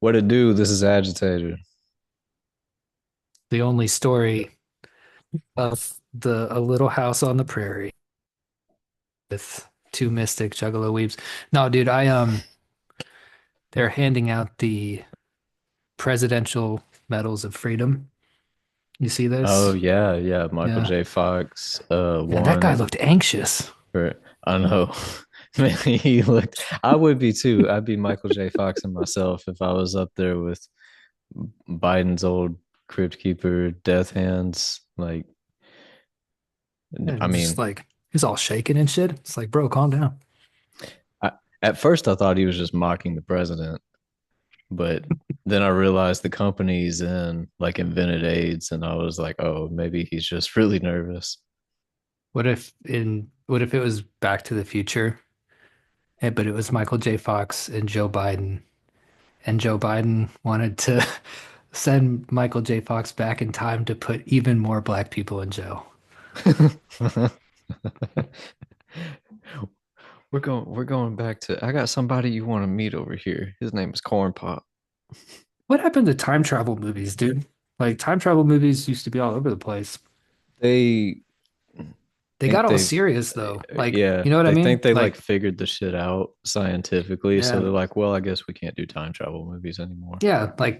What it do? This is Agitator. The only story of the A Little House on the Prairie with two mystic juggalo weaves. No, dude, they're handing out the presidential medals of freedom. You see Oh this? yeah, yeah. Michael Yeah. J. Fox Yeah, that guy won looked anxious. for I know. Man, he looked I would be too. I'd be Michael J. Fox and myself if I was up there with Biden's old crypt keeper, death hands. Like I And just mean, like he's all shaking and shit. It's like, bro, calm down. I, at first I thought he was just mocking the president, but then I realized the companies in like invented AIDS, and I was like, oh, maybe he's just really nervous. What if it was Back to the Future, but it was Michael J. Fox and Joe Biden, and Joe Biden wanted to send Michael J. Fox back in time to put even more black people in jail. We're going back to I got somebody you want to meet over here. His name is Corn Pop. What happened to time travel movies, dude? Like time travel movies used to be all over the place. They They got think all they've serious though. Like, yeah, you know what I they think mean? they like Like, figured the shit out scientifically, so yeah. they're like, well, I guess we can't do time travel movies anymore. Yeah, like Like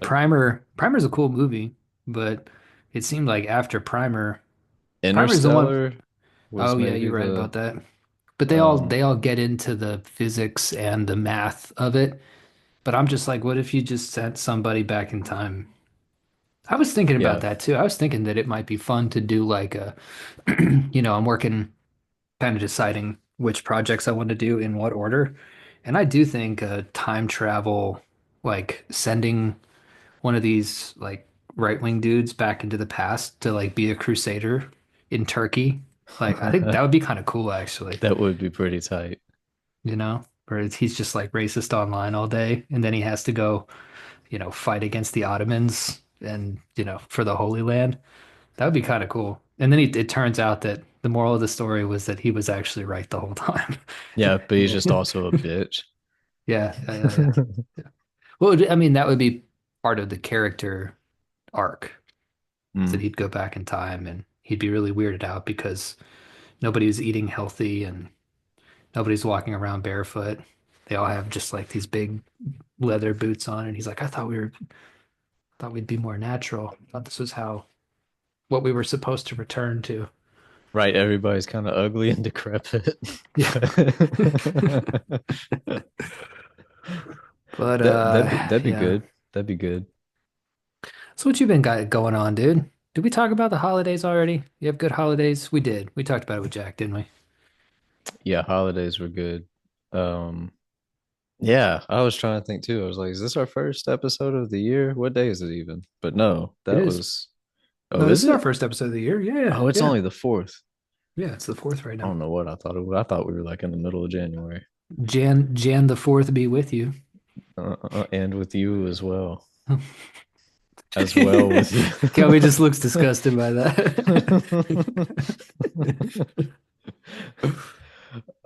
Primer's a cool movie, but it seemed like after Primer's the one. Interstellar was Oh yeah, maybe you're right the about that. But um they all get into the physics and the math of it. But I'm just like, what if you just sent somebody back in time? I was thinking about yeah. that too. I was thinking that it might be fun to do like a, I'm working kind of deciding which projects I want to do in what order. And I do think time travel, like sending one of these like right-wing dudes back into the past to like be a crusader in Turkey, like I think that would be kind of cool actually, That would be pretty tight. where he's just like racist online all day and then he has to go, fight against the Ottomans and, for the Holy Land. That would be kind of cool. And then it turns out that the moral of the story was that he was actually right the whole time. Yeah, but he's just also a bitch. Yeah, yeah, yeah, yeah. Yeah. Well, I mean, that would be part of the character arc, is that Mm, he'd go back in time and he'd be really weirded out because nobody was eating healthy and nobody's walking around barefoot. They all have just like these big leather boots on, and he's like, thought we'd be more natural. Thought this was how what we were supposed to return to. right, everybody's kind of ugly and decrepit. Yeah. But That'd be yeah. good. That'd be good. So what you been got going on, dude? Did we talk about the holidays already? You have good holidays? We did. We talked about it with Jack, didn't we? Yeah, holidays were good. Um, yeah, I was trying to think too. I was like, is this our first episode of the year? What day is it even? But no, It that is. was, oh, No, this is is our it? first episode of the year. Yeah, Oh, it's yeah. only the fourth. Yeah, it's the fourth right I now. don't know what I thought it was. I thought we were like in the middle of January. Jan the fourth be with you. And with you as well. As well with you. Kelby just looks disgusted by that.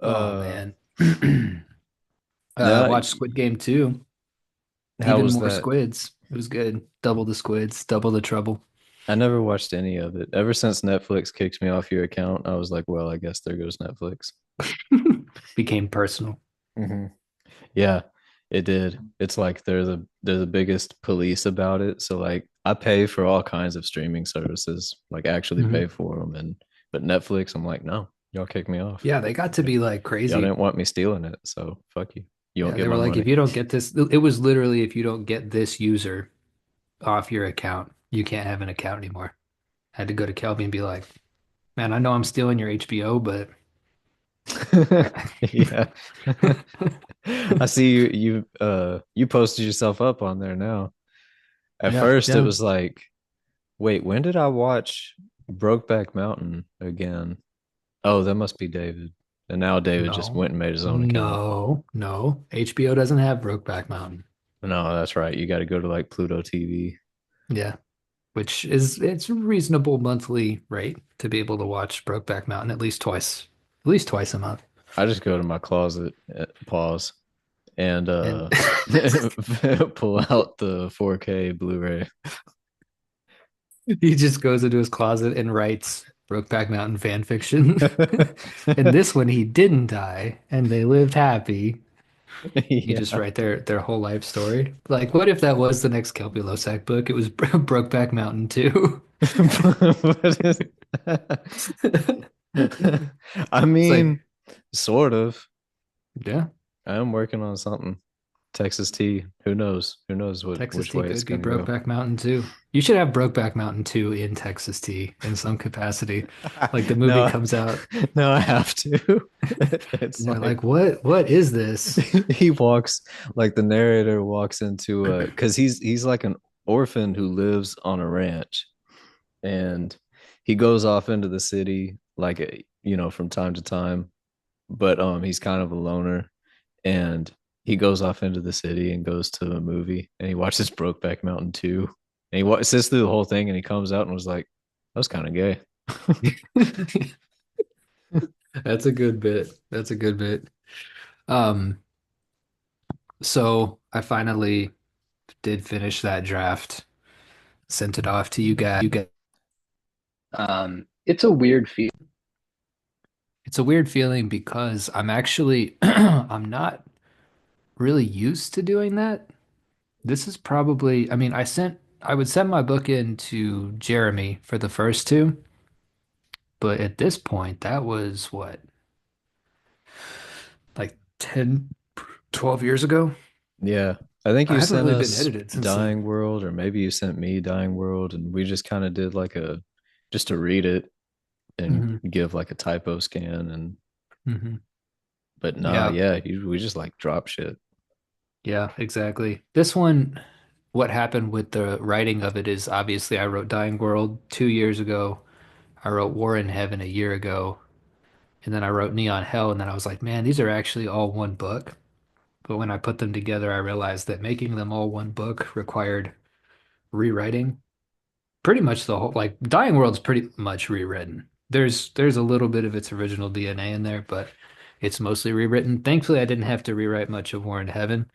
Oh uh, man. no, Watch Squid Game 2. how Even was more that? squids. It was good. Double the squids, double the trouble. I never watched any of it. Ever since Netflix kicked me off your account, I was like, well, I guess there goes Netflix. Became personal. Hmm. Yeah, it did. It's like they're the biggest police about it. So like I pay for all kinds of streaming services, like actually pay Mhm. for them, and but Netflix, I'm like, no, y'all kicked me off. Yeah, they got to be like Y'all crazy. didn't want me stealing it, so fuck you. You won't Yeah, they get were my like, if money. you don't get this, it was literally if you don't get this user off your account, you can't have an account anymore. I had to go to Kelby and be like, man, I know I'm stealing your HBO, but Yeah. I see you posted yourself up on there now. At yeah, first it yeah. was like, wait, when did I watch Brokeback Mountain again? Oh, that must be David. And now David just No, went and made his own account. no, no. HBO doesn't have Brokeback Mountain. No, that's right. You got to go to like Pluto TV. Yeah, which is it's a reasonable monthly rate to be able to watch Brokeback Mountain at least twice a month. I just go to my closet, pause, and And pull out the 4K Blu-ray. he just goes into his closet and writes Brokeback Mountain fan fiction. And this one he didn't die and they lived happy. You just Yeah. write their whole life story. Like, what if that was the next Kelpie Losack book? It was Brokeback Mountain too. What is I It's like, mean, sort of. yeah, I am working on something. Texas T. Who knows? Who knows Texas which Tea way it's could be gonna go. Brokeback Mountain too. You should have Brokeback Mountain 2 in Texas Tea in some capacity. Like the movie No, comes out no, I have to. and It's they're like like, what is this? he walks like the narrator walks into a because he's like an orphan who lives on a ranch, and he goes off into the city like from time to time, but he's kind of a loner, and he goes off into the city and goes to a movie, and he watches Brokeback Mountain 2, and sits through the whole thing, and he comes out and was like, that was kind of gay. That's a good bit. That's a good bit. Um, so I finally did finish that draft, sent it off to you guys. It's a weird feeling. It's a weird feeling because I'm actually I'm not really used to doing that. This is probably, I mean, I would send my book in to Jeremy for the first two, but at this point, that was what, like 10, 12 years ago? Yeah. I think I you haven't sent really been us edited since then. Dying World, or maybe you sent me Dying World, and we just kind of did like just to read it and Hmm. give like a typo scan. And Hmm. but nah, Yeah, yeah, we just like drop shit. yeah, exactly. This one, what happened with the writing of it is obviously I wrote Dying World 2 years ago. I wrote War in Heaven a year ago. And then I wrote Neon Hell. And then I was like, man, these are actually all one book. But when I put them together, I realized that making them all one book required rewriting pretty much the whole, like Dying World's pretty much rewritten. There's a little bit of its original DNA in there, but it's mostly rewritten. Thankfully, I didn't have to rewrite much of War in Heaven.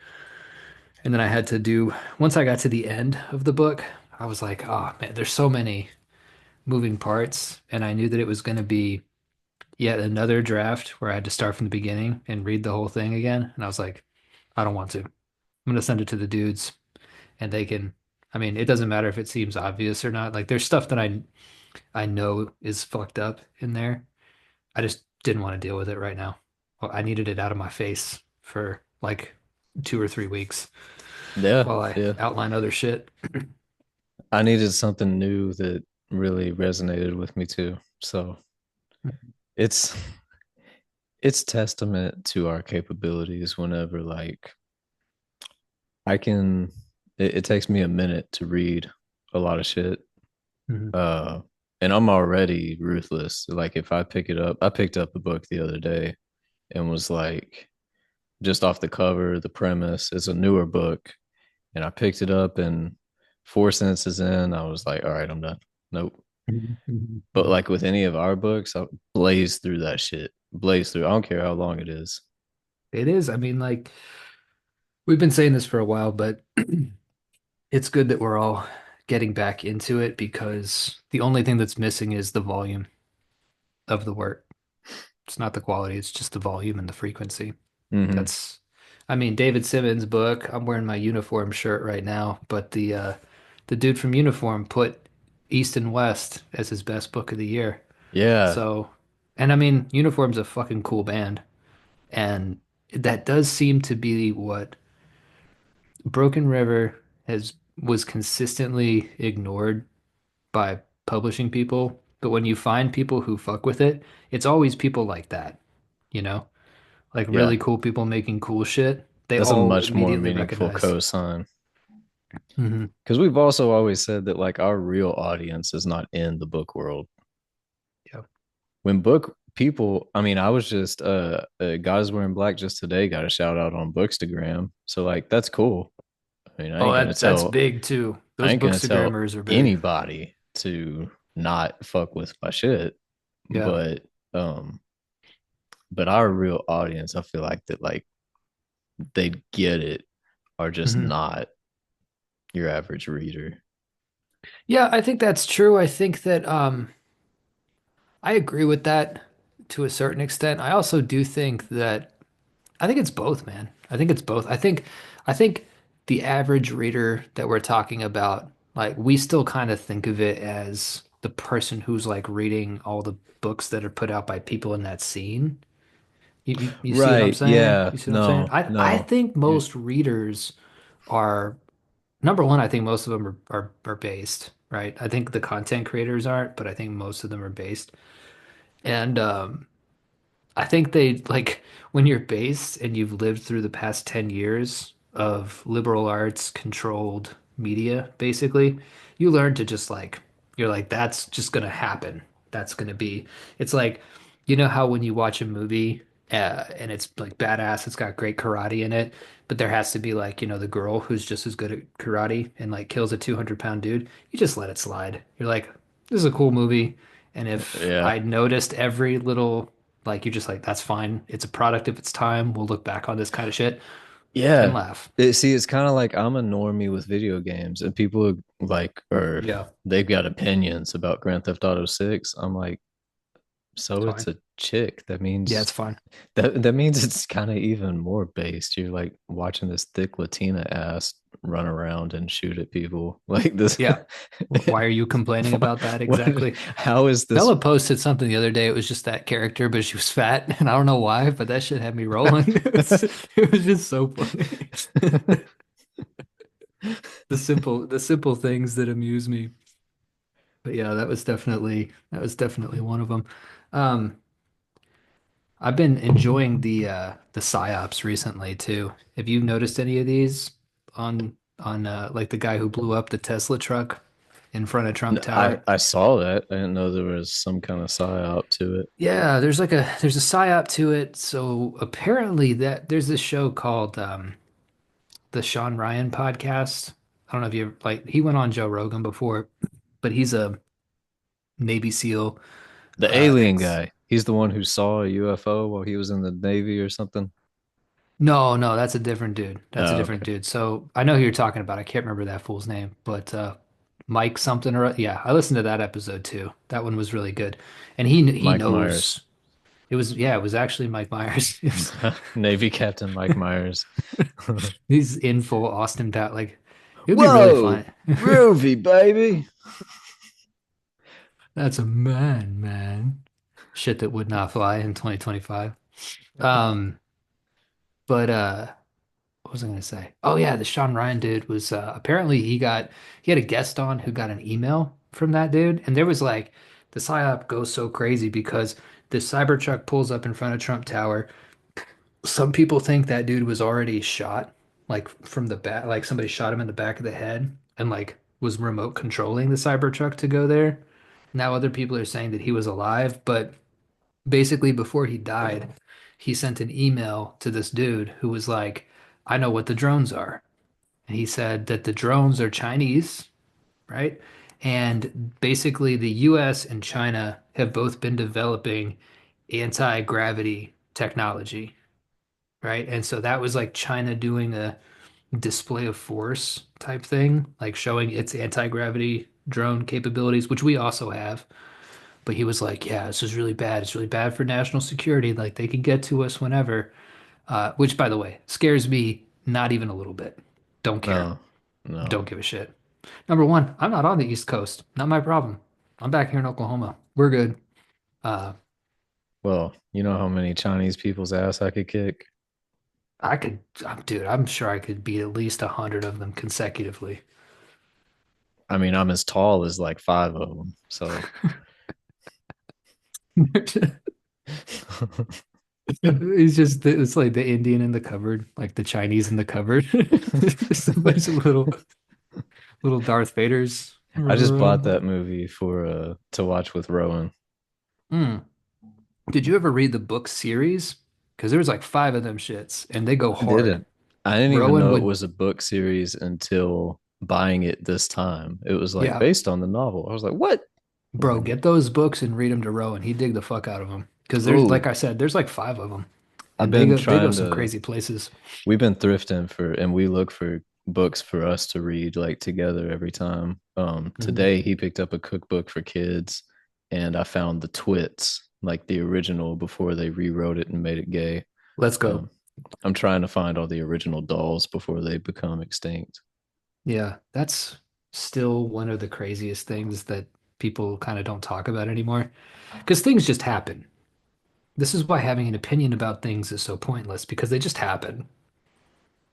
And then I had to do, once I got to the end of the book, I was like, oh man, there's so many moving parts. And I knew that it was going to be yet another draft where I had to start from the beginning and read the whole thing again. And I was like, I don't want to. I'm going to send it to the dudes and they can, I mean, it doesn't matter if it seems obvious or not. Like there's stuff that I know is fucked up in there. I just didn't want to deal with it right now. Well, I needed it out of my face for like 2 or 3 weeks Yeah, while I yeah. outline other shit. I needed something new that really resonated with me too. So it's it's testament to our capabilities whenever like I can it takes me a minute to read a lot of shit. Mhm. Uh and I'm already ruthless. Like if I pick it up, I picked up the book the other day and was like just off the cover, the premise is a newer book, and I picked it up and 4 sentences in, I was like, all right, I'm done. Nope. Mhm. Mhm. But Mhm. like with any of our books, I'll blaze through that shit. Blaze through. I don't care how long it is. It is. I mean, like we've been saying this for a while, but it's good that we're all getting back into it because the only thing that's missing is the volume of the work. It's not the quality, it's just the volume and the frequency. Mm-hmm. That's, I mean, David Simmons' book. I'm wearing my uniform shirt right now, but the dude from Uniform put East and West as his best book of the year. Yeah. So, and I mean, Uniform's a fucking cool band, and that does seem to be what Broken River has was consistently ignored by publishing people. But when you find people who fuck with it, it's always people like that, you know? Like Yeah. really cool people making cool shit. They That's a all much more immediately meaningful recognize. cosign. Hmm. Because we've also always said that like our real audience is not in the book world. Yeah. When book people, I mean, I was just Guys Wearing Black just today got a shout out on Bookstagram. So like that's cool. I mean, Oh, that's big too. I Those ain't gonna tell bookstagrammers are big. anybody to not fuck with my shit. Yeah. But um but our real audience, I feel like that like they get it are just Hmm. not your average reader. Yeah, I think that's true. I think that I agree with that to a certain extent. I also do think that I think it's both, man. I think it's both. I think the average reader that we're talking about, like we still kind of think of it as the person who's like reading all the books that are put out by people in that scene. You see what I'm Right. saying? Yeah. You see what I'm saying? No, I no. think You most readers are number one, I think most of them are based, right? I think the content creators aren't, but I think most of them are based. And I think they like when you're based and you've lived through the past 10 years of liberal arts controlled media, basically, you learn to just like, you're like, that's just gonna happen. That's gonna be, it's like, you know how when you watch a movie and it's like badass, it's got great karate in it, but there has to be like, the girl who's just as good at karate and like kills a 200-pound dude, you just let it slide. You're like, this is a cool movie. And if yeah. I noticed every little like you're just like, that's fine. It's a product of its time. We'll look back on this kind of shit and Yeah. laugh. See, it's kind of like I'm a normie with video games, and people like, or Yeah, they've got opinions about Grand Theft Auto 6. I'm like, it's so it's fine. a chick. That Yeah, means it's fine. that means it's kind of even more based. You're like watching this thick Latina ass run around and shoot at people like this. Yeah. Why are you complaining about that what, exactly? how is this? Bella posted something the other day. It was just that character, but she was fat, and I don't know why, but that shit had me rolling. It was just so funny. The simple things that amuse me. But yeah, that was definitely one of them. Um, I've been enjoying the psyops recently too. Have you noticed any of these on like the guy who blew up the Tesla truck in front of Trump Tower? I saw that. I didn't know there was some kind of psyop to it. Yeah, there's a psyop to it. So apparently that there's this show called the Sean Ryan podcast. I don't know if you like he went on Joe Rogan before, but he's a Navy SEAL The alien ex. guy. He's the one who saw a UFO while he was in the Navy or something. No, no, that's a different dude. That's a Oh, different okay. dude. So I know who you're talking about. I can't remember that fool's name, but Mike something or yeah, I listened to that episode too. That one was really good, and he Mike Myers. knows it was yeah, it was actually Mike Myers. Navy Captain Mike Myers. He's in full Austin Powers. Like it would be really Whoa, fun. groovy, baby. That's a man, man. Shit that would not fly in 2025. Um, but what was I gonna say? Oh yeah, the Sean Ryan dude was apparently he had a guest on who got an email from that dude, and there was like the psyop goes so crazy because the Cybertruck pulls up in front of Trump Tower. Some people think that dude was already shot, like from the back, like somebody shot him in the back of the head and like was remote controlling the Cybertruck to go there. Now other people are saying that he was alive, but basically before he died, he sent an email to this dude who was like, I know what the drones are. And he said that the drones are Chinese, right? And basically the US and China have both been developing anti-gravity technology, right? And so that was like China doing a display of force type thing, like showing its anti-gravity drone capabilities, which we also have. But he was like, yeah, this is really bad. It's really bad for national security. Like they can get to us whenever. Which, by the way, scares me not even a little bit. Don't care. No, no. Don't give a shit. Number one, I'm not on the East Coast. Not my problem. I'm back here in Oklahoma. We're good. Uh, Well, you know how many Chinese people's ass I could kick? I could, dude, I'm sure I could beat at least 100 of them consecutively. I mean, I'm as tall as like five of them. So, It's like the Indian in the cupboard, like the Chinese in the cupboard. Just a bunch of little Darth Vaders. I just bought that movie for to watch with Rowan. Mm. Did you ever read the book series? Because there was like five of them shits, and they go I hard. didn't. I didn't even Rowan know it would, was a book series until buying it this time. It was like yeah, based on the novel. I was like, what? I'm bro, like, get those books and read them to Rowan. He'd dig the fuck out of them. Because there's, like oh, I said, there's like five of them. I've And been they go trying some to crazy places. we've been thrifting for and we look for books for us to read like together every time. Mhm. Today he picked up a cookbook for kids and I found the Twits, like the original before they rewrote it and made it gay. Let's go. Um, I'm trying to find all the original dolls before they become extinct. Yeah, that's still one of the craziest things that people kind of don't talk about anymore because things just happen. This is why having an opinion about things is so pointless because they just happen.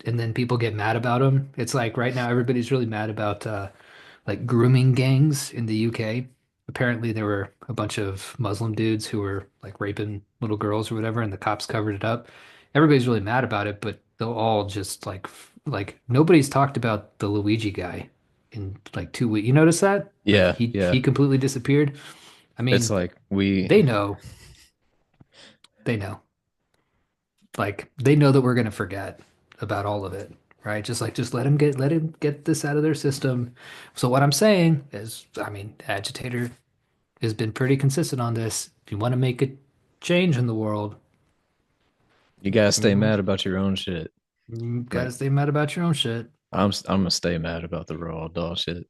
And then people get mad about them. It's like right now everybody's really mad about like grooming gangs in the UK. Apparently there were a bunch of Muslim dudes who were like raping little girls or whatever, and the cops covered it up. Everybody's really mad about it, but they'll all just like nobody's talked about the Luigi guy in like 2 weeks. You notice that? Like Yeah, he yeah. completely disappeared. I It's mean, like we they know, they know. Like they know that we're gonna forget about all of it, right? Just let him get this out of their system. So what I'm saying is, I mean, Agitator has been pretty consistent on this. If you want to make a change in the world, you gotta stay you, mad about your own shit. you gotta Like stay mad about your own shit. I'm gonna stay mad about the raw doll shit.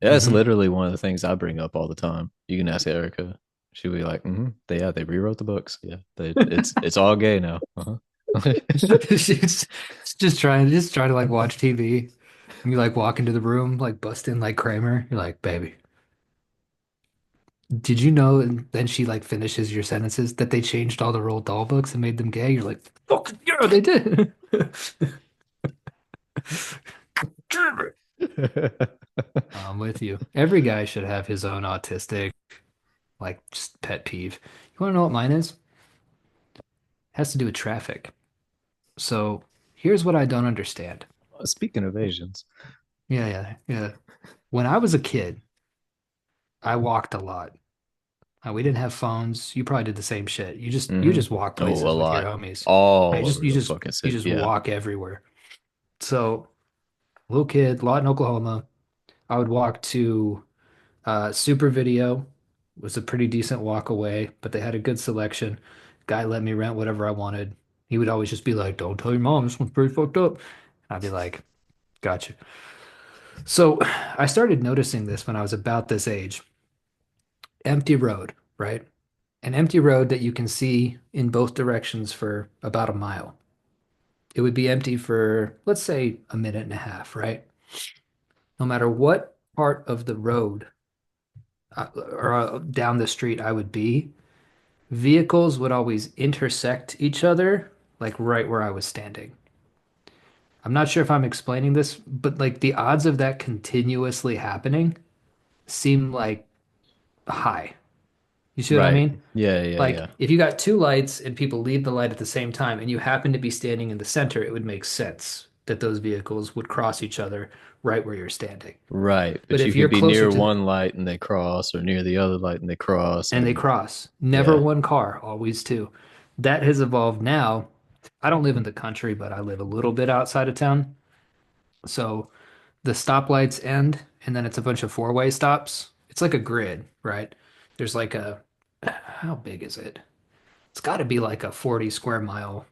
That's Hmm. literally one of the things I bring up all the time. You can ask Erica. She'll be like, they rewrote the books. Yeah, it's all gay now. Uh-huh. She's just trying to like watch TV. And you like walk into the room, like bust in like Kramer. You're like, baby, did you know? And then she like finishes your sentences that they changed all the Roald Dahl books and made them gay. You're like, fuck yeah, they did. I'm with you. Every guy should have his own autistic, like, just pet peeve. You want to know what mine is? It has to do with traffic. So here's what I don't understand. Speaking of Asians, Yeah. When I was a kid, I walked a lot. We didn't have phones. You probably did the same shit. You hmm just walk oh, a places with your lot, homies. Right? all over the fucking You city. just Yeah. walk everywhere. So little kid, a lot in Oklahoma. I would walk to Super Video. Was a pretty decent walk away, but they had a good selection. Guy let me rent whatever I wanted. He would always just be like, "Don't tell your mom, this one's pretty fucked up." I'd be like, "Gotcha." So I started noticing this when I was about this age. Empty road, right? An empty road that you can see in both directions for about a mile. It would be empty for, let's say, a minute and a half, right? No matter what part of the road or down the street I would be, vehicles would always intersect each other, like right where I was standing. I'm not sure if I'm explaining this, but like the odds of that continuously happening seem like high. You see what I Right. mean? Yeah, yeah, Like yeah. if you got two lights and people leave the light at the same time and you happen to be standing in the center, it would make sense that those vehicles would cross each other right where you're standing. Right. But But you if you're could be closer near to one light and they cross, or near the other light and they cross, and they and cross, never yeah. one car, always two. That has evolved now. I don't live in the country, but I live a little bit outside of town. So the stoplights end, and then it's a bunch of four-way stops. It's like a grid, right? There's like a, how big is it? It's got to be like a 40 square mile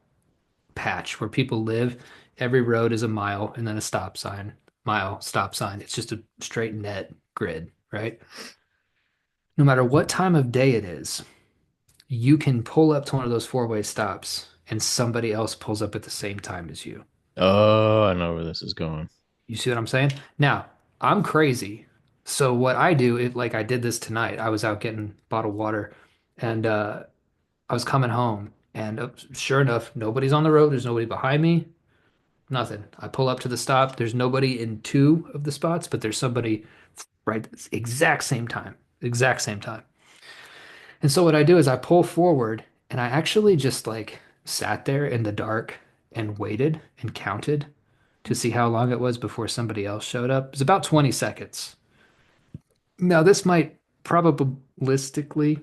patch where people live. Every road is a mile and then a stop sign, mile, stop sign. It's just a straight net grid, right? No matter what time of day it is, you can pull up to one of those four-way stops and somebody else pulls up at the same time as you. Oh, I know where this is going. You see what I'm saying? Now, I'm crazy. So what I do, like I did this tonight. I was out getting bottled water and I was coming home and sure enough, nobody's on the road. There's nobody behind me. Nothing. I pull up to the stop. There's nobody in two of the spots, but there's somebody right exact same time. Exact same time. And so what I do is I pull forward and I actually just like sat there in the dark and waited and counted to see how long it was before somebody else showed up. It was about 20 seconds. Now, this might probabilistically,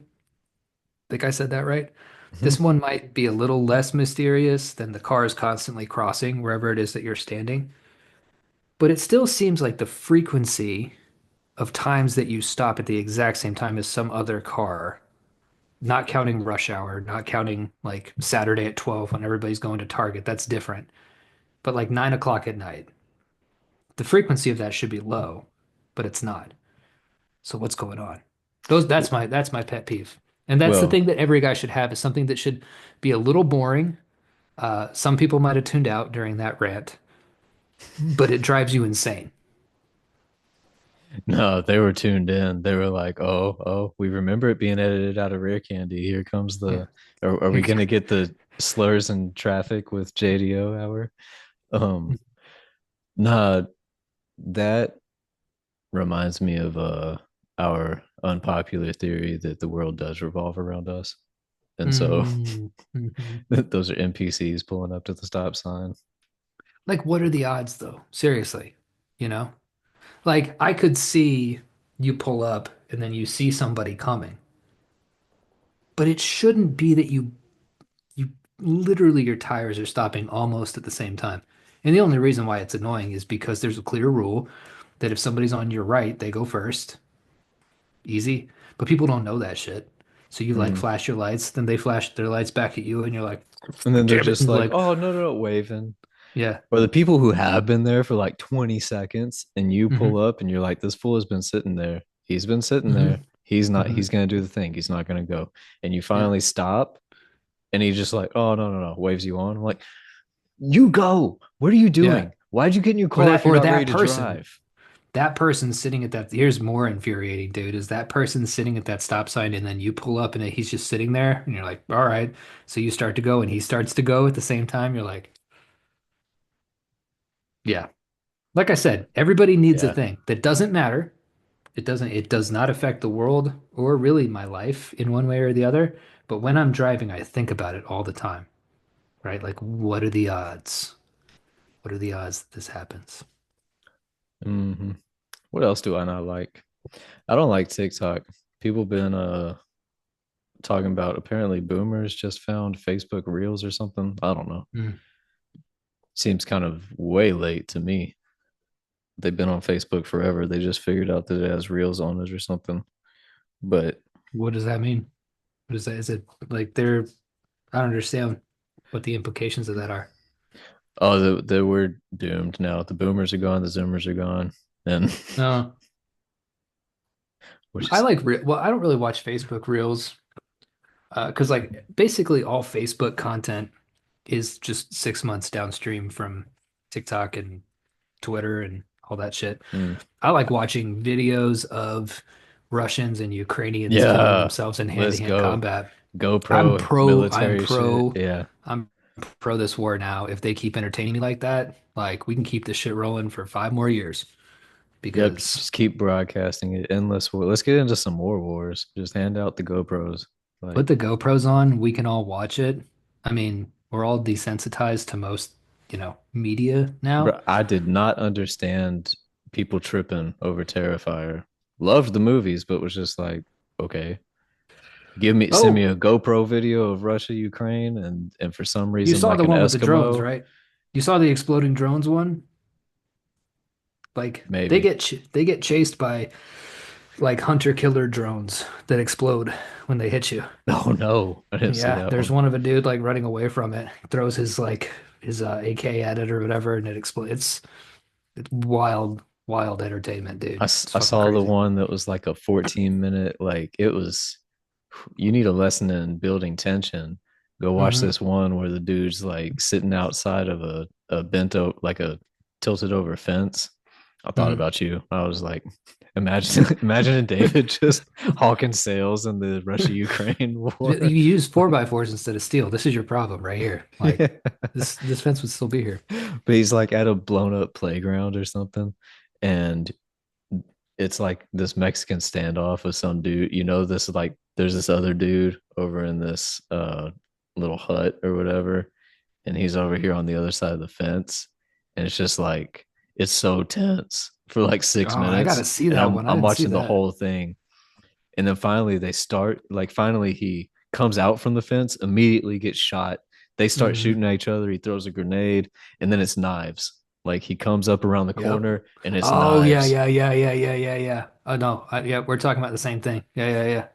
think I said that right? This one might be a little less mysterious than the cars constantly crossing wherever it is that you're standing, but it still seems like the frequency of times that you stop at the exact same time as some other car not counting rush hour, not counting like Saturday at 12 when everybody's going to Target. That's different. But like 9 o'clock at night, the frequency of that should be low, but it's not. So what's going on? That's my pet peeve. And that's the Well, thing that every guy should have is something that should be a little boring. Some people might have tuned out during that rant, but it drives you insane. no, they were tuned in. They were like, "Oh, oh, we remember it being edited out of Rare Candy. Here comes Yeah. the. Are we gonna get the slurs and traffic with JDO hour?" Um, nah, that reminds me of our unpopular theory that the world does revolve around us, and so Mm, mhm. those are NPCs pulling up to the stop sign. Like, what are the odds, though? Seriously, you know? Like, I could see you pull up and then you see somebody coming, but it shouldn't be that you literally your tires are stopping almost at the same time. And the only reason why it's annoying is because there's a clear rule that if somebody's on your right, they go first. Easy. But people don't know that shit. So you like Mm. flash your lights, then they flash their lights back at you, and you're like, And then they're damn it. just And like, like, "Oh, no, no, no," waving. yeah. Or the people who have been there for like 20 seconds and you pull Hmm. up and you're like, this fool has been sitting there. He's been sitting Hmm. there. He's not, Hmm. he's going to do the thing. He's not going to go. And you Yeah. finally stop and he just like, oh, no, no, no, waves you on. I'm like, you go. What are you Yeah. doing? Why'd you get in your Or car that if you're or not ready that to person, drive? that person sitting at that, here's more infuriating, dude, is that person sitting at that stop sign and then you pull up and he's just sitting there and you're like, all right. So you start to go and he starts to go at the same time. You're like, yeah. Like I said, everybody needs a Yeah. thing that doesn't matter. It does not affect the world or really my life in one way or the other. But when I'm driving, I think about it all the time, right? Like, what are the odds? What are the odds that this happens? Hmm. What else do I not like? I don't like TikTok. People been talking about apparently boomers just found Facebook Reels or something. I don't know. Mm. Seems kind of way late to me. They've been on Facebook forever. They just figured out that it has reels on it or something. But What does that mean? What is that? Is it like I don't understand what the implications of that are. oh, we're doomed now. The boomers are gone. The Zoomers are gone, and No, which I is like well, I don't really watch Facebook Reels because like basically all Facebook content is just 6 months downstream from TikTok and Twitter and all that shit. mm, I like watching videos of Russians and Ukrainians killing yeah. themselves in Let's hand-to-hand go. combat. I'm GoPro pro, I'm military shit. pro, Yeah. I'm pro this war now. If they keep entertaining me like that, like we can keep this shit rolling for 5 more years Yep. because Just keep broadcasting it. Endless war. Let's get into some more wars. Just hand out the GoPros. put Like, the GoPros on, we can all watch it. I mean, we're all desensitized to most, media now. bro, I did not understand people tripping over Terrifier. Loved the movies, but was just like, okay, send me Oh, a GoPro video of Russia, Ukraine, and for some you reason saw like the an one with the drones, Eskimo, right? You saw the exploding drones one? Like maybe. they get chased by like hunter killer drones that explode when they hit you. Oh no, I didn't see Yeah, that there's one. one of a dude like running away from it, throws his like his AK at it or whatever, and it explodes. It's wild, wild entertainment, dude. It's I fucking saw the crazy. one that was like a 14-minute, like it was, you need a lesson in building tension. Go watch Hmm. this one where the dude's like sitting outside of a bento, like a tilted over fence. I thought Hmm. about you. I was like, imagine David just hawking sales in the Russia Ukraine You war. use 4x4s instead of steel. This is your problem right here. Like Yeah. this fence would still be here. But he's like at a blown up playground or something. And it's like this Mexican standoff with some dude. This like there's this other dude over in this little hut or whatever, and he's over here on the other side of the fence. And it's just like it's so tense for like Oh, six I minutes. gotta see And that I'm one. I I'm didn't see watching the that. whole thing. And then finally they start like finally he comes out from the fence, immediately gets shot. They start Hmm. shooting at each other. He throws a grenade, and then it's knives. Like he comes up around the Yep. corner and it's Oh yeah, knives. yeah, yeah, yeah, yeah, yeah, yeah. Oh no, yeah, we're talking about the same thing. Yeah, yeah, yeah.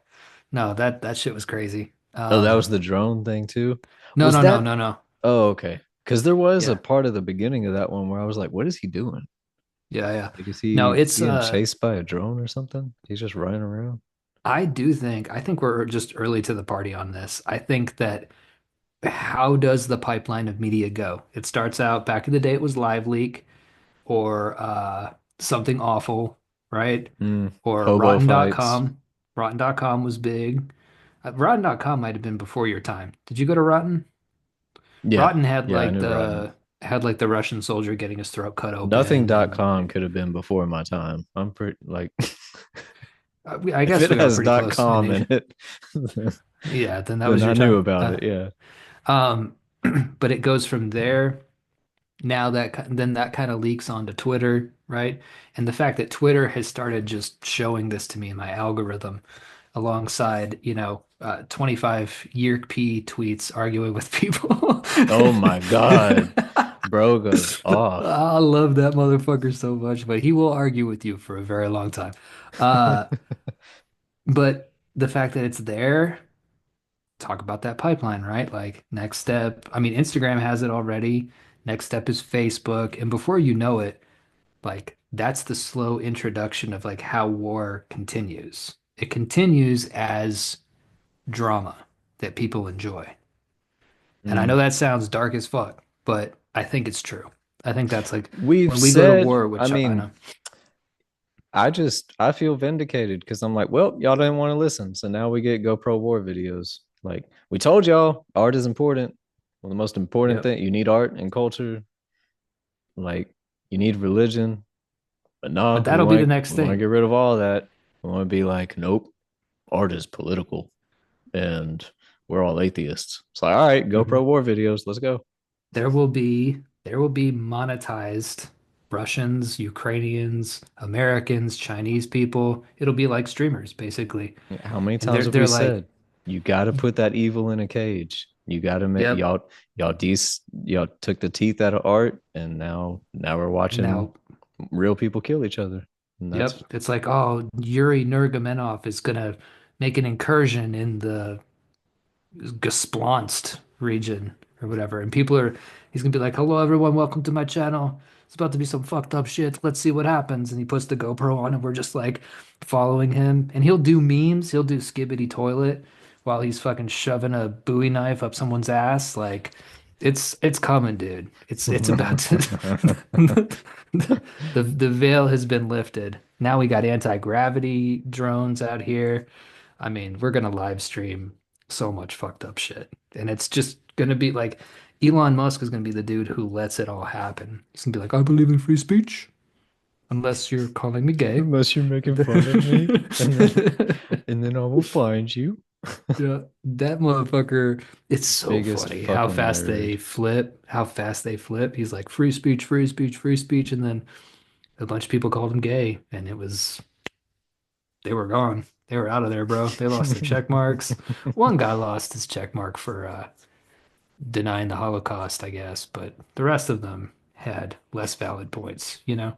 No, that shit was crazy. Oh, that was the drone thing too. No, Was no, no, that? no, no. Oh, okay. Because there was a Yeah. part of the beginning of that one where I was like, what is he doing? Yeah, yeah. Like, is No, he it's getting chased by a drone or something? He's just running around. I think we're just early to the party on this. I think that how does the pipeline of media go? It starts out back in the day it was Live Leak or something awful, right? Mm. Or Hobo fights. rotten.com. Rotten.com was big. Rotten.com might have been before your time. Did you go to Rotten? Yeah. Rotten had Yeah, I like knew Rotten. the Russian soldier getting his throat cut open and Nothing.com could have been before my time. I'm pretty like I if guess it we are has pretty close in .com age. in it, Yeah, then that then was I your knew time. about it. Yeah. Um, but it goes from there. Now then that kind of leaks onto Twitter, right? And the fact that Twitter has started just showing this to me in my algorithm alongside, 25 year P tweets arguing with people. Oh my God. Bro goes off. I love that motherfucker so much, but he will argue with you for a very long time. Uh, but the fact that it's there, talk about that pipeline, right? Like next step, I mean, Instagram has it already. Next step is Facebook. And before you know it, like that's the slow introduction of like how war continues. It continues as drama that people enjoy. And I know Mm. that sounds dark as fuck, but I think it's true. I think that's like We've when we go to said, war with I mean, China. I feel vindicated because I'm like, well, y'all didn't want to listen. So now we get GoPro War videos. Like, we told y'all art is important. Well, the most important Yep. thing, you need art and culture. Like, you need religion. But But no, that'll be the next we want to thing. get rid of all that. We want to be like, nope, art is political and we're all atheists. It's like, all right, Mhm. GoPro War videos, let's go. There will be monetized Russians, Ukrainians, Americans, Chinese people. It'll be like streamers basically. How many And times have we they're like, said you got to put that evil in a cage? You got to make yep. y'all took the teeth out of art, and now we're And watching now, real people kill each other, and that's yep, it's like, oh, Yuri Nurmagomedov is gonna make an incursion in the Gesplonsk region or whatever. And he's gonna be like, hello, everyone, welcome to my channel. It's about to be some fucked up shit. Let's see what happens. And he puts the GoPro on, and we're just like following him. And he'll do memes. He'll do skibbity toilet while he's fucking shoving a Bowie knife up someone's ass. Like, it's coming, dude. It's about to. The veil has been lifted. Now we got anti-gravity drones out here. I mean, we're gonna live stream so much fucked up shit. And it's just gonna be like Elon Musk is gonna be the dude who lets it all happen. He's gonna be like, I believe in free speech, unless you're calling me gay. unless you're making fun of me, and then I will find you. Yeah, that motherfucker, it's so Biggest funny how fucking fast nerd. they flip, how fast they flip. He's like, free speech, free speech, free speech. And then a bunch of people called him gay, and they were gone. They were out of there, bro. They lost their check marks. One guy lost his check mark for denying the Holocaust, I guess, but the rest of them had less valid points, you know? Yeah,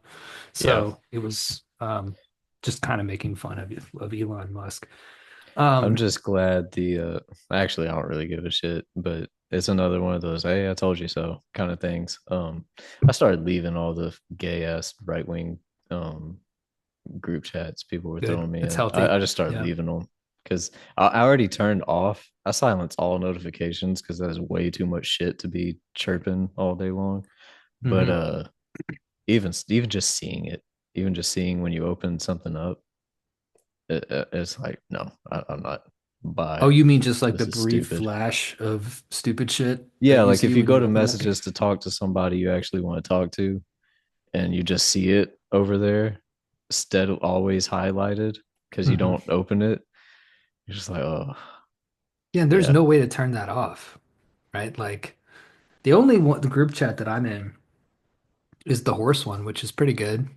So it was just kind of making fun of Elon Musk. I'm Um, just glad actually I don't really give a shit, but it's another one of those hey, I told you so kind of things. I started leaving all the gay ass right wing um group chats people were Good. throwing me It's in. I healthy. just started Yeah. leaving them because I already turned off. I silence all notifications because that's way too much shit to be chirping all day long. But Hmm. even just seeing it, even just seeing when you open something up, it's like no, I'm not. Oh, Bye. you mean just like the This is brief stupid. flash of stupid shit that Yeah, you like see if you when go you to open up? messages to talk to somebody you actually want to talk to, and you just see it over there, instead of always highlighted because you Hmm. don't open it, you're just like, oh, Yeah, and there's yeah, no way to turn that off, right? Like the group chat that I'm in is the horse one, which is pretty good.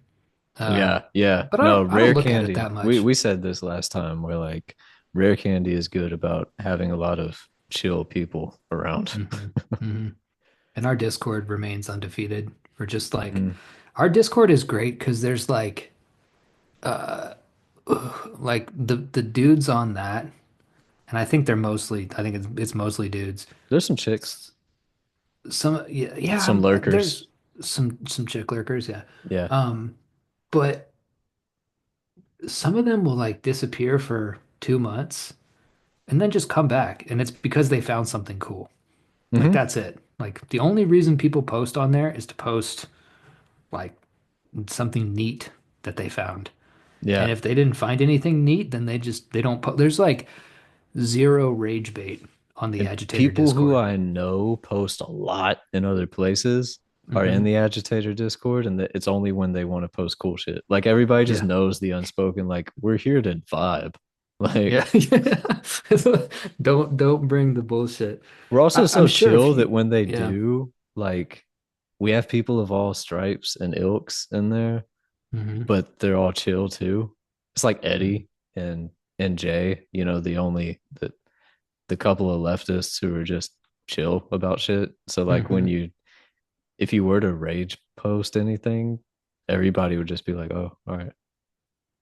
yeah, yeah. But No, I don't rare look at it candy. that We much. we said this last time. We're like, rare candy is good about having a lot of chill people around. Hmm. Hmm. And our Discord remains undefeated. We're just like Mhm. our Discord is great because there's uh like the dudes on that. And I think they're mostly, I think it's mostly dudes. There's some chicks, S- Some, yeah, yeah, some there's lurkers. some chick lurkers, yeah. Yeah. Um, but some of them will like disappear for 2 months and then just come back, and it's because they found something cool. Like Hmm. that's it. Like the only reason people post on there is to post like something neat that they found. And Yeah. if they didn't find anything neat, then they don't po there's like zero rage bait on the And agitator people who Discord. I know post a lot in other places are in Hmm. the agitator Discord, and it's only when they want to post cool shit. Like everybody just Yeah. knows the unspoken, like, we're here to vibe. Yeah. Like, Don't bring the bullshit. we're also I'm so sure if chill that you when they yeah. do, like, we have people of all stripes and ilks in there, Hmm. but they're all chill too. It's like Eddie and Jay, the couple of leftists who are just chill about shit. So like when Hmm. you if you were to rage post anything, everybody would just be like, "Oh, all right."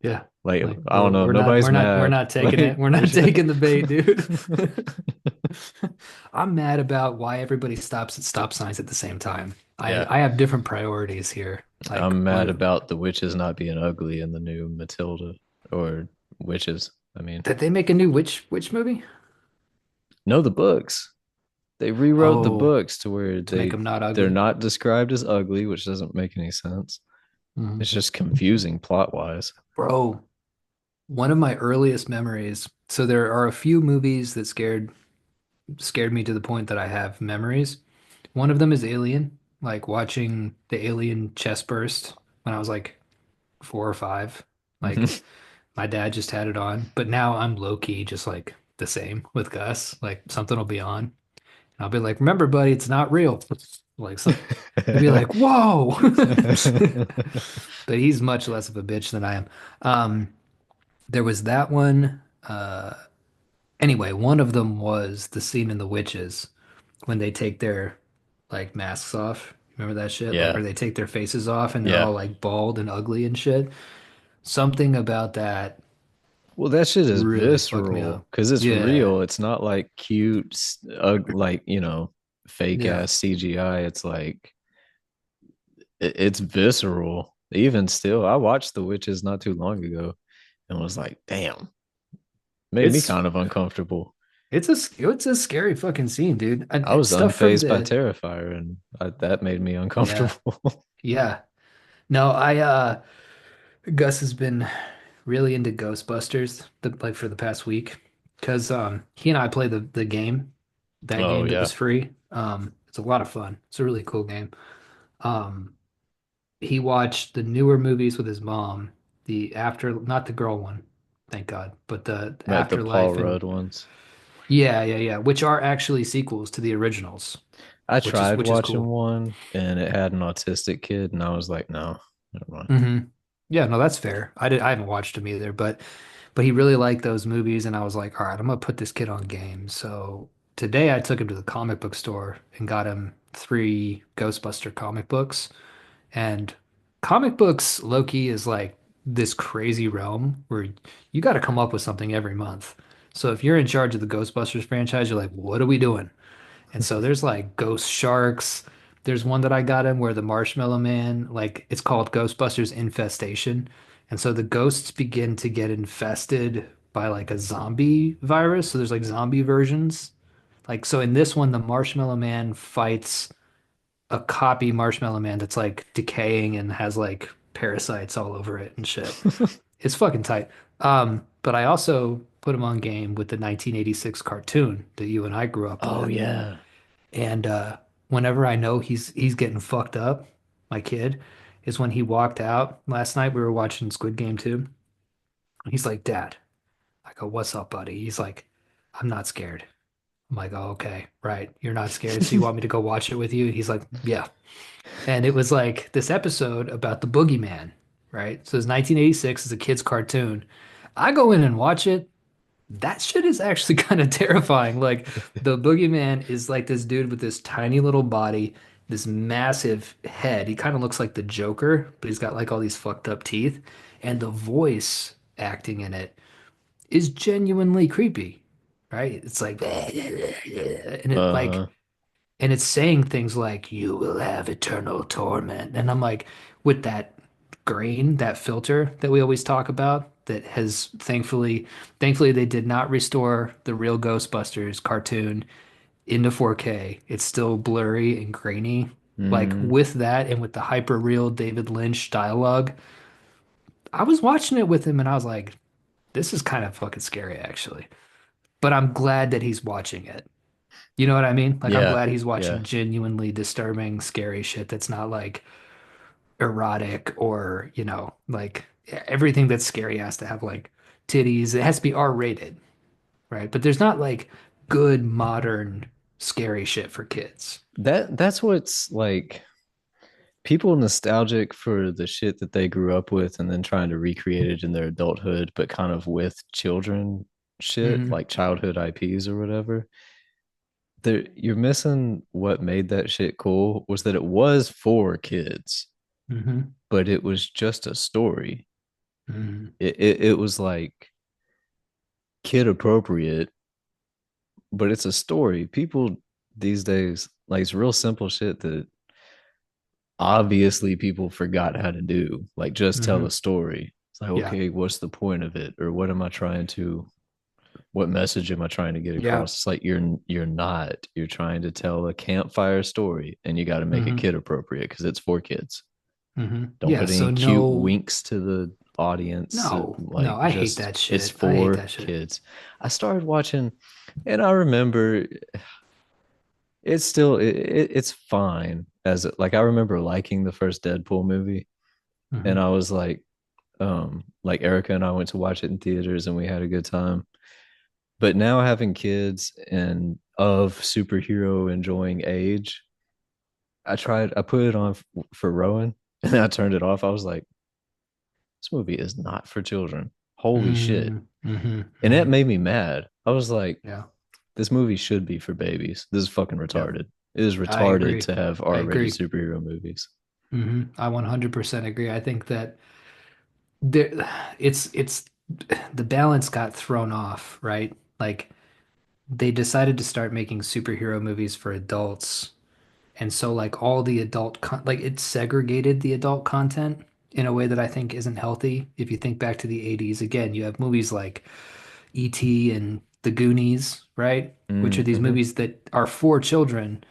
Yeah. Like Like I don't know, nobody's we're mad. not taking it. Like We're we're not just taking the bait, dude. I'm mad about why everybody stops at stop signs at the same time. yeah. I have different priorities here. Like I'm mad what about the witches not being ugly in the new Matilda or witches. I mean, did they make a new witch movie? know the books. They rewrote the Oh, books to where to make them not they're ugly. not described as ugly, which doesn't make any sense. Mhm. It's just confusing plot wise. Bro, one of my earliest memories. So there are a few movies that scared me to the point that I have memories. One of them is Alien, like watching the Alien chest burst when I was like 4 or 5. Like my dad just had it on, but now I'm low key just like the same with Gus. Like something will be on, and I'll be like, "Remember, buddy, it's not real." Like so, he'll be like, "Whoa," but he's much less of a bitch than I am. Um, there was that one. Anyway, one of them was the scene in The Witches when they take their like masks off. Remember that shit? Like, Yeah. or they take their faces off and they're Yeah. all like bald and ugly and shit. Something about that Well, that shit is really fucked me up. visceral because it's Yeah, real. It's not like cute, like, fake yeah. ass CGI. It's like, it's visceral. Even still, I watched The Witches not too long ago and was like, damn, made me It's kind of uncomfortable. it's a scary fucking scene, dude. I And was stuff from unfazed by the Terrifier, and that made me yeah, uncomfortable. yeah. No, I Gus has been really into Ghostbusters like for the past week because he and I play the game, that Oh, game that yeah. was free. It's a lot of fun. It's a really cool game. Um, he watched the newer movies with his mom, the after not the girl one, thank God, but the Met the Paul Afterlife Rudd and ones. yeah, which are actually sequels to the originals, I which is tried which is watching cool. one, and it had an autistic kid, and I was like, no, never mind. Hmm. Yeah, no, that's fair. I haven't watched them either, but he really liked those movies, and I was like, all right, I'm gonna put this kid on games. So today I took him to the comic book store and got him 3 Ghostbuster comic books. And comic books, Loki, is like this crazy realm where you got to come up with something every month. So if you're in charge of the Ghostbusters franchise, you're like, what are we doing? And so there's like ghost sharks. There's one that I got in where the Marshmallow Man, like it's called Ghostbusters Infestation. And so the ghosts begin to get infested by like a zombie virus. So there's like zombie versions. Like so in this one, the Marshmallow Man fights a copy Marshmallow Man that's like decaying and has like parasites all over it and shit. It's fucking tight. But I also put him on game with the 1986 cartoon that you and I grew up Oh, with. yeah. And whenever I know he's getting fucked up, my kid, is when he walked out last night. We were watching Squid Game 2. He's like, Dad. I go, what's up, buddy? He's like, I'm not scared. I'm like, oh, okay, right. You're not scared, so you want me to go watch it with you? He's like, yeah. And it was like this episode about the boogeyman, right? So it's 1986, it's a kid's cartoon. I go in and watch it. That shit is actually kind of terrifying. Like the boogeyman is like this dude with this tiny little body, this massive head. He kind of looks like the Joker, but he's got like all these fucked up teeth. And the voice acting in it is genuinely creepy. right? It's like, and it like, Uh-huh. and it's saying things like, you will have eternal torment. And I'm like, with that grain, that filter that we always talk about, that has thankfully, they did not restore the real Ghostbusters cartoon into 4K. It's still blurry and grainy. Like Hmm. with that and with the hyper real David Lynch dialogue, I was watching it with him and I was like, this is kind of fucking scary, actually. But I'm glad that he's watching it. You know what I mean? Like, I'm Yeah. glad he's watching Yeah. genuinely disturbing, scary shit that's not like erotic or, like everything that's scary has to have like titties. It has to be R-rated, right? But there's not like good modern scary shit for kids. That's what's like people nostalgic for the shit that they grew up with and then trying to recreate it in their adulthood, but kind of with children shit, Hmm. like childhood IPs or whatever. There, you're missing what made that shit cool was that it was for kids, Hmm. but it was just a story. Hmm. It was like kid appropriate, but it's a story. People these days, like it's real simple shit that obviously people forgot how to do. Like just tell a Hmm. story. It's like, Yeah. okay, what's the point of it? Or what message am I trying to get Yeah. across? It's like you're not. You're trying to tell a campfire story and you got to make it Hmm. kid appropriate because it's for kids. Don't Yeah. put any So cute no, winks to the audience. no, Like I hate just that it's shit. I hate for that shit. kids. I started watching and I remember it's still it's fine as like I remember liking the first Deadpool movie and Hmm. I was like Erica and I went to watch it in theaters and we had a good time. But now having kids and of superhero enjoying age, I put it on for Rowan and I turned it off. I was like, this movie is not for children. Holy shit. Hmm. Hmm. And it Hmm. made me mad. I was like, Yeah. this movie should be for babies. This is fucking Yep. retarded. It is I retarded agree. to have I R-rated agree. superhero movies. I 100% agree. I think that there it's the balance got thrown off, right? Like they decided to start making superhero movies for adults. And so like all the like it segregated the adult content in a way that I think isn't healthy. If you think back to the 80s, again, you have movies like E.T. and The Goonies, right? Which are these Mm-hmm. movies that are for children.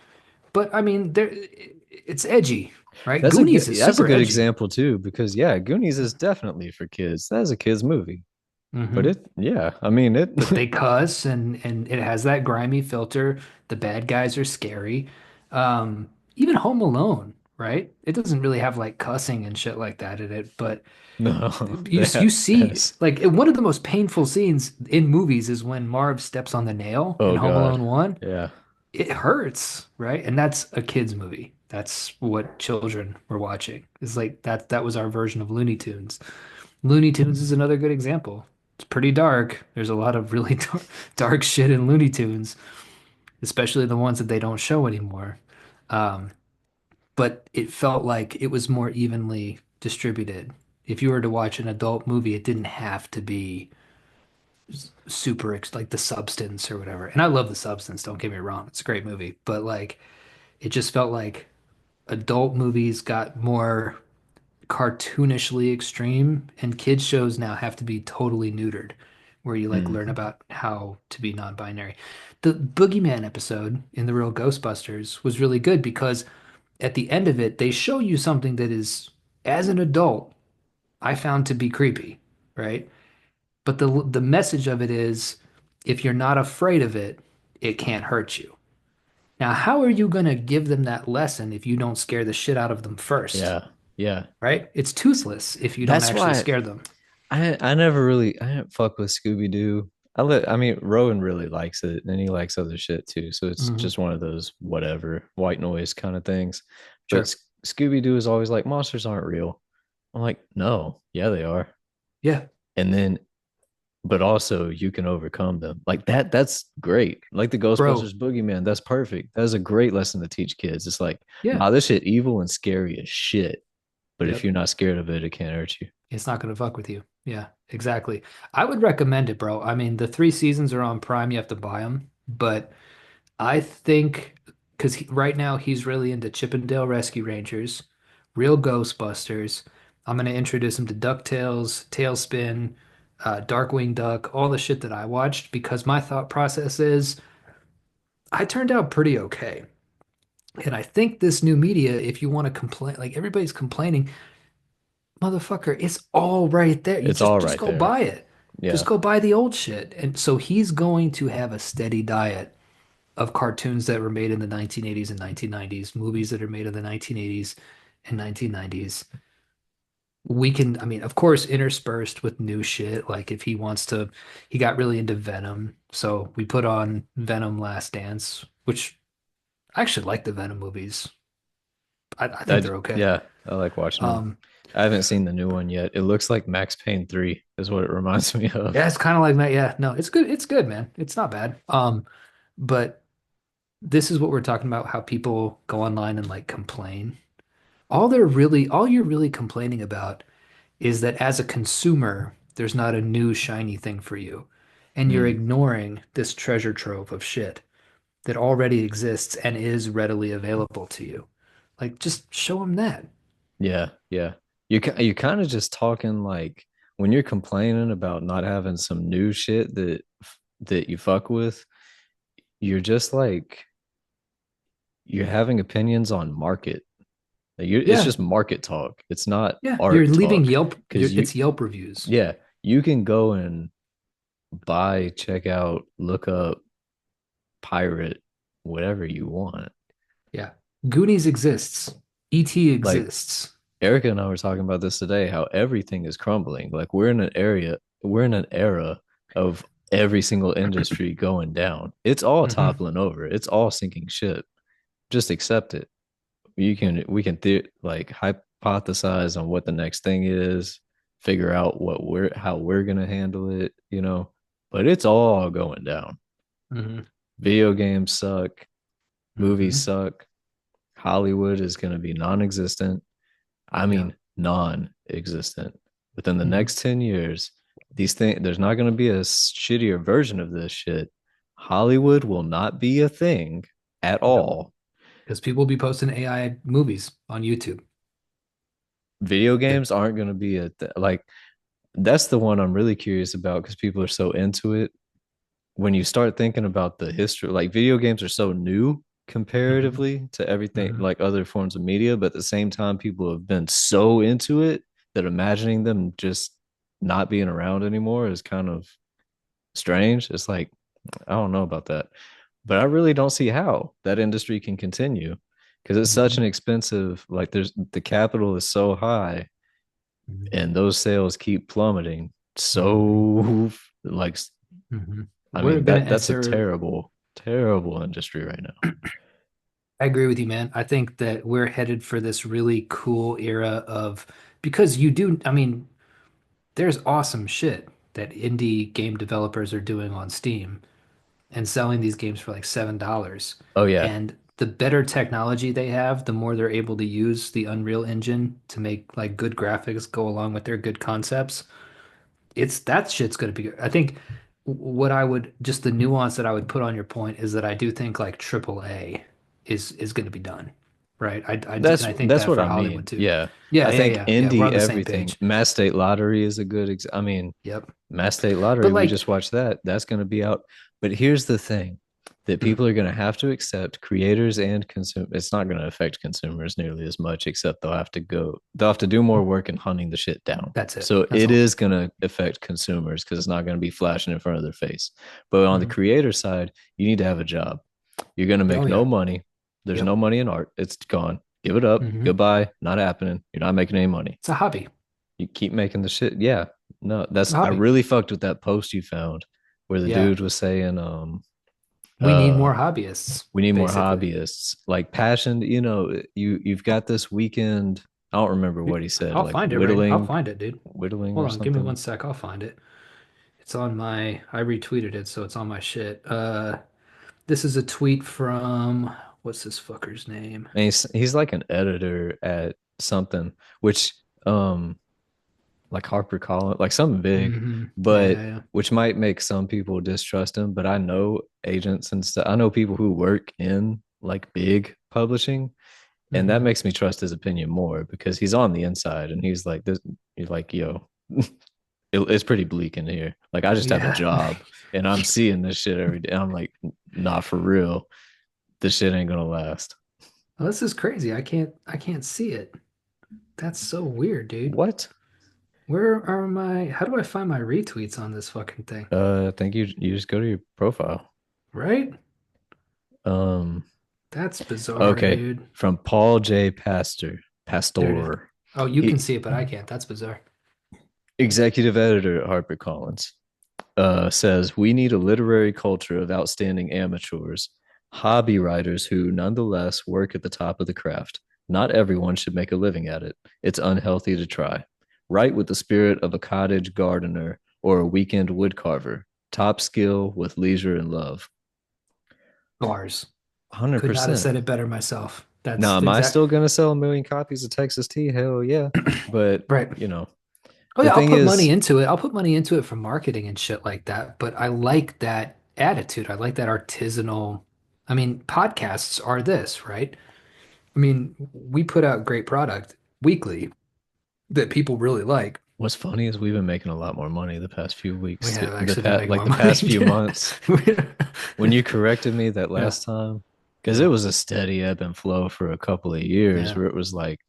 But I mean, it's edgy, right? That's a Goonies good is that's a super good edgy. example too, because yeah, Goonies is definitely for kids. That is a kids movie. But Hmm. it yeah, I mean it But they cuss and it has that grimy filter. The bad guys are scary. Even Home Alone, right? It doesn't really have like cussing and shit like that in it, but no, you that see has like one of the most painful scenes in movies is when Marv steps on the nail in oh Home God. Alone 1. Yeah. It hurts, right? And that's a kid's movie. That's what children were watching. It's like that was our version of Looney Tunes. Looney Tunes is another good example. It's pretty dark. There's a lot of really dark shit in Looney Tunes, especially the ones that they don't show anymore. Um, but it felt like it was more evenly distributed. If you were to watch an adult movie, it didn't have to be super like The Substance or whatever. And I love The Substance, don't get me wrong. It's a great movie, but like it just felt like adult movies got more cartoonishly extreme, and kids shows now have to be totally neutered, where you like learn Mm. about how to be non-binary. The Boogeyman episode in The Real Ghostbusters was really good because at the end of it, they show you something that is, as an adult, I found to be creepy, right? But the message of it is, if you're not afraid of it, it can't hurt you. Now, how are you going to give them that lesson if you don't scare the shit out of them first? Yeah. Yeah. Right? It's toothless if you don't That's actually why scare them. I never I didn't fuck with Scooby Doo. I mean Rowan really likes it and he likes other shit too. So it's Hmm. just one of those whatever white noise kind of things. But Sure. Scooby Doo is always like monsters aren't real. I'm like, no, yeah, they are. Yeah, And then but also you can overcome them. Like that's great. Like the bro. Ghostbusters Boogeyman, that's perfect. That's a great lesson to teach kids. It's like, Yeah. nah, this shit evil and scary as shit. But if Yep. you're not scared of it, it can't hurt you. It's not gonna fuck with you. Yeah, exactly. I would recommend it, bro. I mean, the 3 seasons are on Prime. You have to buy them, but I think because right now he's really into Chippendale Rescue Rangers, real Ghostbusters. I'm gonna introduce him to DuckTales, Tailspin, Darkwing Duck, all the shit that I watched because my thought process is I turned out pretty okay. And I think this new media, if you want to complain, like everybody's complaining, motherfucker, it's all right there. You It's just all just right go there. buy it. Just Yeah. go buy the old shit. And so he's going to have a steady diet of cartoons that were made in the 1980s and 1990s, movies that are made in the 1980s and 1990s. We can, I mean, of course, interspersed with new shit. Like if he wants to, he got really into Venom. So we put on Venom Last Dance, which I actually like the Venom movies. I think they're okay. Yeah, I like watching them. Um, I haven't seen the new one yet. It looks like Max Payne 3 is what it reminds me of. yeah, it's kind of like that. Yeah, no, it's good. It's good, man. It's not bad. But this is what we're talking about, how people go online and like complain. All you're really complaining about is that as a consumer, there's not a new shiny thing for you. And you're Mm, ignoring this treasure trove of shit that already exists and is readily available to you. Like, just show them that. yeah, yeah. You kind of just talking like when you're complaining about not having some new shit that you fuck with, you're just like you're having opinions on market. Like it's Yeah, just market talk. It's not yeah. You're art leaving talk. Yelp, Because it's Yelp reviews. yeah, you can go and buy, check out, look up, pirate, whatever you want. Yeah. Goonies exists. E.T. Like exists. Erica and I were talking about this today, how everything is crumbling. Like we're in an era of every single industry going down. It's all Hmm. toppling over. It's all sinking ship. Just accept it. We can like hypothesize on what the next thing is, figure out what we're how we're gonna handle it, but it's all going down. Hmm. Video games suck, movies Hmm. suck, Hollywood is gonna be non-existent. I Yeah. mean non-existent. Within the Hmm. next 10 years, these things there's not gonna be a shittier version of this shit. Hollywood will not be a thing at No, all. because people will be posting AI movies on YouTube. Video That, games aren't going to be like that's the one I'm really curious about because people are so into it. When you start thinking about the history, like video games are so new hmm. comparatively to everything Hmm. like other forms of media, but at the same time, people have been so into it that imagining them just not being around anymore is kind of strange. It's like, I don't know about that, but I really don't see how that industry can continue because it's such Hmm. an expensive, like, there's the capital is so high Hmm. and those sales keep plummeting. Hmm. So like Hmm. I We're mean gonna that's a enter. terrible, terrible industry right now. I agree with you, man. I think that we're headed for this really cool era of because you do, I mean, there's awesome shit that indie game developers are doing on Steam and selling these games for like $7. Oh yeah. And the better technology they have, the more they're able to use the Unreal Engine to make like good graphics go along with their good concepts. It's that shit's gonna be good. I think what I would just the nuance that I would put on your point is that I do think like AAA is gonna be done. Right. And I think That's that what for I Hollywood mean. too. Yeah. Yeah, I yeah, think yeah, yeah. We're indie on the same everything. page. Mass State Lottery is a I mean, Yep. Mass State But Lottery, we like, just watched that. That's going to be out. But here's the thing that mm, people are going to have to accept creators and consume. It's not going to affect consumers nearly as much, except they'll have to do more work in hunting the shit down. that's it. So That's it all. is going to affect consumers because it's not going to be flashing in front of their face. But on the Mhm. creator side, you need to have a job. You're going to Oh make no yeah. money. There's no Yep. money in art. It's gone. Give it up. Hmm. Goodbye. Not happening. You're not making any money. It's a hobby. You keep making the shit. Yeah. No, It's a I hobby. really fucked with that post you found where the Yeah. dude was saying, We need uh, more hobbyists, we need more basically. hobbyists. Like passion, you've got this weekend. I don't remember what he said, I'll like find it right. I'll find it, dude. whittling Hold or on, give me something. 1 sec. I'll find it. It's on my, I retweeted it, so it's on my shit. This is a tweet from, what's this fucker's name? And he's like an editor at something, which um like HarperCollins, like something big, Yeah, but yeah, yeah. which might make some people distrust him. But I know agents and stuff. I know people who work in like big publishing, and that Hmm. makes me trust his opinion more because he's on the inside and he's like this. He's like, yo, it's pretty bleak in here. Like I just have a Yeah. job and I'm seeing this shit every day. I'm like, not for real. This shit ain't gonna last. Well, this is crazy. I can't see it. That's so weird, dude. What? Where are my, how do I find my retweets on this fucking thing? I think you just go to your profile. Right? Um, That's bizarre, okay, dude. from Paul J. There it is. Pastor. Oh, you can He see it, but I can't. That's bizarre. executive editor at HarperCollins. Says we need a literary culture of outstanding amateurs, hobby writers who nonetheless work at the top of the craft. Not everyone should make a living at it. It's unhealthy to try. Write with the spirit of a cottage gardener or a weekend woodcarver. Top skill with leisure and love. Bars. Could not have 100%. said it better myself. Now, That's am I exact. still going to sell a million copies of Texas Tea? Hell yeah. But, Right. you know, Oh the yeah, I'll thing put money is, into it. I'll put money into it for marketing and shit like that. But I like that attitude. I like that artisanal. I mean, podcasts are this, right? I mean, we put out great product weekly that people really like. what's funny is we've been making a lot more money the past few We weeks, have actually been making like more the money. past few months. When you corrected me that Yeah, last time, because it yeah, was a steady ebb and flow for a couple of years yeah. where it was like,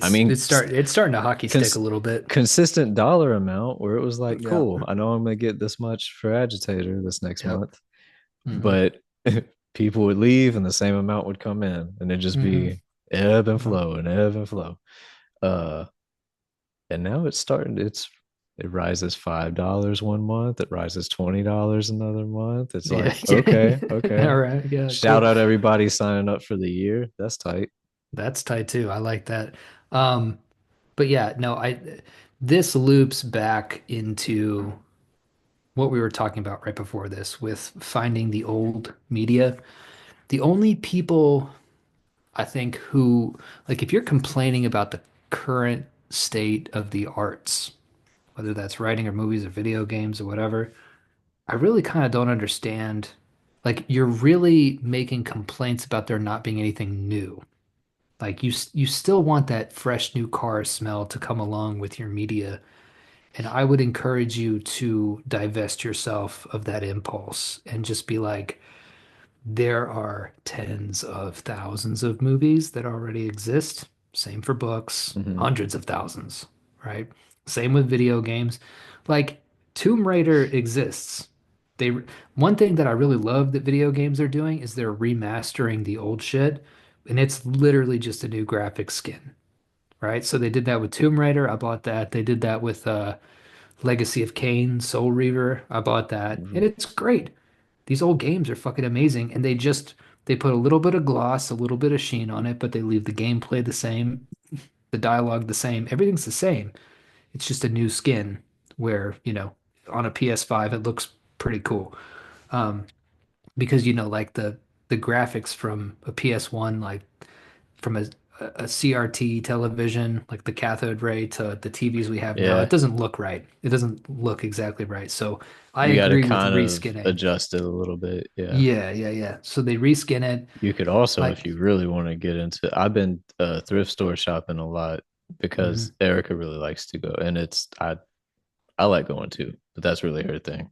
I It's mean, it's start it's starting to hockey stick a cons- little bit. consistent dollar amount where it was like, Yeah. cool, I know I'm gonna get this much for agitator this next Yep. month, Hmm. but people would leave and the same amount would come in, and it'd just Hmm. be ebb and Yep. flow and ebb and flow. Uh, and now it's starting. It rises $5 one month. It rises $20 another month. It's Yeah. like okay, okay. All right. Yeah. Shout Cool. out everybody signing up for the year. That's tight. That's tight too. I like that. Um, but yeah, no, this loops back into what we were talking about right before this with finding the old media. The only people I think who, like, if you're complaining about the current state of the arts, whether that's writing or movies or video games or whatever, I really kind of don't understand. Like, you're really making complaints about there not being anything new. Like, you still want that fresh new car smell to come along with your media. And I would encourage you to divest yourself of that impulse and just be like, there are tens of thousands of movies that already exist. Same for books, Hmm. hundreds of thousands, right? Same with video games. Like Tomb Raider exists. They One thing that I really love that video games are doing is they're remastering the old shit, and it's literally just a new graphic skin, right? So they did that with Tomb Raider. I bought that. They did that with Legacy of Kain, Soul Reaver. I bought that, and it's great. These old games are fucking amazing, and they put a little bit of gloss, a little bit of sheen on it, but they leave the gameplay the same, the dialogue the same. Everything's the same. It's just a new skin where, on a PS5 it looks pretty cool. Um, because like the graphics from a PS1, like from a CRT television, like the cathode ray to the TVs we have now, it Yeah, doesn't look right. It doesn't look exactly right. So I you got to agree with kind of reskinning. adjust it a little bit. Yeah. Yeah, yeah, yeah. So they reskin it. You could also, if Like, you really want to get into, I've been thrift store shopping a lot because mhm. Erica really likes to go, and I like going too, but that's really her thing.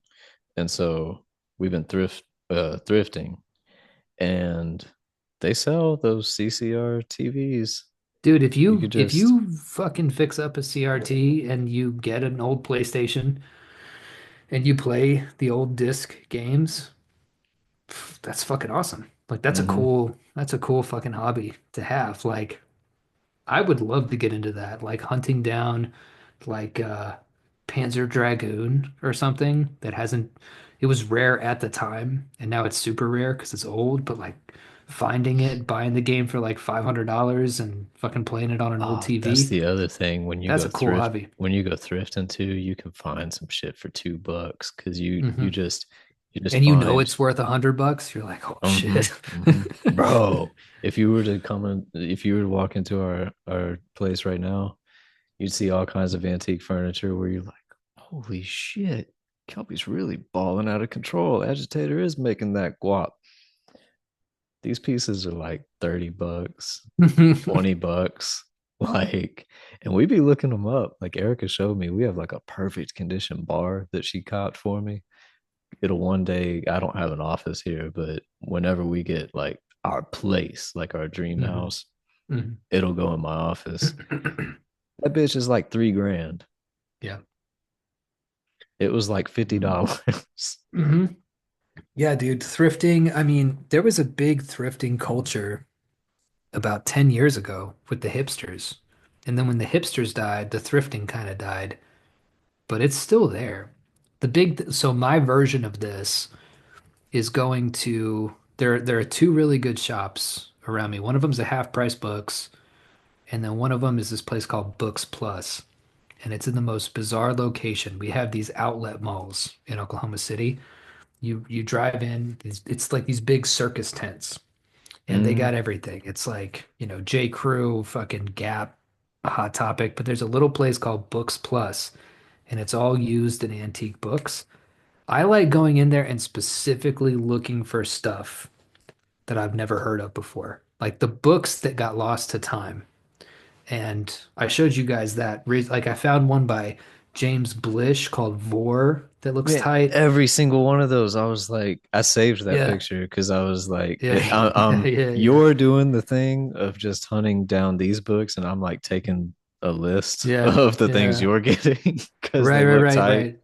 And so we've been thrifting, and they sell those CCR TVs. Dude, if You could you if just you fucking fix up a CRT and you get an old PlayStation and you play the old disc games, that's fucking awesome. Like hmm that's a cool fucking hobby to have. Like I would love to get into that, like hunting down like Panzer Dragoon or something that hasn't it was rare at the time and now it's super rare because it's old, but like finding it, buying the game for like $500 and fucking playing it on an old Oh, that's TV, the other thing. that's a cool hobby. When you go thrifting too, you can find some shit for $2 because Hmm. you just And you know find it's worth $100. You're like, oh hmm shit. hmm bro. If you were to walk into our place right now, you'd see all kinds of antique furniture where you're like, holy shit, Kelpie's really balling out of control. Agitator is making that guap. These pieces are like $30, $20. Like, and we be looking them up. Like Erica showed me, we have like a perfect condition bar that she copped for me. It'll one day, I don't have an office here, but whenever we get like our place, like our dream Hmm. house, Hmm. it'll go in my office. That bitch is like 3 grand. Yeah. It was like $50. Hmm. Yeah, dude, thrifting. I mean, there was a big thrifting culture about 10 years ago with the hipsters. And then when the hipsters died, the thrifting kind of died, but it's still there. So my version of this is going to there are two really good shops around me. One of them's a half price books, and then one of them is this place called Books Plus, and it's in the most bizarre location. We have these outlet malls in Oklahoma City. You drive in, it's like these big circus tents, and they Mm, got everything. It's like, J. Crew, fucking Gap, Hot Topic, but there's a little place called Books Plus, and it's all used in antique books. I like going in there and specifically looking for stuff that I've never heard of before, like the books that got lost to time. And I showed you guys that. Like I found one by James Blish called Vor that looks man, tight. every single one of those, I was like, I saved that Yeah, picture because I was like, yeah, yeah, yeah, yeah, you're doing the thing of just hunting down these books, and I'm like taking a list yeah, of the things yeah. you're getting because they Right, right, look right, tight. right.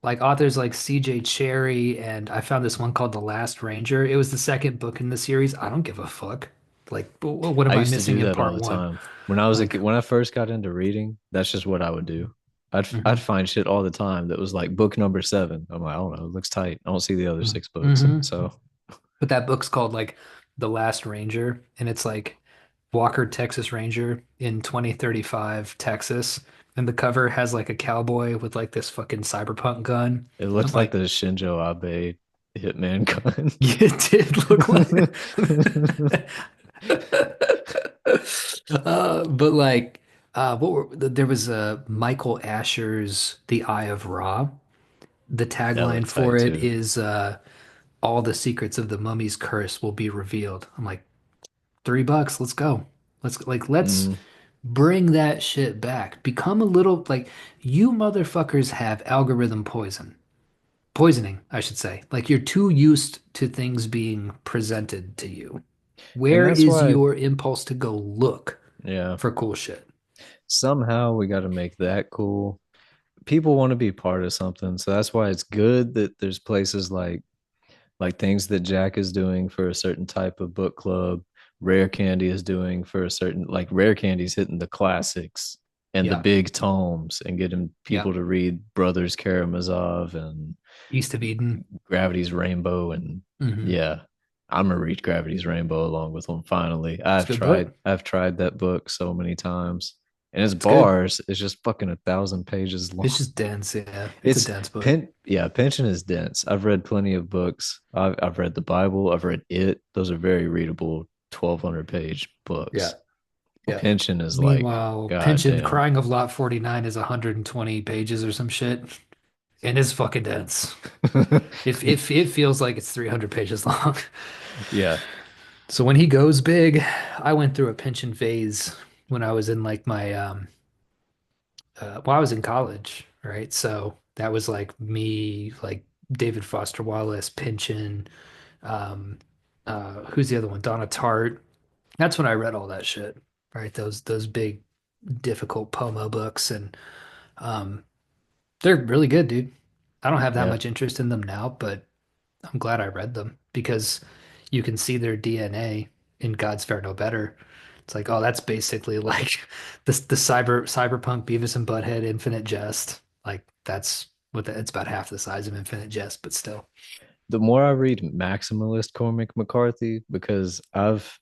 Like authors like C.J. Cherry, and I found this one called The Last Ranger. It was the second book in the series. I don't give a fuck. Like, what am I I used to missing do in that all part the one? time. When I was a Like, kid, when I first got into reading, that's just what I would do. I'd hmm. find shit all the time that was like book number 7. I'm like, I don't know, it looks tight. I don't see the other 6 books. Hmm. So But that book's called like The Last Ranger, and it's like Walker, Texas Ranger in 2035 Texas. And the cover has like a cowboy with like this fucking cyberpunk gun. it I'm looks like like, the Shinjo Abe Hitman gun. yeah, it did look like. But like, there was a Michael Asher's The Eye of Ra. The That tagline looked for tight it too. is all the secrets of the mummy's curse will be revealed. I'm like, $3, let's go. Let's Mm. bring that shit back. Become a little like you motherfuckers have algorithm poisoning, I should say. Like you're too used to things being presented to you. And Where that's is why, your impulse to go look yeah, for cool shit? somehow we got to make that cool. People want to be part of something. So that's why it's good that there's places like things that Jack is doing for a certain type of book club, Rare Candy is doing for a certain, like Rare Candy's hitting the classics and the Yeah, big tomes and getting yeah. people to read Brothers Karamazov and East of Eden. Gravity's Rainbow. And Hmm. yeah, I'm gonna read Gravity's Rainbow along with them finally. It's a good book. I've tried that book so many times. And it's It's good. bars, it's just fucking 1,000 pages long. It's just dense. Yeah, it's a It's dense book. yeah, pension is dense. I've read plenty of books. I've read the Bible, I've read it. Those are very readable 1,200 page Yeah, books. yeah. Pension is like, Meanwhile, god Pension damn. Crying of Lot 49 is 120 pages or some shit, and it's fucking dense. It feels like it's 300 pages long. Yeah. So when he goes big, I went through a Pension phase when I was in like my I was in college, right? So that was like me, like David Foster Wallace, Pynchon, um, who's the other one? Donna Tartt. That's when I read all that shit, right? Those big, difficult Pomo books, and um, they're really good, dude. I don't have that Yeah. much interest in them now, but I'm glad I read them because you can see their DNA in God's Fair No Better. It's like, oh, that's basically like the cyberpunk Beavis and Butthead Infinite Jest. Like that's it's about half the size of Infinite Jest, but still. The more I read maximalist Cormac McCarthy, because I've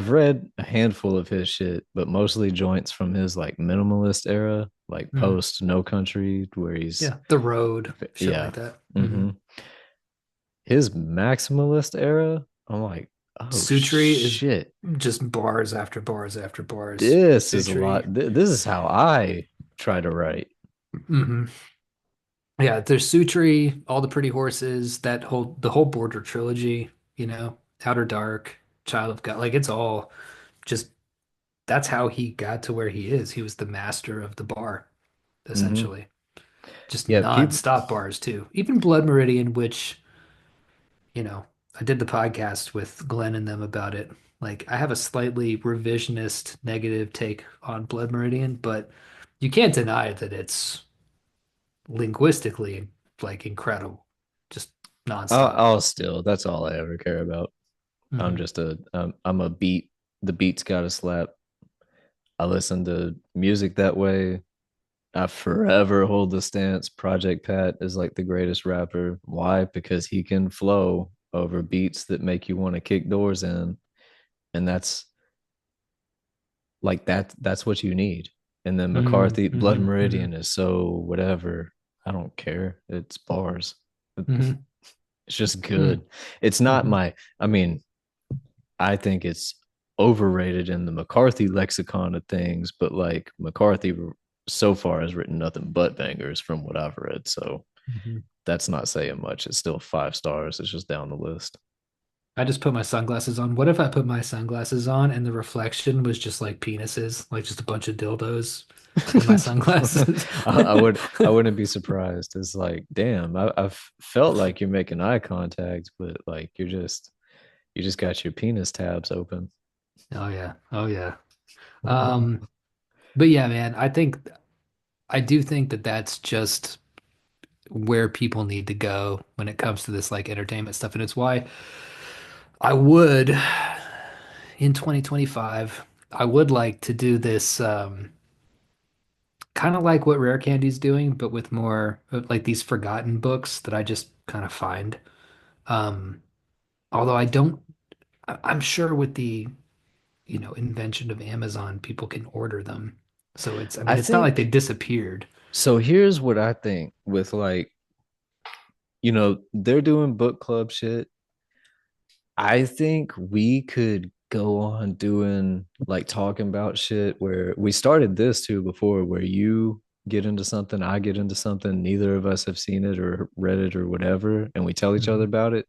read a handful of his shit, but mostly joints from his like minimalist era, like Mhm. post No Country, where he's Yeah, The Road, shit yeah. like that. Hmm. His maximalist era, I'm like, oh Sutri is shit. just bars after bars after bars. This is a Sutri. lot. This is how I try to write. Hmm. Yeah, there's Sutri, All the Pretty Horses, the whole Border trilogy, Outer Dark, Child of God, like it's all just that's how he got to where he is. He was the master of the bar, Hmm. essentially. Just Yeah, people. non-stop bars too. Even Blood Meridian, which, I did the podcast with Glenn and them about it. Like I have a slightly revisionist negative take on Blood Meridian, but you can't deny that it's linguistically like incredible. Just nonstop. I'll still. That's all I ever care about. I'm Hmm. just I'm a beat. The beat's got to slap. I listen to music that way. I forever hold the stance. Project Pat is like the greatest rapper. Why? Because he can flow over beats that make you want to kick doors in, and that's what you need. And then Hmm. McCarthy, Blood Hmm. Hmm. Meridian is so whatever. I don't care. It's bars. Hmm. It's just good. Hmm. It's not Hmm. my. I mean, I think it's overrated in the McCarthy lexicon of things, but like McCarthy so far has written nothing but bangers from what I've read. So Hmm. that's not saying much. It's still 5 stars. It's just down the list. I just put my sunglasses on. What if I put my sunglasses on and the reflection was just like penises, like just a bunch of dildos in my sunglasses? I wouldn't be surprised. It's like, damn, I've felt like you're making eye contact, but like you just got your penis tabs open. Oh yeah. Oh yeah. Um, but yeah, man, I do think that that's just where people need to go when it comes to this like entertainment stuff. And it's why I would in 2025, I would like to do this kind of like what Rare Candy's doing, but with more of like these forgotten books that I just kind of find. Um, although I don't, I'm sure with the, invention of Amazon, people can order them. So I I mean, it's not like they think disappeared. so. Here's what I think with like, they're doing book club shit. I think we could go on doing like talking about shit where we started this too before, where you get into something, I get into something, neither of us have seen it or read it or whatever, and we tell each other Mhm. about it.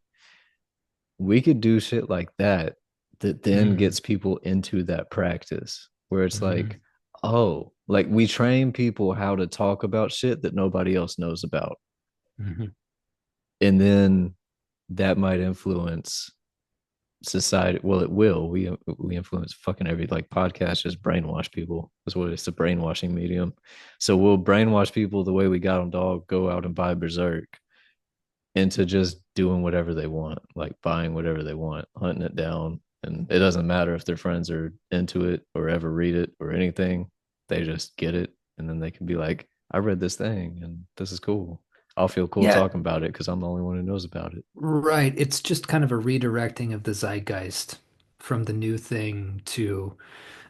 We could do shit like that that then Mhm. gets people into that practice where it's like, Mhm. oh, like we train people how to talk about shit that nobody else knows about. Mhm. And then that might influence society. Well, it will. We influence fucking every like podcast just brainwash people. That's what it's, a brainwashing medium. So we'll brainwash people the way we got them dog, go out and buy Berserk into just doing whatever they want, like buying whatever they want, hunting it down. And it doesn't matter if their friends are into it or ever read it or anything. They just get it. And then they can be like, I read this thing and this is cool. I'll feel cool Yeah, talking about it because I'm the only one who knows about it. right. It's just kind of a redirecting of the zeitgeist from the new thing to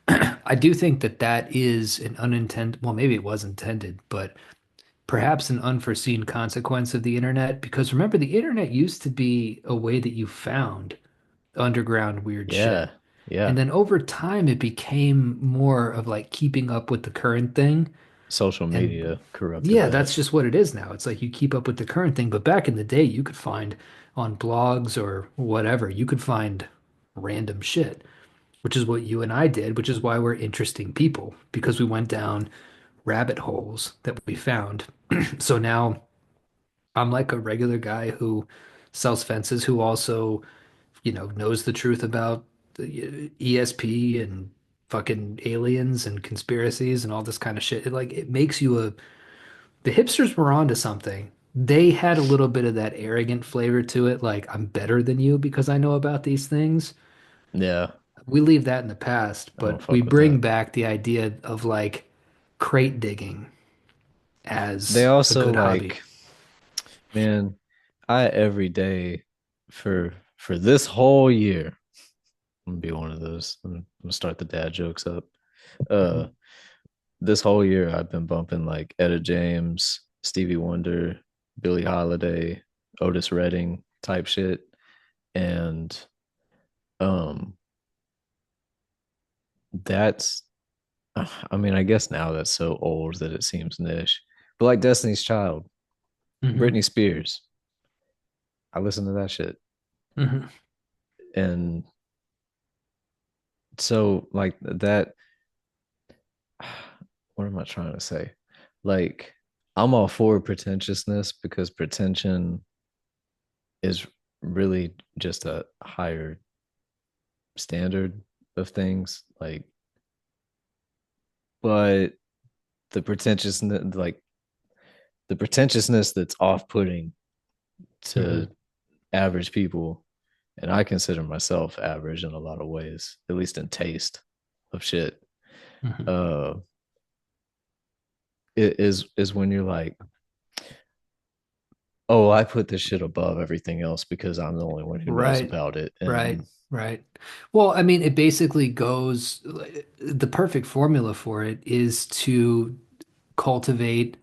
I do think that that is an unintended, well, maybe it was intended, but perhaps an unforeseen consequence of the internet. Because remember, the internet used to be a way that you found underground weird shit. Yeah. Yeah. And then over time, it became more of like keeping up with the current thing. Social And media corrupted yeah, that. that's just what it is now. It's like you keep up with the current thing. But back in the day, you could find on blogs or whatever, you could find random shit, which is what you and I did, which is why we're interesting people because we went down rabbit holes that we found. So now I'm like a regular guy who sells fences, who also, knows the truth about the ESP and fucking aliens and conspiracies and all this kind of shit. It makes you the hipsters were onto something. They had a little bit of that arrogant flavor to it, like I'm better than you because I know about these things. Yeah. We leave that in the past, I don't but we fuck with bring that. back the idea of like crate digging They as a also good hobby. like, man, I every day for this whole year, I'm gonna be one of those. I'm gonna start the dad jokes up. Uh, Mhm. this whole year I've been bumping like Etta James, Stevie Wonder, Billie Holiday, Otis Redding type shit, and um, that's I mean, I guess now that's so old that it seems niche. But like Destiny's Child, Hmm. Britney Spears, I listen to that shit. Hmm. And so like that, what am I trying to say? Like, I'm all for pretentiousness because pretension is really just a higher standard of things. Like, but the pretentiousness, like the pretentiousness that's off-putting to Hmm. average people, and I consider myself average in a lot of ways, at least in taste of shit. Hmm. Uh, it is when you're like, oh, I put this shit above everything else because I'm the only one who knows Right, about it, right, and right. Well, I mean, it basically goes, the perfect formula for it is to cultivate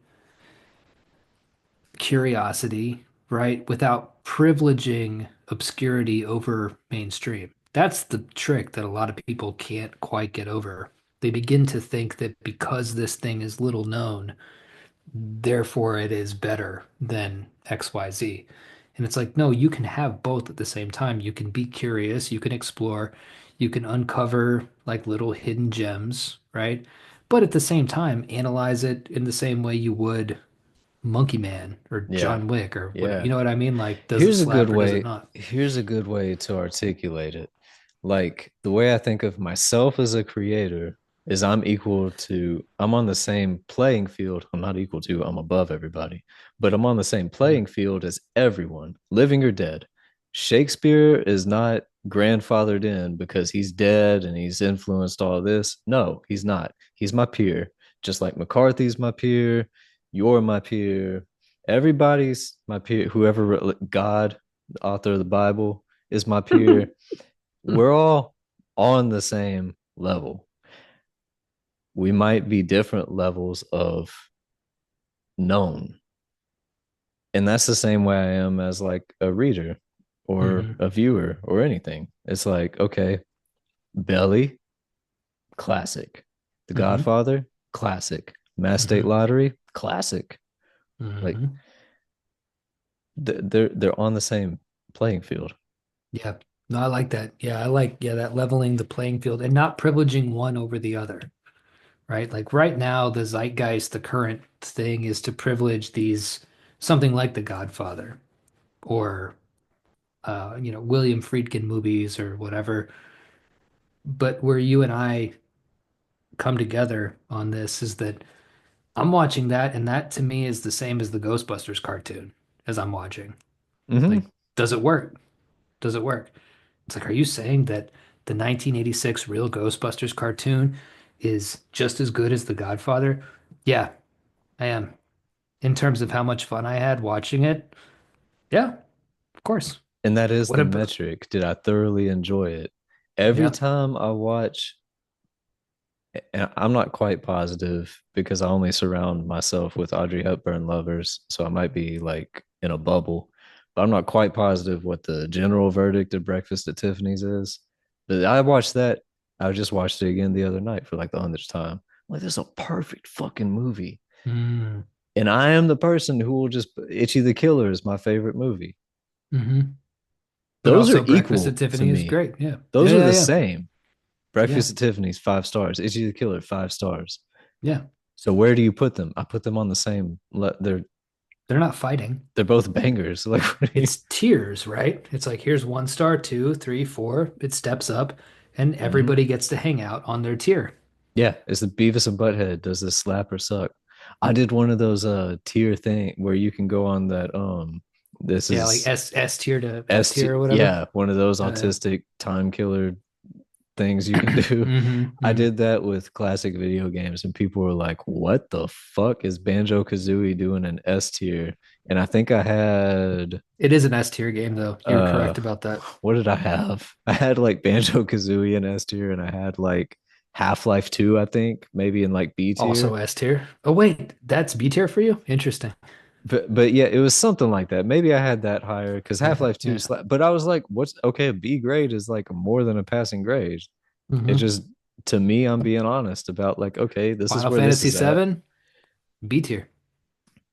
curiosity, right, without privileging obscurity over mainstream. That's the trick that a lot of people can't quite get over. They begin to think that because this thing is little known, therefore it is better than XYZ. And it's like, no, you can have both at the same time. You can be curious, you can explore, you can uncover like little hidden gems, right? But at the same time, analyze it in the same way you would Monkey Man or yeah, John Wick or what, yeah. you know what I mean? Like, does it Here's a good slap or does it way. not? Here's a good way to articulate it. Like the way I think of myself as a creator is I'm on the same playing field. I'm not equal to, I'm above everybody, but I'm on the same Mhm. playing field as everyone, living or dead. Shakespeare is not grandfathered in because he's dead and he's influenced all this. No, he's not. He's my peer, just like McCarthy's my peer. You're my peer. Everybody's my peer. Whoever God, the author of the Bible, is my peer. We're all on the same level. We might be different levels of known. And that's the same way I am as like a reader or Hmm. a viewer or anything. It's like, okay, Belly, classic. The Hmm. Godfather, classic. Mass State Hmm. Lottery, classic. Like Hmm. they're on the same playing field. Yeah. No, I like that. Yeah, I like, yeah, that leveling the playing field and not privileging one over the other, right? Like right now, the zeitgeist, the current thing is to privilege these something like The Godfather or William Friedkin movies or whatever. But where you and I come together on this is that I'm watching that, and that to me is the same as the Ghostbusters cartoon as I'm watching. Mm-hmm. Like, does it work? Does it work? It's like, are you saying that the 1986 real Ghostbusters cartoon is just as good as The Godfather? Yeah, I am. In terms of how much fun I had watching it, yeah, of course. And that is What the about, metric. Did I thoroughly enjoy it? Every yeah. time I watch, and I'm not quite positive because I only surround myself with Audrey Hepburn lovers, so I might be like in a bubble. But I'm not quite positive what the general verdict of Breakfast at Tiffany's is. But I watched that. I just watched it again the other night for like the 100th time. Like, this is a perfect fucking movie. Mm, And I am the person who will just Itchy the Killer is my favorite movie. hmm. But Those are also Breakfast at equal to Tiffany is me. great. Yeah. Those Yeah, are yeah, the yeah. same. Yeah. Breakfast at Tiffany's, 5 stars. Itchy the Killer, 5 stars. Yeah. So where do you put them? I put them on the same. They're not fighting. They're both bangers. Like, what do you? It's tiers, right? It's like here's 1 star, two, three, four. It steps up, and Mm-hmm. everybody gets to hang out on their tier. Yeah, it's the Beavis and Butthead. Does this slap or suck? I did one of those tier thing where you can go on that. This Yeah, like is S tier to F S. tier or whatever. Yeah, one of those Yeah. autistic time killer things you can do. Hmm. I Hmm. did that with classic video games, and people were like, "What the fuck is Banjo Kazooie doing in S tier?" And I think I had It is an S tier game, though. You're uh, correct about that. what did I have? I had like Banjo Kazooie in S tier, and I had like Half-Life 2, I think, maybe in like B tier. Also S tier. Oh wait, that's B tier for you? Interesting. But yeah, it was something like that. Maybe I had that higher because Yeah, Half-Life 2 yeah. slap. But I was like, what's okay? A B grade is like more than a passing grade. It Hmm. just to me, I'm being honest about like, okay, this is Final where this Fantasy is at. VII, B tier.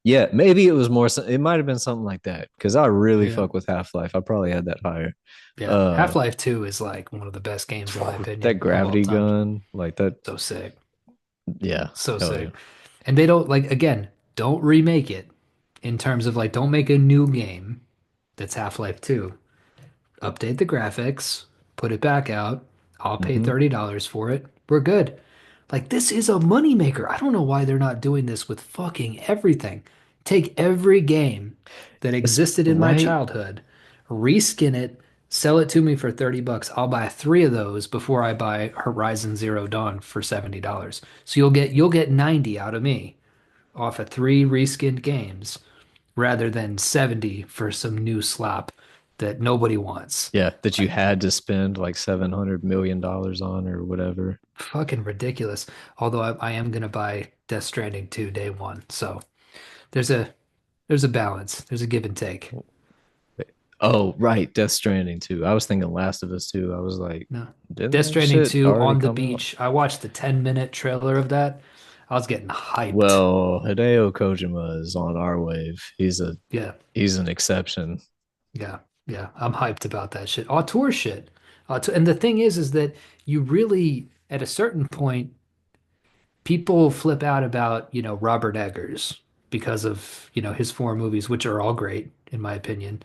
Yeah, maybe it was more. It might have been something like that because I really Yeah. fuck with Half-Life. I probably had that higher. Yeah. Uh, Half-Life 2 is like one of the best games in my that opinion of all gravity time. gun, like that. So sick. Yeah, So hell yeah. sick. And they don't like again, don't remake it in terms of like don't make a new game that's Half-Life 2. Update the graphics, put it back out. I'll pay Hmm. $30 for it. We're good. Like this is a moneymaker. I don't know why they're not doing this with fucking everything. Take every game that It's existed in my right. childhood, reskin it, sell it to me for 30 bucks. I'll buy three of those before I buy Horizon Zero Dawn for $70. So you'll get 90 out of me off of three reskinned games rather than 70 for some new slop that nobody wants. Yeah, that you Like had to spend like $700 million on or whatever. fucking ridiculous. Although I am gonna buy Death Stranding 2 day one. So there's a there's a balance. There's a give and take. Oh, right, Death Stranding too. I was thinking Last of Us too. I was like, No. didn't Death that Stranding shit 2 already on the come out? beach. I watched the 10-minute trailer of that. I was getting hyped. Well, Hideo Kojima is on our wave. Yeah, He's an exception. yeah, yeah. I'm hyped about that shit. Auteur shit. And the thing is that you really, at a certain point, people flip out about, Robert Eggers because of, his four movies, which are all great, in my opinion.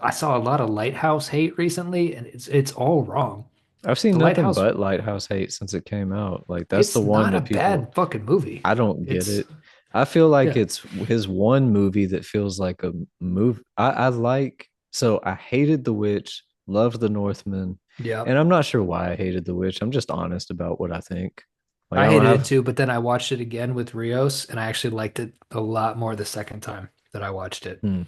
I saw a lot of Lighthouse hate recently, and it's all wrong. I've seen The nothing Lighthouse, but Lighthouse hate since it came out. Like that's the it's one not a that people bad fucking movie. I don't get It's it. I feel like yeah, it's his one movie that feels like a movie. I like so I hated The Witch, loved The Northman, yeah. and I'm not sure why I hated The Witch. I'm just honest about what I think. Like I I don't hated it have too, but then I watched it again with Rios, and I actually liked it a lot more the second time that I watched it. hmm.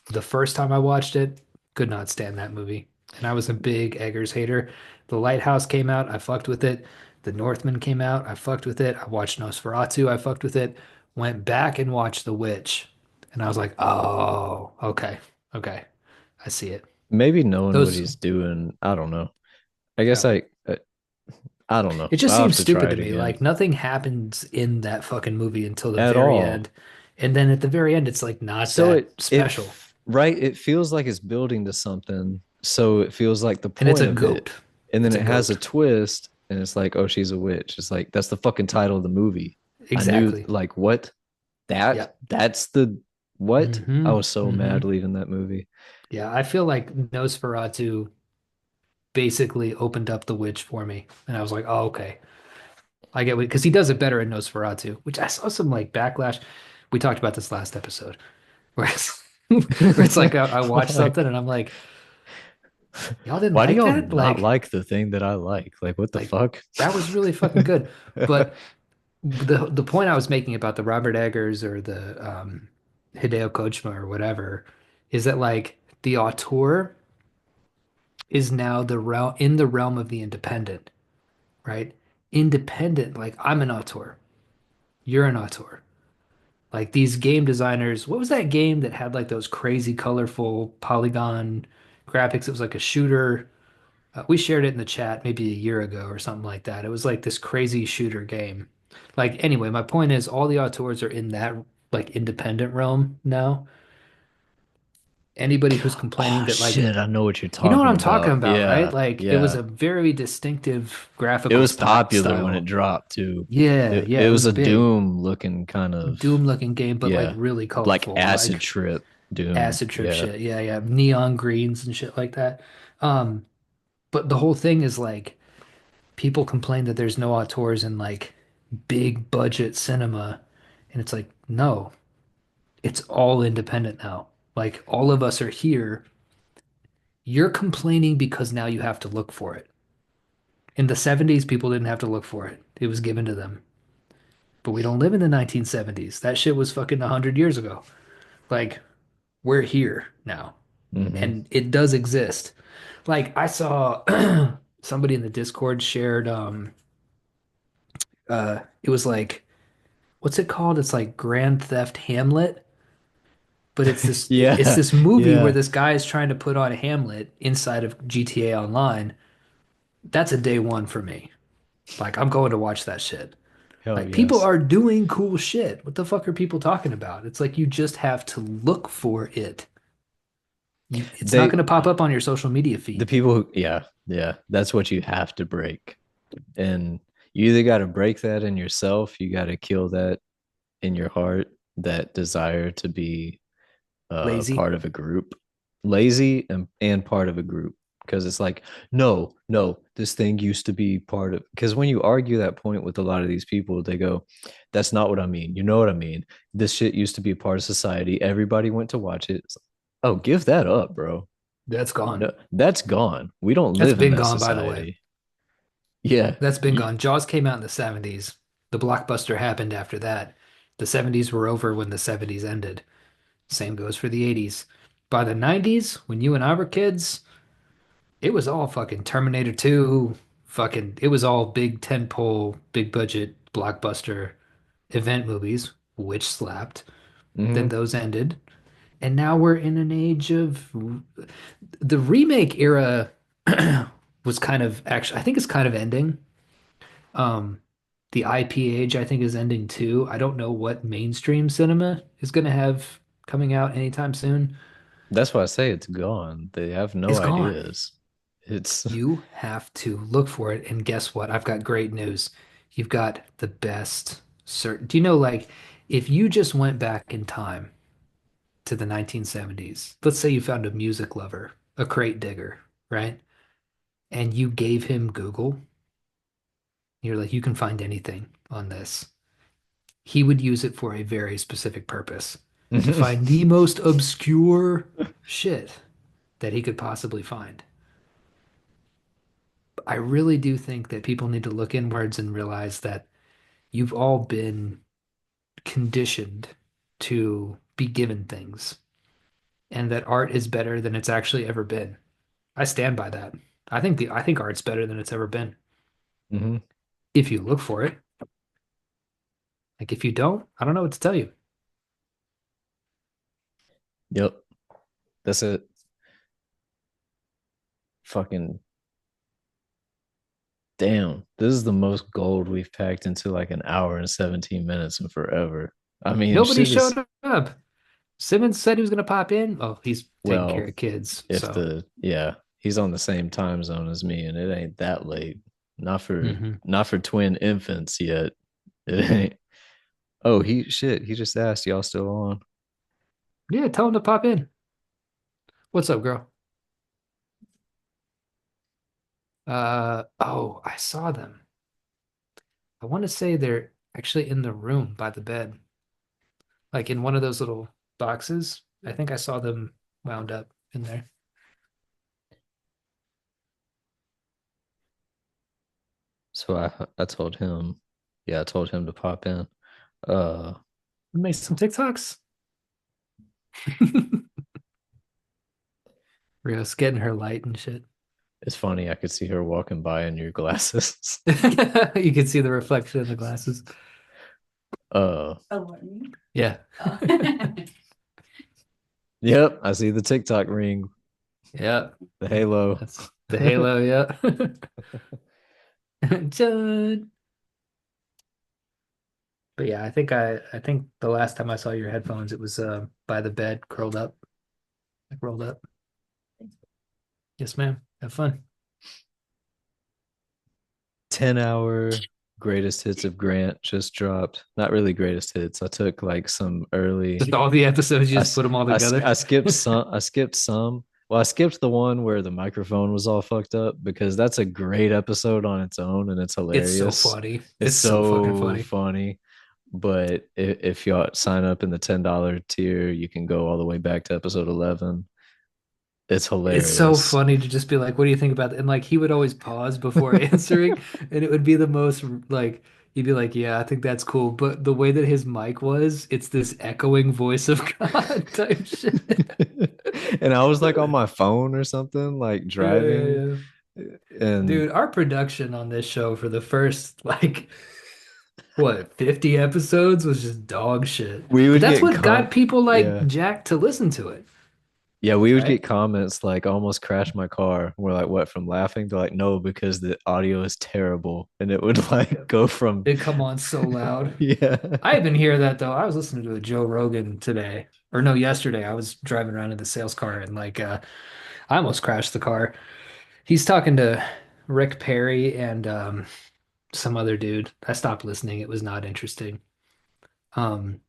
The first time I watched it, could not stand that movie. And I was a big Eggers hater. The Lighthouse came out, I fucked with it. The Northman came out, I fucked with it. I watched Nosferatu, I fucked with it. Went back and watched The Witch. And I was like, oh, okay, okay. I see it. Maybe knowing what Those, he's doing. I don't know. I guess yeah. I don't know. It just I'll have seems to try stupid to it me. again. Like nothing happens in that fucking movie until the At very all. end. And then at the very end, it's like not So that special. right, it feels like it's building to something. So it feels like the And it's point a of it. goat. And then It's a it has a goat. twist and it's like, oh, she's a witch. It's like that's the fucking title of the movie. I knew Exactly. like what? Yeah. That's the what? I Hmm. was so mad Hmm. leaving that movie. Yeah, I feel like Nosferatu basically opened up the witch for me. And I was like, oh, okay. I get it. Because he does it better in Nosferatu, which I saw some like backlash. We talked about this last episode, where it's like I watched Like, something and I'm like, y'all didn't why do like y'all that? not like the thing that I like? Like, what the Like fuck? that was really fucking good. But the point I was making about the Robert Eggers or the Hideo Kojima or whatever is that like the auteur is now the realm of the independent, right? Independent, like I'm an auteur, you're an auteur. Like these game designers, what was that game that had like those crazy colorful polygon graphics? It was like a shooter. We shared it in the chat maybe a year ago or something like that. It was like this crazy shooter game. Like anyway, my point is all the auteurs are in that like independent realm now. Anybody who's complaining Oh that like shit, I know what you're you know what talking I'm talking about. about, right? Yeah, Like it was yeah. a very distinctive It graphical was popular when it style. dropped too. Yeah, It yeah, it it was was a big. Doom looking kind of Doom looking game, but like yeah, really like colorful, acid like trip Doom. acid trip Yeah. shit. Yeah, yeah. Neon greens and shit like that. Um, but the whole thing is like people complain that there's no auteurs in like big budget cinema. And it's like, no, it's all independent now. Like all of us are here. You're complaining because now you have to look for it. In the 70s, people didn't have to look for it. It was given to them. But we don't live in the 1970s. That shit was fucking 100 years ago. Like, we're here now. Hmm. And it does exist. Like, I saw somebody in the Discord shared, it was like, what's it called? It's like Grand Theft Hamlet, but it's Yeah, this movie where yeah. this guy is trying to put on Hamlet inside of GTA Online. That's a day one for me. Like I'm going to watch that shit. Hell Like people yes. are doing cool shit. What the fuck are people talking about? It's like you just have to look for it. It's not They going to pop up on your social media the feed. people who yeah, yeah, that's what you have to break. And you either got to break that in yourself, you got to kill that in your heart, that desire to be Lazy. part of a group, lazy and part of a group. Because it's like, no, no, this thing used to be part of. Because when you argue that point with a lot of these people, they go, that's not what I mean. You know what I mean? This shit used to be a part of society. Everybody went to watch it. It's like, oh, give that up, bro. That's gone. No, that's gone. We don't That's live in been that gone, by the way. society. Yeah. That's been gone. Jaws came out in the 70s. The blockbuster happened after that. The 70s were over when the 70s ended. Same goes for the 80s. By the 90s, when you and I were kids, it was all fucking Terminator 2, fucking, it was all big tentpole, big budget blockbuster event movies, which slapped. Then Hmm. those ended. And now we're in an age of the remake era was kind of actually, I think it's kind of ending. Um, the IP age, I think, is ending too. I don't know what mainstream cinema is going to have coming out anytime soon. That's why I say it's gone. They have no It's gone. ideas. It's You have to look for it. And guess what? I've got great news. You've got the best certain. Do you know, like, if you just went back in time to the 1970s, let's say you found a music lover, a crate digger, right? And you gave him Google, you're like, you can find anything on this. He would use it for a very specific purpose to find the most obscure shit that he could possibly find. I really do think that people need to look inwards and realize that you've all been conditioned to be given things and that art is better than it's actually ever been. I stand by that. I think art's better than it's ever been hmm. if you look for it. Like if you don't, I don't know what to tell you. Yep. That's it. Fucking damn. This is the most gold we've packed into like an hour and 17 minutes and forever. I mean, Nobody shit is showed up. Simmons said he was going to pop in. Oh, he's taking care well, of kids, if so. the yeah, he's on the same time zone as me and it ain't that late. Hmm. Not for twin infants yet. It ain't. Oh, he just asked y'all still on. Yeah, tell him to pop in. What's up, girl? Oh, I saw them. I want to say they're actually in the room by the bed, like in one of those little boxes. I think I saw them wound up in there. So I told him, yeah, I told him to pop in. Uh Make some TikToks. Rio's getting her light and shit. it's funny, I could see her walking by in your glasses. You can see the reflection in the glasses. uh Oh, what, me? Yeah. Oh. yep, I see the TikTok ring, Yeah. the halo. That's the halo, yeah. Chud. But yeah, I think the last time I saw your headphones, it was by the bed, curled up, like rolled up. Yes, ma'am. Have fun. 10-hour greatest hits of Grant just dropped. Not really greatest hits. I took like some early. Just all the episodes, you I just put them all together. I skipped some. I skipped some. Well, I skipped the one where the microphone was all fucked up because that's a great episode on its own and it's It's so hilarious. funny. It's It's so fucking so funny. funny. But if y'all sign up in the $10 tier, you can go all the way back to episode 11. It's It's so hilarious. funny to just be like, what do you think about that? And like he would always pause before answering, and it would be the most like he'd be like, yeah, I think that's cool. But the way that his mic was, it's this echoing voice of God type shit. And I was like on my phone or something, like Yeah, yeah, driving, yeah. and Dude, our production on this show for the first like what, 50 episodes was just dog shit. we But would that's get what got people like yeah. Jack to listen to it. Yeah, we would right? get comments like almost crashed my car. We're like, what, from laughing? They're like, no, because the audio is terrible. And it would like Yep. go from It come on so loud. yeah. I even hear that though. I was listening to a Joe Rogan today, or no, yesterday. I was driving around in the sales car and I almost crashed the car. He's talking to Rick Perry and some other dude. I stopped listening. It was not interesting. Um,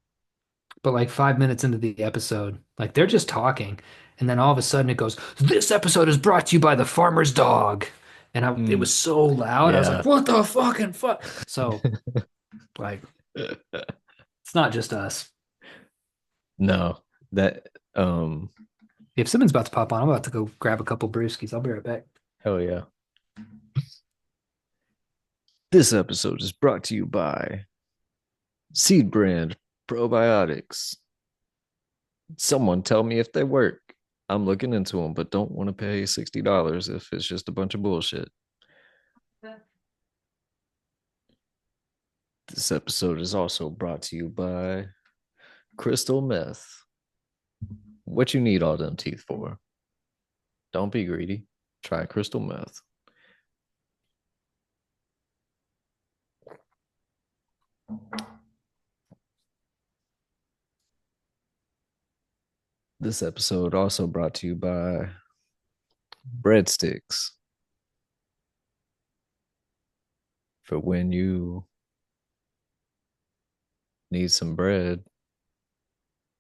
but like 5 minutes into the episode, like they're just talking, and then all of a sudden it goes, "This episode is brought to you by the farmer's dog," and it Mm, was so loud. I was yeah. like, "What the fucking fuck?" So like, it's not just us. No, that If Simmons about to pop on, I'm about to go grab a couple brewskis. I'll be right back. hell yeah. This episode is brought to you by Seed Brand Probiotics. Someone tell me if they work. I'm looking into them, but don't want to pay $60 if it's just a bunch of bullshit. This episode is also brought to you by Crystal Meth. What you need all them teeth for? Don't be greedy. Try crystal meth. This episode also brought to you by breadsticks for when you need some bread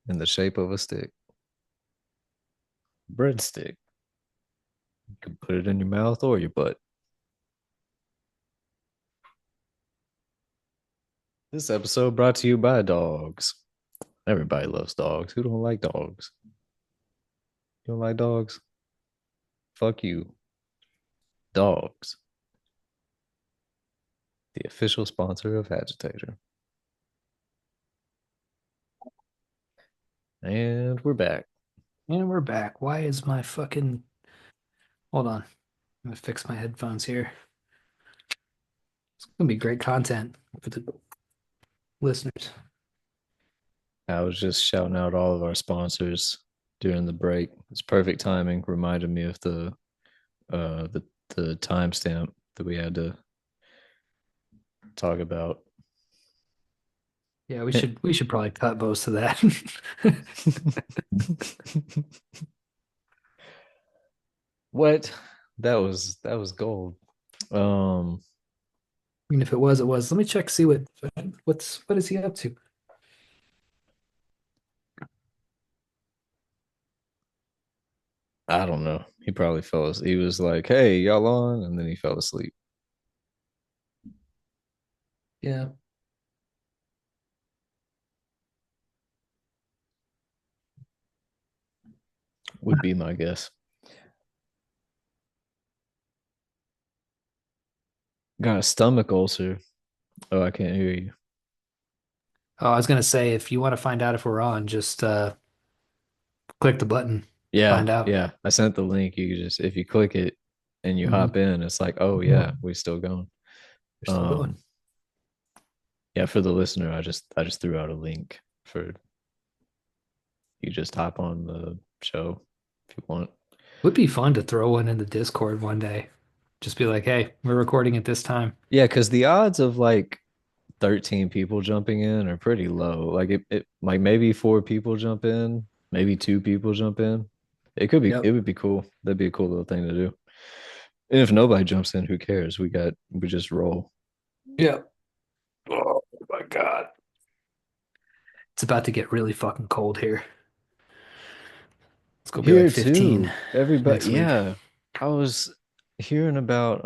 in the shape of a stick. Breadstick. You can put it in your mouth or your butt. This episode brought to you by dogs. Everybody loves dogs. Who don't like dogs? You don't like dogs? Fuck you. Dogs, the official sponsor of Agitator. And we're back. And we're back. Why is my fucking... Hold on. I'm gonna fix my headphones here. It's gonna be great content for the listeners. I was just shouting out all of our sponsors during the break. It's perfect timing. Reminded me of uh the the timestamp that we had to talk about. Yeah, we should probably cut most of that. What? That was gold. Um, I mean, if it was, it was. Let me check, see what is he up to? I don't know. He probably fell asleep. He was like, "Hey, y'all on?" And then he fell asleep. Yeah. Would be my guess. Got a stomach ulcer. Oh, I can't hear you. Oh, I was gonna say if you want to find out if we're on, just click the button, Yeah, find out. yeah. I sent the link. You just if you click it and you Hmm. hop in, it's like, oh yeah, we still going. We're still going. Um, yeah, for the listener, I just threw out a link for you just hop on the show if you want. Would be fun to throw one in the Discord one day. Just be like, hey, we're recording at this time. Yeah, because the odds of like 13 people jumping in are pretty low. Like it like maybe four people jump in, maybe two people jump in. It Yep. would be cool. That'd be a cool little thing to do. And if nobody jumps in, who cares? We just roll. Yep. Oh my God. It's about to get really fucking cold here. It's gonna be like Here 15 too. Everybody, next week. yeah. I was hearing about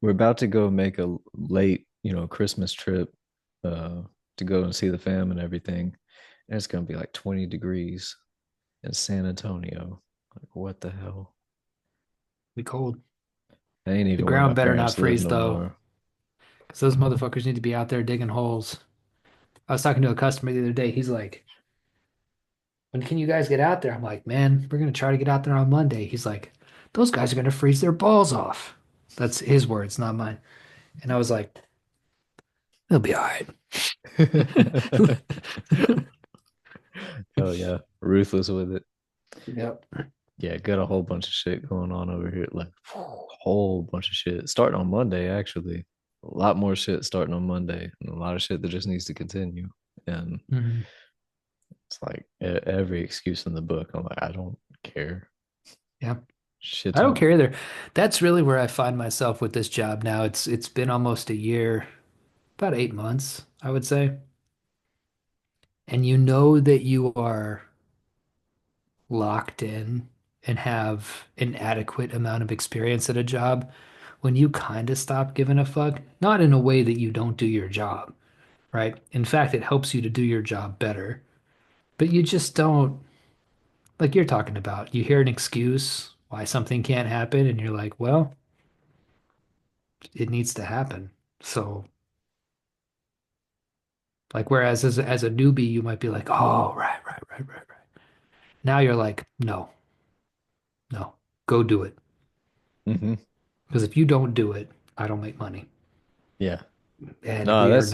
we're about to go make a late, Christmas trip uh to go and see the fam and everything. And it's gonna be like 20 degrees in San Antonio. Like what the hell? Be cold. I ain't The even where my ground better not parents live freeze no though, more. because those motherfuckers need to be out there digging holes. I was talking to a customer the other day. He's like, when can you guys get out there? I'm like, man, we're gonna try to get out there on Monday. He's like, those guys are gonna freeze their balls off. That's his words, not mine. And I was like, it'll be all right. Hell yeah. Ruthless with it. Yep. Yeah, got a whole bunch of shit going on over here. Like whole bunch of shit. Starting on Monday, actually. A lot more shit starting on Monday, and a lot of shit that just needs to continue. And Mhm. it's like every excuse in the book. I'm like, I don't care. Yeah. I Shit's don't care either. That's really where I find myself with this job now. It's been almost a year, about 8 months, I would say. And you know that you are locked in and have an adequate amount of experience at a job when you kind of stop giving a fuck, not in a way that you don't do your job, right? In fact, it helps you to do your job better, but you just don't, like you're talking about, you hear an excuse why something can't happen, and you're like, well, it needs to happen. So, like, whereas as a newbie, you might be like, oh, right. Now you're like, no, no, go do it. hmm Because if you don't do it, I don't make money. Yeah. And No, we are that's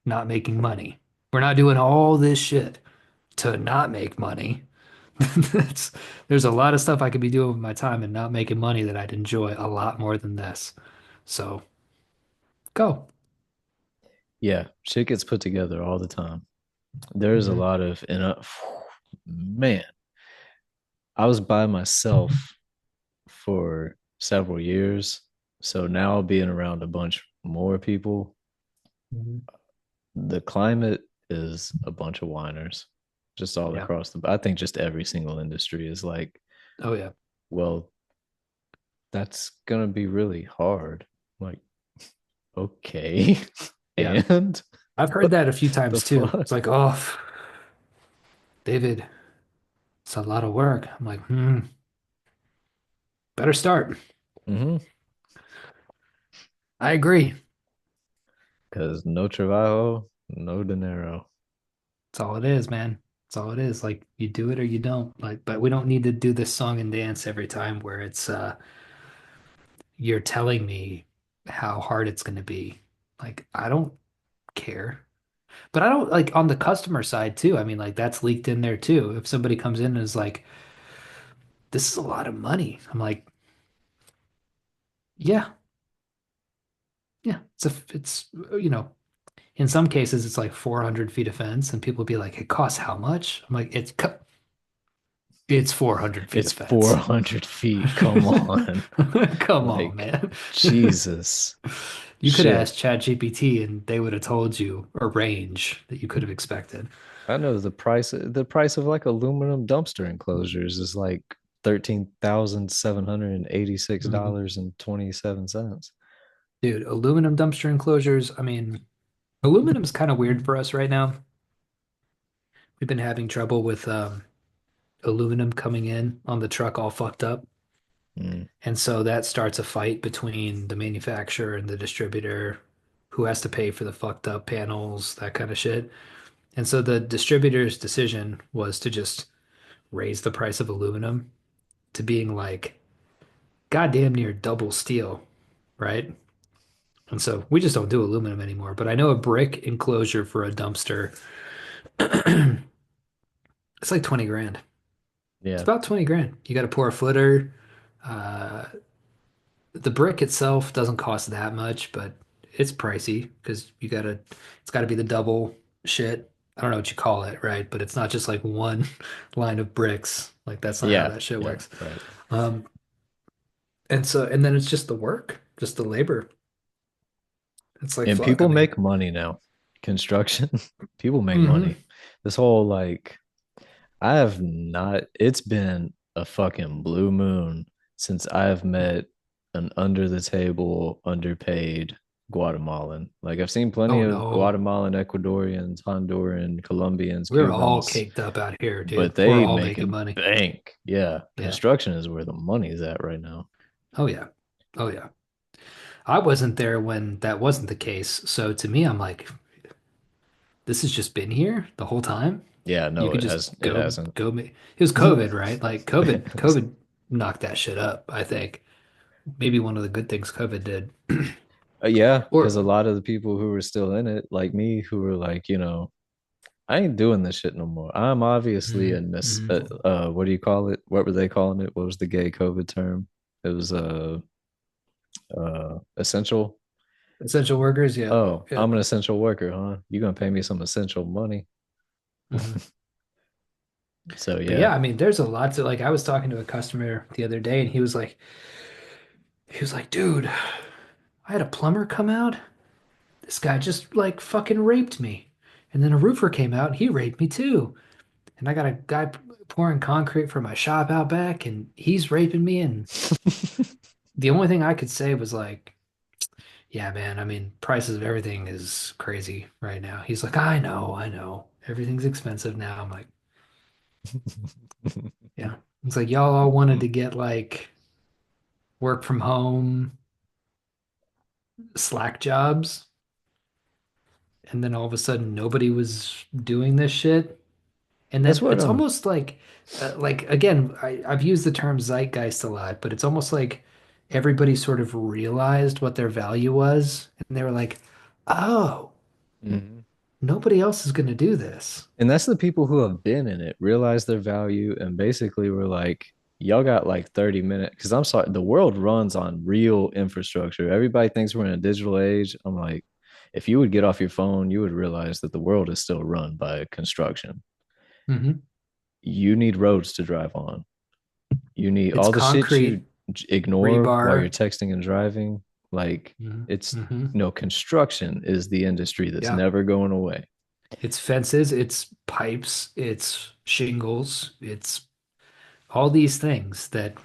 not making money. We're not doing all this shit to not make money. That's, there's a lot of stuff I could be doing with my time and not making money that I'd enjoy a lot more than this. So go. yeah, shit gets put together all the time. There's a Hmm. lot of and man, I was by myself for several years. So now being around a bunch more people, Hmm. the climate is a bunch of whiners just all Yeah. across I think just every single industry is like, Oh yeah. well, that's gonna be really hard. Like, okay. Yeah. And I've heard what that a few the times too. fuck? It's like, oh, David, it's a lot of work. I'm like, better start. Mm-hmm. I agree. Because no trabajo, no dinero. That's all it is, man. That's all it is. Like you do it or you don't. Like, but we don't need to do this song and dance every time where it's you're telling me how hard it's going to be. Like, I don't care. But I don't like on the customer side too. I mean, like that's leaked in there too. If somebody comes in and is like, this is a lot of money. I'm like, yeah, yeah. It's in some cases it's like 400 feet of fence and people be like, it costs how much? I'm like, it's 400 feet It's of fence. 400 feet. Come on. Come on, Like, man. Jesus. You could Shit. ask ChatGPT and they would have told you a range that you could have expected. I know the price of like aluminum dumpster enclosures is like $13,786 Mhm. and 27 cents. Dude, aluminum dumpster enclosures, I mean, aluminum's kind of weird for us right now. We've been having trouble with aluminum coming in on the truck all fucked up. Mm. And so that starts a fight between the manufacturer and the distributor who has to pay for the fucked up panels, that kind of shit. And so the distributor's decision was to just raise the price of aluminum to being like goddamn near double steel, right? And so we just don't do aluminum anymore. But I know a brick enclosure for a dumpster, it's like 20 grand. It's Yeah. about 20 grand. You got to pour a footer. Uh, the brick itself doesn't cost that much, but it's pricey because it's got to be the double shit. I don't know what you call it, right? But it's not just like one line of bricks. Like that's not how Yeah. that shit Yeah. works. Right. Um, and then it's just the work, just the labor. It's like, And fuck, I people mean, make money now. Construction, people make hmm. money. This whole like I have not, it's been a fucking blue moon since I have met an under the table, underpaid Guatemalan. Like I've seen plenty Oh of no, Guatemalan, Ecuadorians, Honduran, Colombians, we're all Cubans, caked up out here, but dude. We're they all making making money. bank. Yeah. Yeah. Construction is where the money's at right now. Oh yeah. Oh yeah. I wasn't there when that wasn't the case. So to me, I'm like, this has just been here the whole time. Yeah, You no, could it just has it hasn't. go. It was COVID, right? Like COVID knocked that shit up, I think. Maybe one of the good things COVID did. Yeah, because Or a lot of the people who were still in it, like me, who were like, I ain't doing this shit no more. I'm obviously a Mm-hmm. what do you call it? What were they calling it? What was the gay COVID term? It was essential. Essential workers, yep, Oh, yep. I'm an essential worker, huh? You gonna pay me some essential money? Hmm. So But yeah. yeah, I mean, there's a lot to like. I was talking to a customer the other day, and he was like, dude, I had a plumber come out. This guy just like fucking raped me. And then a roofer came out, and he raped me too. And I got a guy pouring concrete for my shop out back, and he's raping me. And the only thing I could say was like, yeah, man, I mean, prices of everything is crazy right now. He's like, I know, I know. Everything's expensive now. I'm like, yeah. It's like y'all all wanted to get like work from home, Slack jobs, and then all of a sudden nobody was doing this shit. And That's then what it's almost like again, I've used the term zeitgeist a lot, but it's almost like everybody sort of realized what their value was, and they were like, oh, Mhm. nobody else is going to do this. And that's the people who have been in it, realize their value, and basically were like, y'all got like 30 minutes. Because I'm sorry, the world runs on real infrastructure. Everybody thinks we're in a digital age. I'm like, if you would get off your phone, you would realize that the world is still run by construction. Hmm. You need roads to drive on. You need It's all the shit you concrete, ignore while you're rebar. texting and driving. Like, Hmm. it's, Hmm. construction is the industry that's Yeah. never going away. It's fences, it's pipes, it's shingles, it's all these things that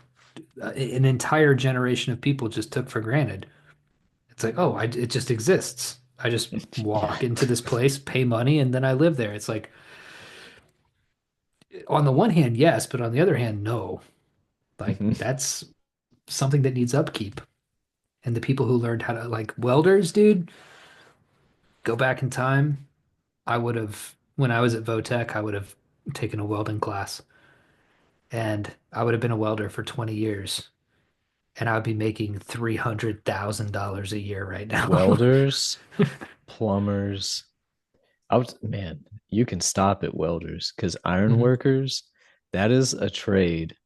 an entire generation of people just took for granted. It's like, oh, it just exists. I just Yeah. walk into this place, pay money, and then I live there. It's like, on the one hand, yes, but on the other hand, no. Like, that's something that needs upkeep. And the people who learned how to, like welders, dude, go back in time. I would have, when I was at Votech, I would have taken a welding class and I would have been a welder for 20 years and I would be making $300,000 a year right now. Welders, plumbers. Man, you can stop at welders because iron Hmm. workers, that is a trade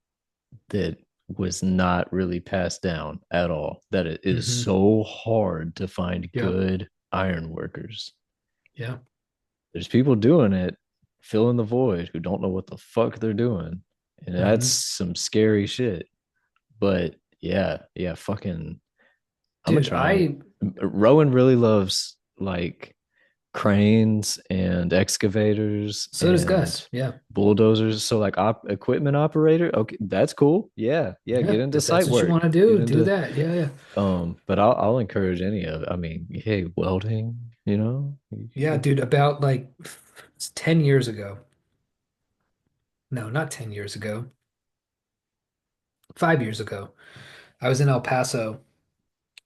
that was not really passed down at all. That it is Hmm. so hard to find Yep. good iron workers. Yeah. There's people doing it, filling the void who don't know what the fuck they're doing. And that's Hmm. some scary shit. But yeah, yeah, fucking I'm gonna Dude, try it. Rowan really loves like cranes and excavators so does and Gus. Yeah. bulldozers. So like equipment operator, okay, that's cool. Yeah, yeah, Yeah. get into If that's site what you want work. to Get do, do into that. Yeah. Yeah. but I'll encourage any of it. I mean, hey, welding, Yeah, dude, about like 10 years ago. No, not 10 years ago. 5 years ago. I was in El Paso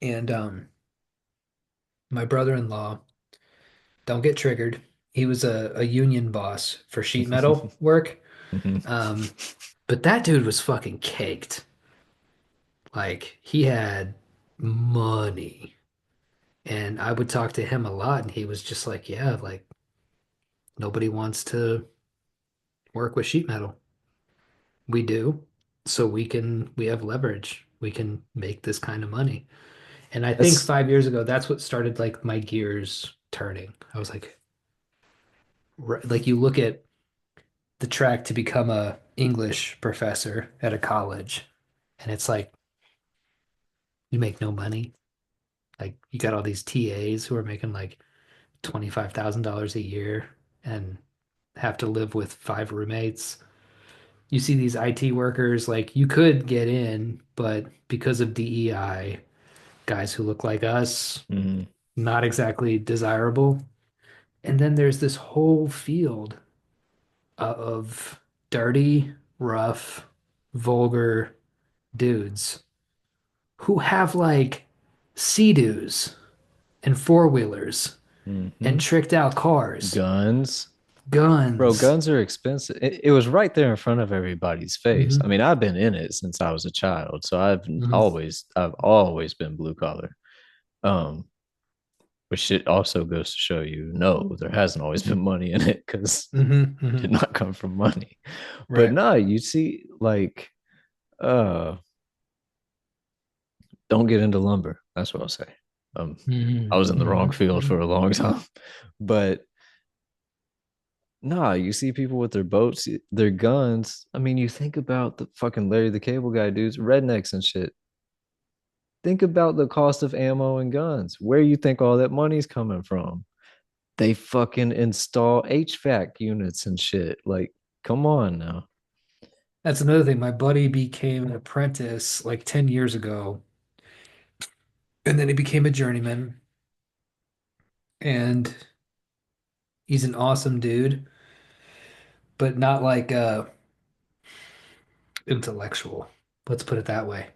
and my brother-in-law, don't get triggered. He was a union boss for sheet metal work. Mhm. Um, but that dude was fucking caked. Like he had money. And I would talk to him a lot, and he was just like, yeah, like nobody wants to work with sheet metal. We do. So we have leverage. We can make this kind of money. And I think That's 5 years ago, that's what started like my gears turning. I was like, like you look at the track to become a English professor at a college, and it's like you make no money. Like you got all these TAs who are making like $25,000 a year and have to live with five roommates. You see these IT workers, like you could get in, but because of DEI, guys who look like us, mhm. not exactly desirable. And then there's this whole field of dirty, rough, vulgar dudes who have like Sea-Doos and four-wheelers and Mhm. tricked out cars, Guns. Bro, guns. guns are expensive. It was right there in front of everybody's face. I Hmm. mean, I've been in it since I was a child, so Hmm. I've always been blue collar. Um, Which it also goes to show you, no, there hasn't always been money in it because it did Hmm. not come from money. But Right. no, you see, like, uh, don't get into lumber. That's what I'll say. Um, I Hmm. was in the wrong field Hmm. for a long time, but nah, you see people with their boats, their guns. I mean, you think about the fucking Larry the Cable Guy dudes, rednecks and shit. Think about the cost of ammo and guns. Where you think all that money's coming from? They fucking install HVAC units and shit. Like, come on now. That's another thing. My buddy became an apprentice like 10 years ago, and then he became a journeyman, and he's an awesome dude, but not like intellectual. Let's put it that way.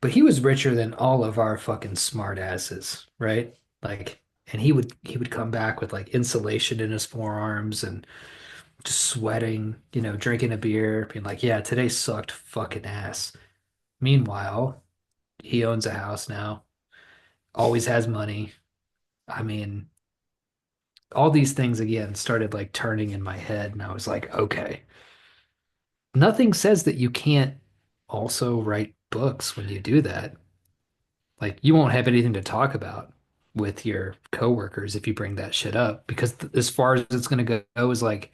But he was richer than all of our fucking smart asses, right? Like, and he would come back with like insulation in his forearms and just sweating, drinking a beer, being like, "Yeah, today sucked fucking ass." Meanwhile, he owns a house now, always has money. I mean, all these things again started like turning in my head, and I was like, okay, nothing says that you can't also write books when you do that. Like, you won't have anything to talk about with your coworkers if you bring that shit up because as far as it's going to go is like,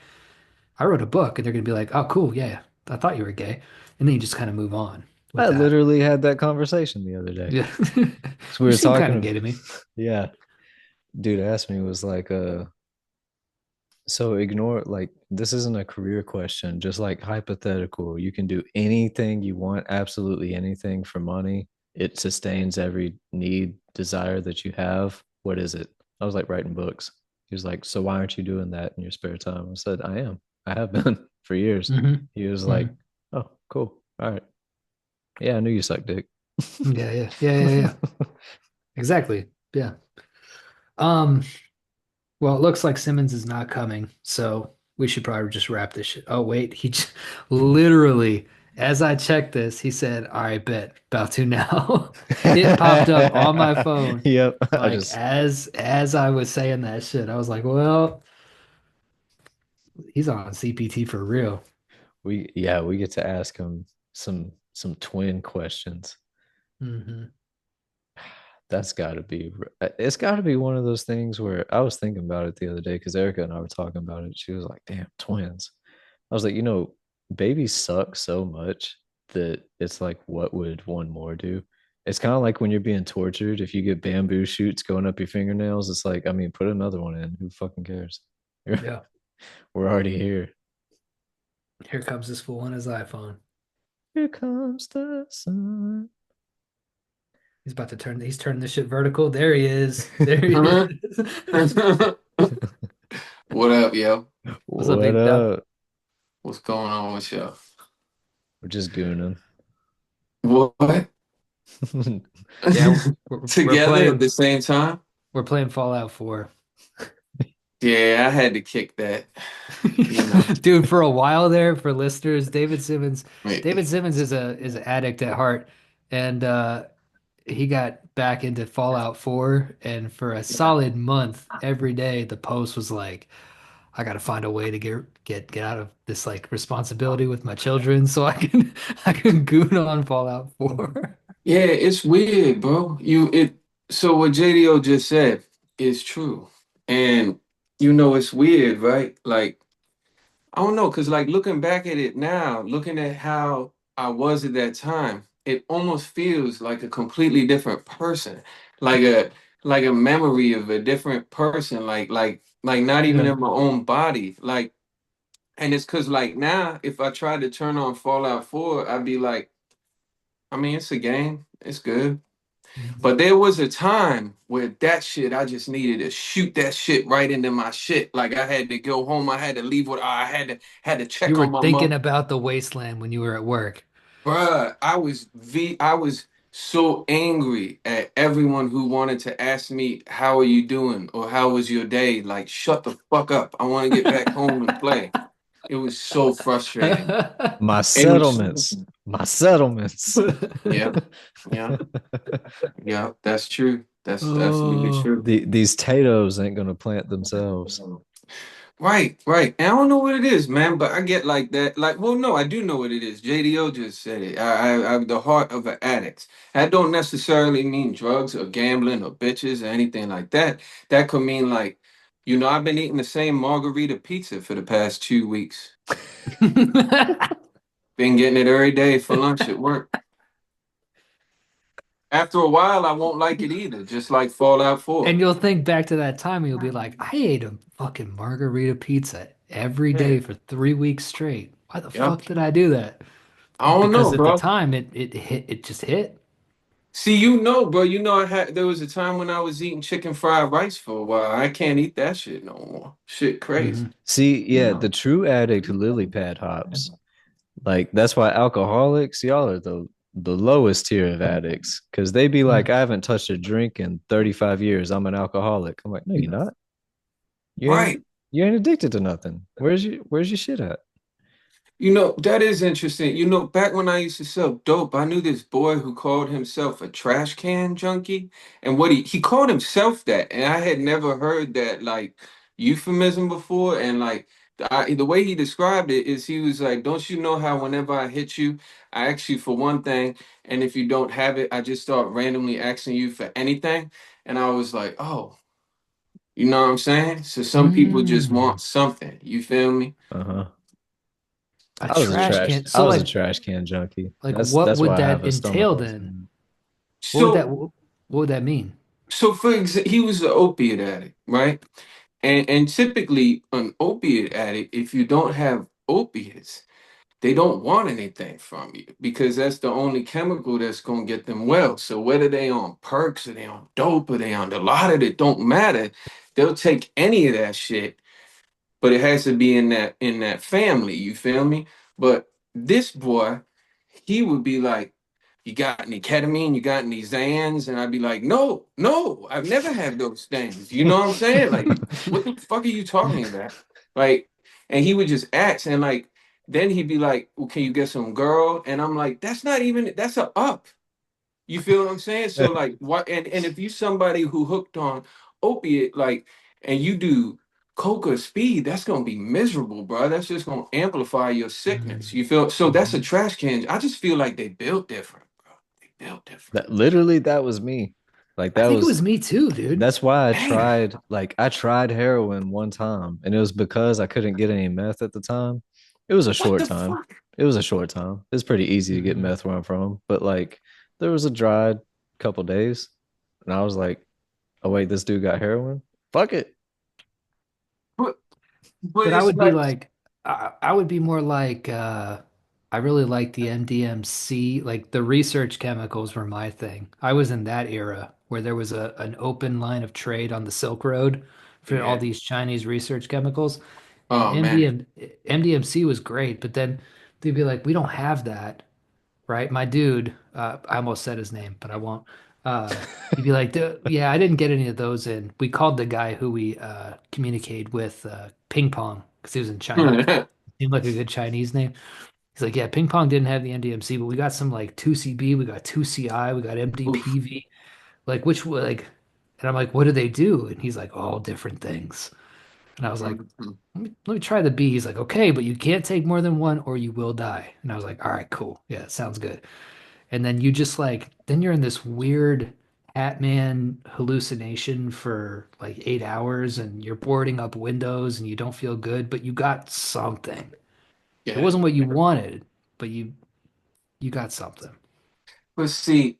I wrote a book, and they're going to be like, oh, cool, yeah, I thought you were gay. And then you just kind of move on with I that. literally had that conversation the other day. Yeah. Because we You were seem kind of talking, gay to me. yeah, dude asked me, was like, so ignore, like, this isn't a career question, just like hypothetical. You can do anything you want, absolutely anything for money. It sustains every need, desire that you have. What is it? I was like, writing books. He was like, so why aren't you doing that in your spare time? I said, I am. I have been for years. Hmm. He was like, Hmm. oh, cool. All right. Yeah, I knew you sucked dick. Yeah, yeah, yeah, yeah, yeah. Exactly. Yeah. Um, well, it looks like Simmons is not coming, so we should probably just wrap this shit. Oh, wait, literally, as I checked this, he said, "All right, bet, about to now." It popped up on my phone, Yep. I like just as I was saying that shit. I was like, "Well, he's on CPT for real." we yeah, we get to ask him some twin questions. Hmm. That's got to be, it's got to be one of those things where I was thinking about it the other day because Erica and I were talking about it. She was like, damn, twins. I was like, babies suck so much that it's like, what would one more do? It's kind of like when you're being tortured. If you get bamboo shoots going up your fingernails, it's like, I mean, put another one in. Who fucking cares? Yeah. We're already here. Here comes this fool on his iPhone. Here comes the sun. He's turning this shit vertical. There he is. There he Huh? is. What up, yo? What's up, What big dog? up? What's going on with y'all? We're just gooning. What? Yeah, we're Together at playing the same time? we're playing Fallout 4. Yeah, I had to kick that. You know, Dude, for a while there, for listeners, Wait. David Simmons is an addict at heart, and he got back into Fallout 4, and for a solid month, every day the post was like, I gotta find a way to get out of this like responsibility with my children so I can I can goon on Fallout 4. Yeah, it's weird, bro. So what JDO just said is true. And it's weird, right? Like, I don't know, because like looking back at it now, looking at how I was at that time, it almost feels like a completely different person. Like a memory of a different person, like not even Yeah. in my own body. Like, and it's because like now, if I tried to turn on Fallout 4, I'd be like, I mean, it's a game, it's good. Mhm. But there was a time where that shit, I just needed to shoot that shit right into my shit. Like I had to go home, I had to leave what I had to You check were on my mom. thinking about the wasteland when you were at work. Bruh, I was so angry at everyone who wanted to ask me, how are you doing? Or how was your day? Like, shut the fuck up. I want to get back home and play. It was so frustrating. My It was, settlements. My settlements. yeah, yeah, yeah, that's true. That's absolutely Oh, true. these potatoes ain't gonna plant themselves. Right, right. And I don't know what it is, man, but I get like that. Like, well, no, I do know what it is. JDO just said it. I'm the heart of an addict. That don't necessarily mean drugs or gambling or bitches or anything like that. That could mean like, I've been eating the same margarita pizza for the past 2 weeks. Been getting it every day for lunch at work. After a while, I won't like it either, just like Fallout 4. And you'll think back to that time and you'll be like, I ate a fucking margarita pizza every Yeah. day for 3 weeks straight. Why the Yeah. fuck did I do that? I don't Because know, at the bro. time it just hit. See, bro, there was a time when I was eating chicken fried rice for a while. I can't eat that shit no more. Shit crazy. Hmm. See, You yeah, the know? true addict who lily pad hops. Like that's why alcoholics, y'all are the lowest tier of addicts because they be like, I haven't touched a drink in 35 years. I'm an alcoholic. I'm like, no, you're not. You ain't Right. you ain't addicted to nothing. Where's your shit at? That is interesting. Back when I used to sell dope, I knew this boy who called himself a trash can junkie. And what he called himself that. And I had never heard that like euphemism before. And like the way he described it is he was like, don't you know how whenever I hit you, I ask you for one thing, and if you don't have it, I just start randomly asking you for anything. And I was like, oh, you know what I'm saying? So some people just Mm. want something. You feel me? Uh-huh. A I was a trash trash can. I So was a trash can junkie. That's what that's would why I that have a stomach entail on then? saying So What would that mean? So for example, he was an opiate addict, right? And typically an opiate addict, if you don't have opiates, they don't want anything from you because that's the only chemical that's gonna get them well. So whether they on perks or they on dope or they on a lot of it don't matter. They'll take any of that shit, but it has to be in that family, you feel me? But this boy, he would be like, you got any ketamine? You got any Zans? And I'd be like, no, no, I've never had those things. You know what I'm saying? Like, it. what the fuck are you talking about? Like, and he would just ask, and like, then he'd be like, well, can you get some girl? And I'm like, that's a up. You feel what I'm saying? So like, what? And if you somebody who hooked on opiate, like, and you do coke or speed, that's gonna be miserable, bro. That's just gonna amplify your sickness. You feel? So that's a Mm-hmm. trash can. I just feel like they built different, bro. They built different. That literally that was me. Like I that think it was was me too, dude. that's why Damn. I tried heroin one time and it was because I couldn't get any meth at the time. It was a What short the time. fuck? It was a short time. It's pretty easy to get Hmm. meth where I'm from, but like there was a dry couple days and I was like, "Oh wait, this dude got heroin? Fuck it." But but But I it's would be like, like, I would be more like, I really like the MDMC, like the research chemicals were my thing. I was in that era where there was an open line of trade on the Silk Road for all yeah. these Chinese research chemicals. And Oh man. MDMC was great, but then they'd be like, we don't have that, right? My dude, I almost said his name, but I won't. He'd be like, yeah, I didn't get any of those in. We called the guy who we communicated with Ping Pong because he was in China. Seemed like a good Chinese name. He's like, yeah, Ping Pong didn't have the NDMC, but we got some like 2CB, we got 2CI, we got Oof. MDPV. Like, and I'm like, what do they do? And he's like, all different things. And I was like, Mhm. let me try the B. He's like, okay, but you can't take more than one or you will die. And I was like, all right, cool. Yeah, sounds good. And then you just like, then you're in this weird Hatman hallucination for like 8 hours and you're boarding up windows and you don't feel good, but you got something. It Yeah. wasn't what you wanted, but you got something. But see,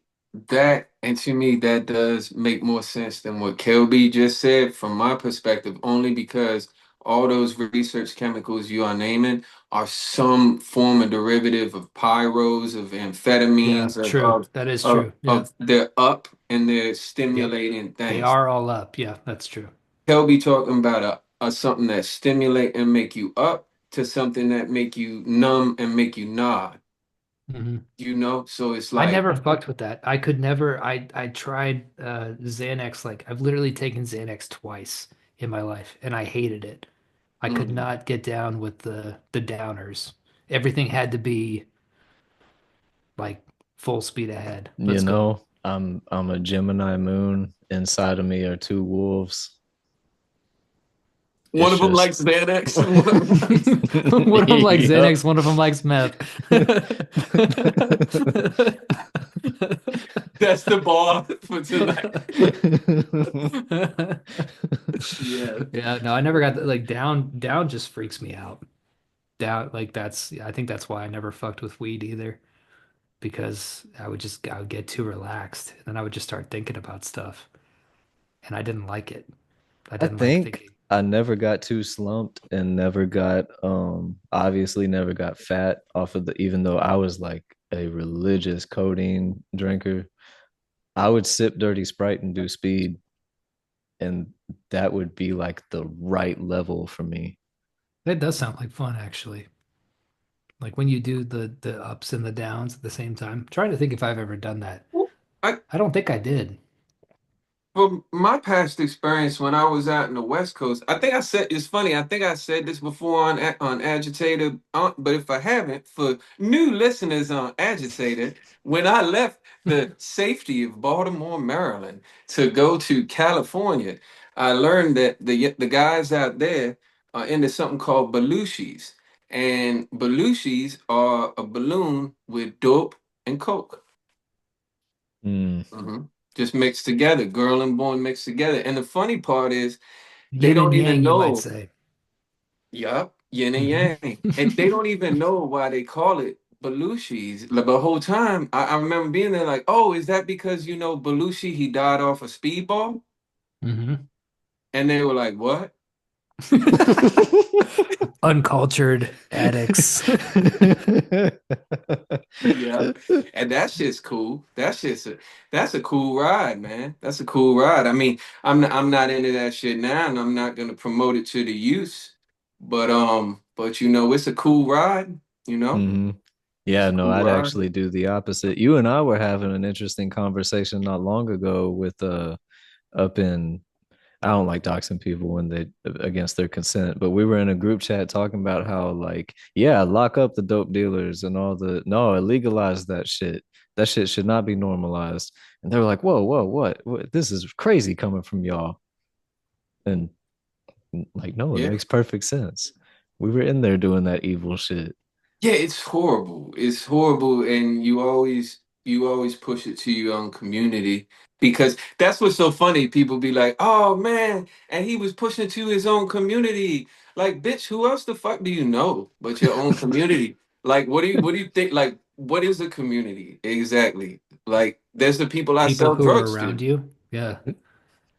that and to me that does make more sense than what Kelby just said from my perspective, only because all those research chemicals you are naming are some form of derivative of pyros, of Yeah, amphetamines, of true. of That is of, true. Yeah. of they're up and they're Yep. stimulating They things. are all up. Yeah, that's true. Kelby talking about a something that stimulate and make you up to something that make you numb and make you nod. Hmm. So it's I like, never fucked with that. I could never. I tried Xanax. Like I've literally taken Xanax twice in my life, and I hated it. I could mm, not get down with the downers. Everything had to be like full speed ahead. You Let's go. know, I'm a Gemini moon. Inside of me are two wolves. One It's of them likes just Xanax, and one of them likes. One of them likes Yup. Xanax, one of them likes meth. That's the bar for tonight. Yeah. Yeah, no, I never got like down just freaks me out. Down like that's I think that's why I never fucked with weed either because I would get too relaxed and then I would just start thinking about stuff and I didn't like it. I I didn't like think thinking. I never got too slumped and never got obviously never got fat off of the even though I was like a religious codeine drinker. I would sip dirty Sprite and do speed, and that would be like the right level for me. That does sound like fun actually. Like when you do the ups and the downs at the same time. I'm trying to think if I've ever done that. I I don't think I did. From my past experience when I was out in the West Coast, I think I said it's funny. I think I said this before on Agitated, but if I haven't, for new listeners on Agitated, when I left the safety of Baltimore, Maryland, to go to California, I learned that the guys out there are into something called Belushis, and Belushis are a balloon with dope and coke. Mm. hmm Just mixed together, girl and boy mixed together. And the funny part is, they Yin and don't even yang, you might know. say. Yup, yin and Hmm. yang, and they don't even know why they call it Belushis. Like the whole time, I remember being there, like, oh, is that because Belushi he died off a speedball? Hmm. And they were like, what? Uncultured addicts. Yeah, and that's just cool. That's a cool ride, man. That's a cool ride. I mean, I'm not into that shit now, and I'm not gonna promote it to the youth. But it's a cool ride. hmm It's Yeah, a no, cool I'd ride. actually do the opposite. You and I were having an interesting conversation not long ago with up in I don't like doxing people when they against their consent, but we were in a group chat talking about how like, yeah, lock up the dope dealers and all the no, legalize that shit. That shit should not be normalized. And they were like, whoa, whoa, what? This is crazy coming from y'all. And like, no, it Yeah. makes perfect sense. We were in there doing that evil shit. Yeah, it's horrible. It's horrible, and you always push it to your own community because that's what's so funny. People be like, "Oh man," and he was pushing it to his own community. Like, bitch, who else the fuck do you know but your own community? Like, what do you think? Like, what is a community exactly? Like, there's the people I People sell who are drugs around to. you. Yeah.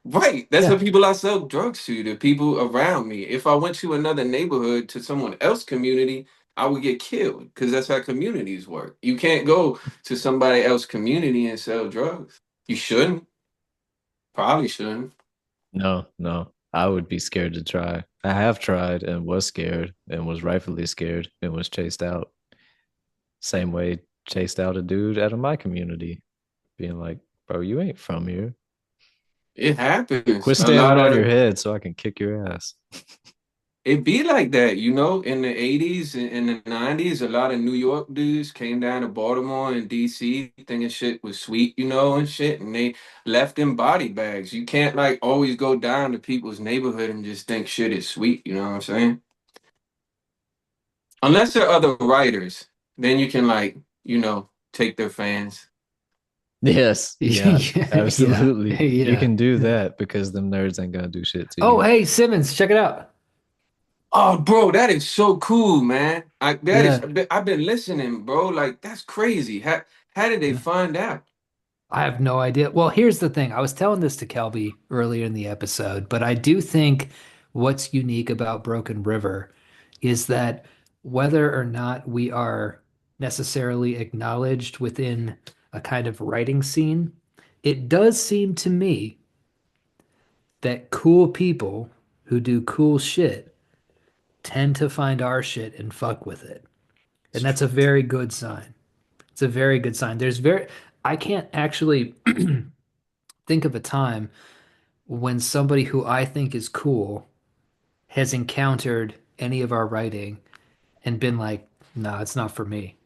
Right. That's the Yeah. people I sell drugs to, the people around me. If I went to another neighborhood to someone else's community, I would get killed because that's how communities work. You can't go to somebody else's community and sell drugs. You shouldn't. Probably shouldn't. No, no. I would be scared to try. I have tried and was scared and was rightfully scared and was chased out. Same way chased out a dude out of my community, being like, bro, you ain't from here. It happens. Quit A standing lot on your of head so I can kick your ass. it be like that, in the 80s and the 90s, a lot of New York dudes came down to Baltimore and DC thinking shit was sweet, and shit, and they left in body bags. You can't like always go down to people's neighborhood and just think shit is sweet, you know what I'm saying? Unless they're other writers, then you can like, take their fans. Yes, yeah, Yeah. Yeah. absolutely. You Yeah. can do that because them nerds ain't gonna do shit to Oh, you. hey, Simmons, check it out. Oh, bro, that is so cool, man. Yeah. I've been listening, bro. Like that's crazy. How did they Yeah. find out? I have no idea. Well, here's the thing. I was telling this to Kelby earlier in the episode, but I do think what's unique about Broken River is that whether or not we are necessarily acknowledged within a kind of writing scene, it does seem to me that cool people who do cool shit tend to find our shit and fuck with it. And that's a very good sign. It's a very good sign. I can't actually think of a time when somebody who I think is cool has encountered any of our writing and been like, "No, it's not for me."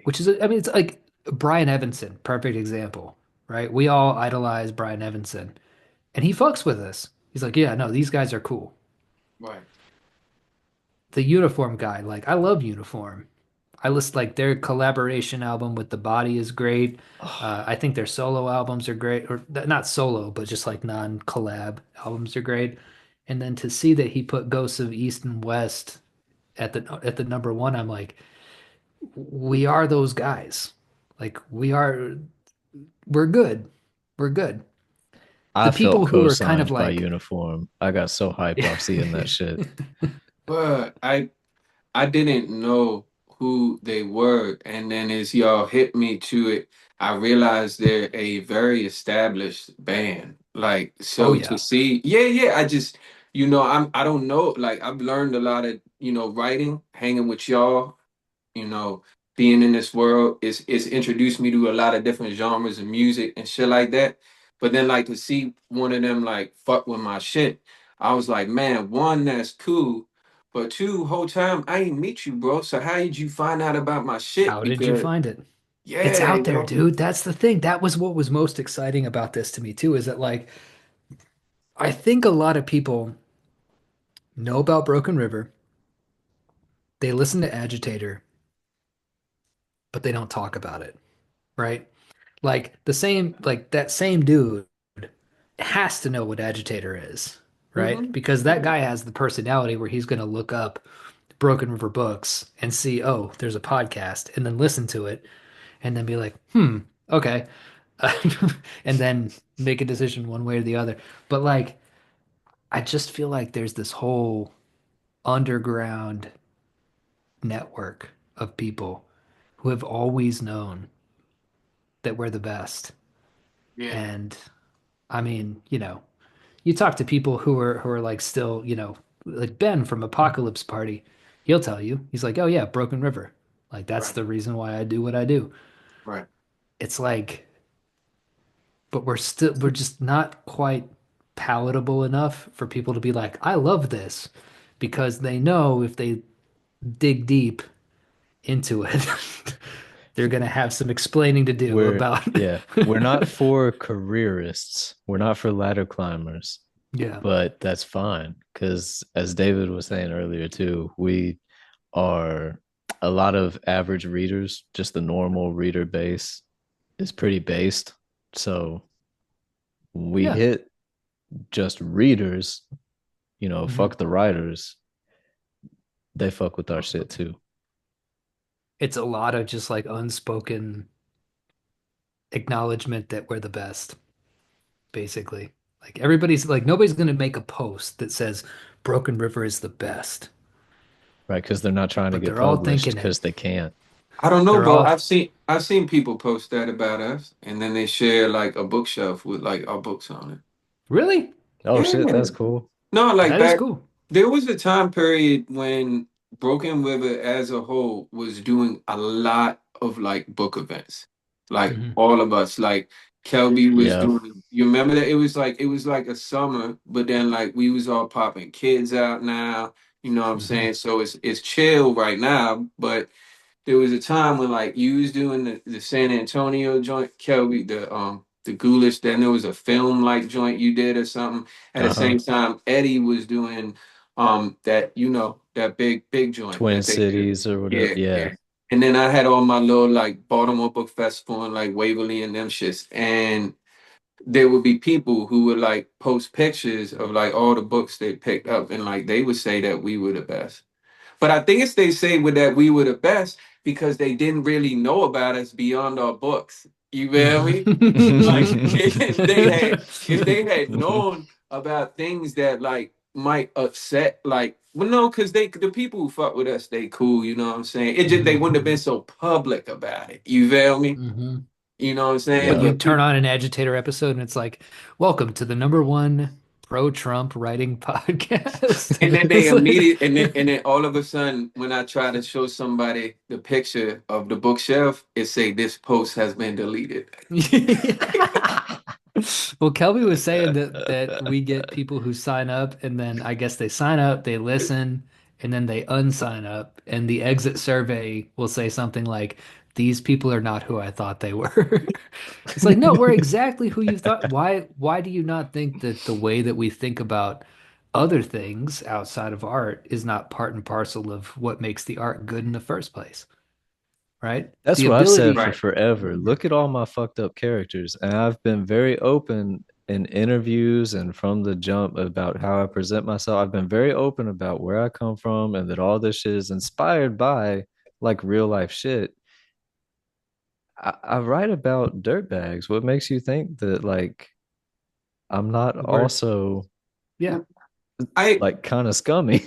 Which is, I mean, it's like Brian Evanson, perfect example, right? We all idolize Brian Evanson, and he fucks with us. He's like, yeah, no, these guys are cool. Right. The Uniform guy, like, I love Uniform. I list like their collaboration album with The Body is great. I think their solo albums are great, or not solo, but just like non-collab albums are great. And then to see that he put Ghosts of East and West at the number one, I'm like, we are those guys. Like we're good. We're good. I The felt people who are kind of co-signed by like, Uniform. I got so hype off seeing that shit. But I didn't know who they were, and then as y'all hit me to it, I realized they're a very established band. Like, oh so to yeah, see, yeah, yeah, I just, I don't know, like I've learned a lot of, writing, hanging with y'all, you know, being in this world is introduced me to a lot of different genres of music and shit like that. But then like to see one of them like fuck with my shit, I was like, man, one, that's cool. But two, whole time I ain't meet you, bro. So how did you find out about my shit? how did you Because find it? It's yeah, out there, dude. That's the thing. That was what was most exciting about this to me too, is that like I think a lot of people know about Broken River. They listen to Agitator, but they don't talk about it, right? Like the same, like that same dude has to know what Agitator is, right? hmm Because that yeah, guy has the personality where he's going to look up Broken River books and see, oh, there's a podcast, and then listen to it, and then be like, okay, and then make a decision one way or the other. But like, I just feel like there's this whole underground network of people who have always known that we're the best. yeah, And I mean, you talk to people who are like still, like Ben from Apocalypse Party, he'll tell you, he's like, oh yeah, Broken River. Like that's right, the reason why I do what I do. right. It's like, but we're just not quite palatable enough for people to be like, I love this, because they know if they dig deep into it, they're gonna have some explaining to do We're about. yeah, we're not for careerists. We're not for ladder climbers, Yeah. but that's fine because as David was saying earlier too, we are a lot of average readers, just the normal reader base is pretty based. So we Yeah. hit just readers, Mhm. fuck the writers. They fuck with our shit too. It's a lot of just like unspoken acknowledgement that we're the best, basically. Like everybody's like nobody's gonna make a post that says Broken River is the best, Right? Because they're not trying to but get they're all published thinking it. because they can't. I don't know, They're bro. all I've seen people post that about us, and then they share like a bookshelf with like our books on it. really? Oh shit, Yeah. that's cool. No, like That is back cool. there was a time period when Broken River as a whole was doing a lot of like book events. Like Hmm. all of us, like Kelby was Yeah. doing, you remember that it was like a summer, but then like we was all popping kids out now, you know what I'm Hmm. saying? So it's chill right now, but there was a time when like you was doing the San Antonio joint, Kelby, the Ghoulish, then there was a film like joint you did or something. At the Uh-huh. same time, Eddie was doing that, that big joint Twin that they do. Cities or whatever. Yeah, Yeah. yeah. And then I had all my little like Baltimore Book Festival and like Waverly and them shits. And there would be people who would like post pictures of like all the books they picked up and like they would say that we were the best. But I think it's they say with that we were the best because they didn't really know about us beyond our books. You feel me? Like if they had known about things that like might upset like well no, because the people who fuck with us, they cool, you know what I'm saying? It just they Hmm. wouldn't have been so public about it. You feel me? Hmm. You know what I'm saying? But you Yeah. But turn people on an agitator episode and it's like, welcome to the number one pro-Trump writing podcast. and then they It's like immediate and then all of a sudden when I try to show somebody the picture of the bookshelf, it say this post has been deleted. Well, Kelby was saying that we get people who sign up and then I guess they sign up, they listen, and then they unsign up, and the exit survey will say something like, these people are not who I thought they were. It's like, no, we're exactly who you thought. Why do you not think that the way that we think about other things outside of art is not part and parcel of what makes the art good in the first place, right? That's The what I've said ability. for Right. forever. Look at all my fucked up characters. And I've been very open in interviews and from the jump about how I present myself. I've been very open about where I come from and that all this shit is inspired by like real life shit. I write about dirtbags. What makes you think that like I'm not We're also yeah. I like kind of scummy?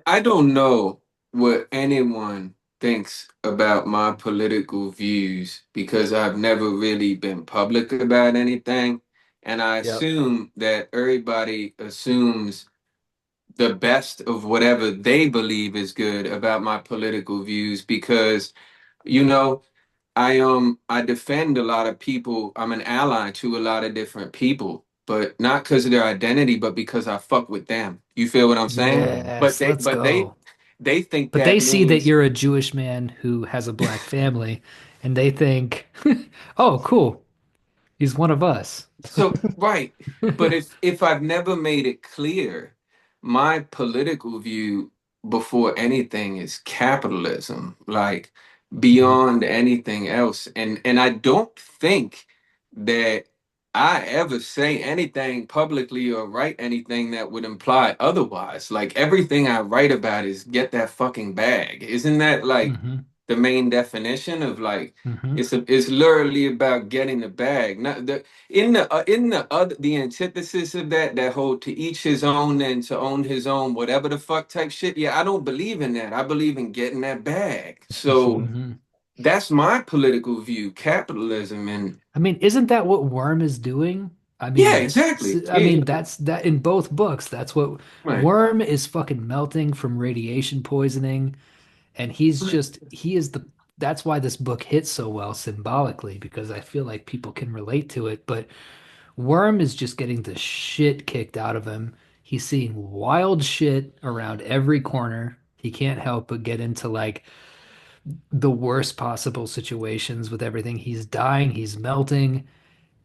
I don't know what anyone thinks about my political views because I've never really been public about anything. And I Yep. assume that everybody assumes the best of whatever they believe is good about my political views because, you know, I defend a lot of people. I'm an ally to a lot of different people, but not because of their identity, but because I fuck with them. You feel what I'm saying? Mm. But Yes, they let's but they go. they think But they that see that means you're a Jewish man who has a black family, and they think, "Oh, cool. He's one of us." so right. But if I've never made it clear, my political view before anything is capitalism, like Mhm. beyond anything else. And I don't think that I ever say anything publicly or write anything that would imply otherwise. Like everything I write about is get that fucking bag. Isn't that like Hmm. the main definition of like Hmm. it's literally about getting the bag. Not the in the other the antithesis of that that whole to each his own and to own his own whatever the fuck type shit. Yeah, I don't believe in that. I believe in getting that bag. So Hmm. that's my political view, capitalism and I mean, isn't that what Worm is doing? I yeah, mean, exactly. I Yeah, mean that's that in both books. That's what right. Worm is fucking melting from radiation poisoning, and he is the that's why this book hits so well symbolically because I feel like people can relate to it, but Worm is just getting the shit kicked out of him. He's seeing wild shit around every corner. He can't help but get into like the worst possible situations with everything. He's dying, he's melting,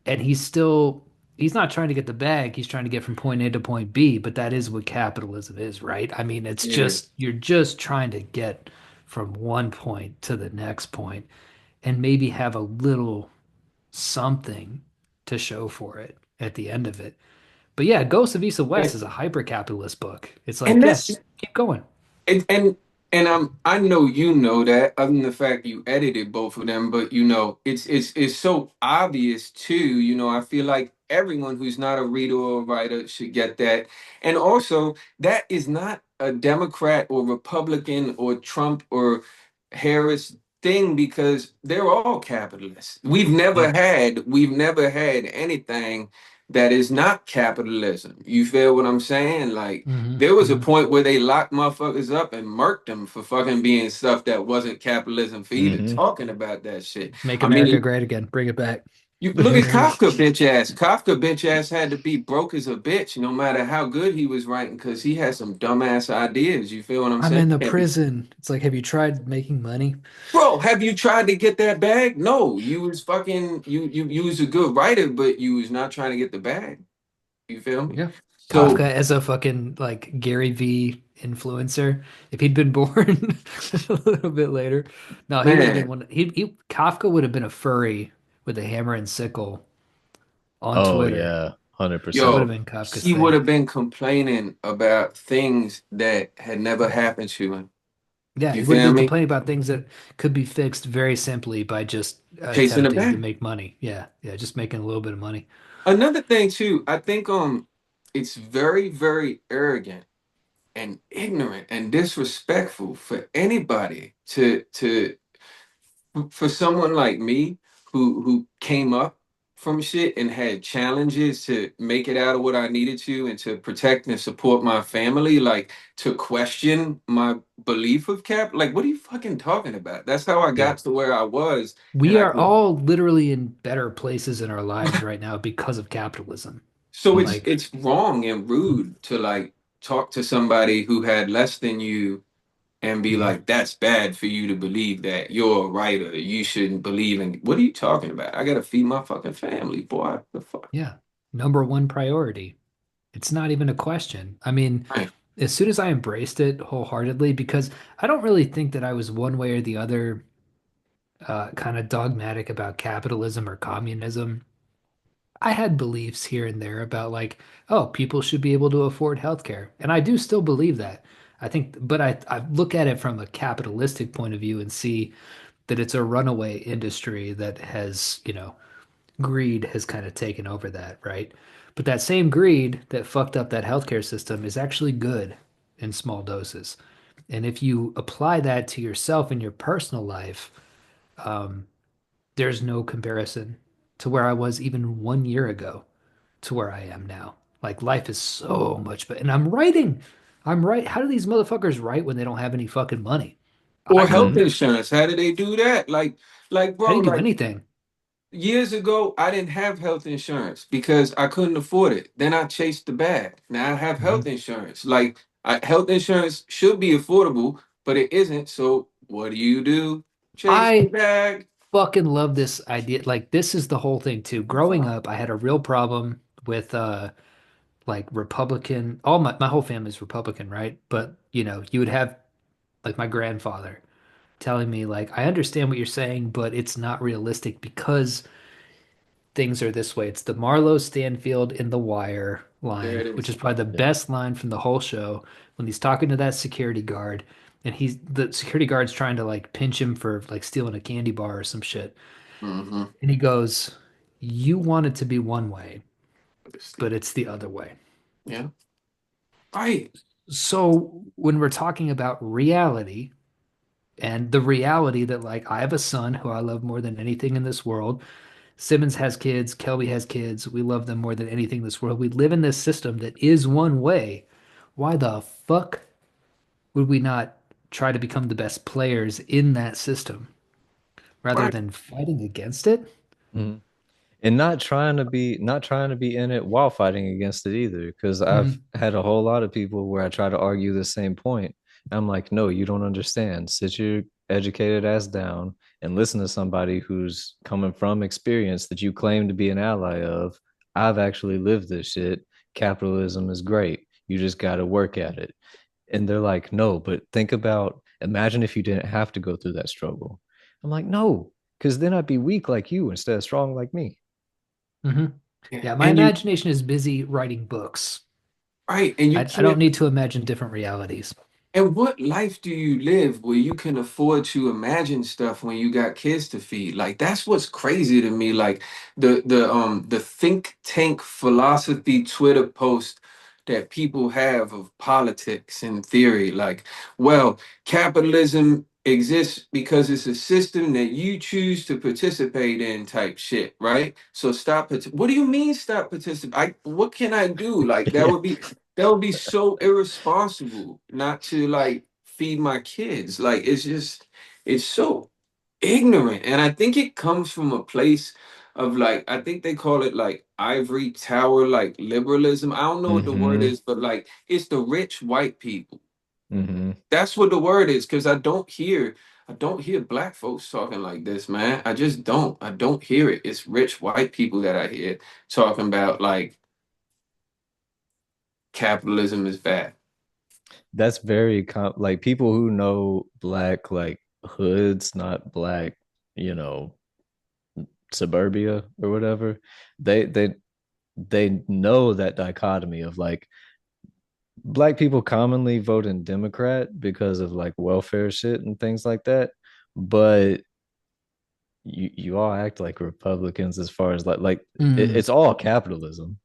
and he's not trying to get the bag, he's trying to get from point A to point B, but that is what capitalism is, right? I mean, it's Yeah. just you're just trying to get from one point to the next point and maybe have a little something to show for it at the end of it. But yeah, Ghost of East and West And, is a hyper capitalist book. It's like, and yeah, that's keep going. And and I know you know that, other than the fact you edited both of them, but you know, it's so obvious too. You know, I feel like everyone who's not a reader or a writer should get that. And also, that is not a Democrat or Republican or Trump or Harris thing because they're all capitalists. Yeah. We've never had anything that is not capitalism. You feel what I'm saying? Like Hmm. there was a Hmm. point where they locked motherfuckers up and murked them for fucking being stuff that wasn't capitalism for even Hmm. talking about that shit. Make I America mean, great again. Bring it back. you look at Kafka bitch ass. Kafka bitch ass had to be broke as a bitch no matter how good he was writing because he had some dumbass ideas. You feel what I'm I'm saying? in the prison. It's like, have you tried making money? Bro, have you tried to get that bag? No, you was fucking you was a good writer, but you was not trying to get the bag. You feel me? Yeah. Kafka So as a fucking like Gary V influencer. If he'd been born a little bit later, no, he would have been man, one. He Kafka would have been a furry with a hammer and sickle on Oh Twitter. yeah, That would 100%. have yo, been Kafka's he would thing. have been complaining about things that had never happened to him. Yeah, You he would have feel been me? complaining about things that could be fixed very simply by just Chasing the attempting to bag. make money. Yeah, yeah, just making a little bit of money. Another thing too, I think it's very, very arrogant and ignorant and disrespectful for anybody to for someone like me who came up from shit and had challenges to make it out of what I needed to and to protect and support my family, like to question my belief of cap. Like, what are you fucking talking about? That's how I Yeah. got to where I was, and We I are could. all literally in better places in our lives right now because of capitalism. So Like, it's wrong and rude to like talk to somebody who had less than you and be Mhm. like, that's bad for you to believe that you're a writer. You shouldn't believe in. What are you talking about? I gotta feed my fucking family, boy. The fuck? Yeah. Number one priority. It's not even a question. I mean, Right. as soon as I embraced it wholeheartedly, because I don't really think that I was one way or the other kind of dogmatic about capitalism or communism. I had beliefs here and there about like, oh, people should be able to afford healthcare. And I do still believe that. I think, but I look at it from a capitalistic point of view and see that it's a runaway industry that has, greed has kind of taken over that, right? But that same greed that fucked up that healthcare system is actually good in small doses. And if you apply that to yourself in your personal life, um, there's no comparison to where I was even 1 year ago to where I am now. Like life is so much better. And I'm writing. I'm right. How do these motherfuckers write when they don't have any fucking money? I Or health couldn't. Mm. insurance. How do they do that? Like, I bro, didn't do like anything. years ago, I didn't have health insurance because I couldn't afford it. Then I chased the bag. Now I have health Mhm. insurance. Health insurance should be affordable, but it isn't. So what do? Chase the I bag. fucking love this idea. Like this is the whole thing too. Growing up, I had a real problem with like Republican. All my whole family's Republican, right? But you would have like my grandfather telling me like, I understand what you're saying, but it's not realistic because things are this way. It's the Marlowe Stanfield in The Wire There line, it which is. is probably the Yeah. best line from the whole show when he's talking to that security guard and the security guard's trying to like pinch him for like stealing a candy bar or some shit. Mm-hmm. And he goes, "You want it to be one way, but Stupid. it's the other way." Yeah. Right. So when we're talking about reality and the reality that like I have a son who I love more than anything in this world, Simmons has kids, Kelby has kids. We love them more than anything in this world. We live in this system that is one way. Why the fuck would we not try to become the best players in that system rather Right. than fighting against it? Mhm. And not trying to be in it while fighting against it either, because I've Mhm. had a whole lot of people where I try to argue the same point. I'm like, no, you don't understand. Sit your educated ass down and listen to somebody who's coming from experience that you claim to be an ally of. I've actually lived this shit. Capitalism is great. You just got to work at it. And they're like, no, but imagine if you didn't have to go through that struggle. I'm like, no, because then I'd be weak like you instead of strong like me. Mhm. Yeah. Yeah, my And you imagination is busy writing books. right. And you I don't can't. need to imagine different realities. And what life do you live where you can afford to imagine stuff when you got kids to feed? Like that's what's crazy to me. Like the think tank philosophy Twitter post that people have of politics and theory. Like, well, capitalism exists because it's a system that you choose to participate in type shit, right? So what do you mean stop participating? What can I do? Like that would be so irresponsible not to like feed my kids. Like it's so ignorant. And I think it comes from a place of like I think they call it like ivory tower like liberalism. I don't know what the word Mm-hmm. is, but like it's the rich white people. Mm-hmm. That's what the word is because I don't hear black folks talking like this, man. I just don't. I don't hear it. It's rich white people that I hear talking about like capitalism is bad. That's very like people who know black like hoods, not black, you know, suburbia or whatever. They know that dichotomy of like black people commonly vote in Democrat because of like welfare shit and things like that. But you all act like Republicans as far as Mm. it's all capitalism.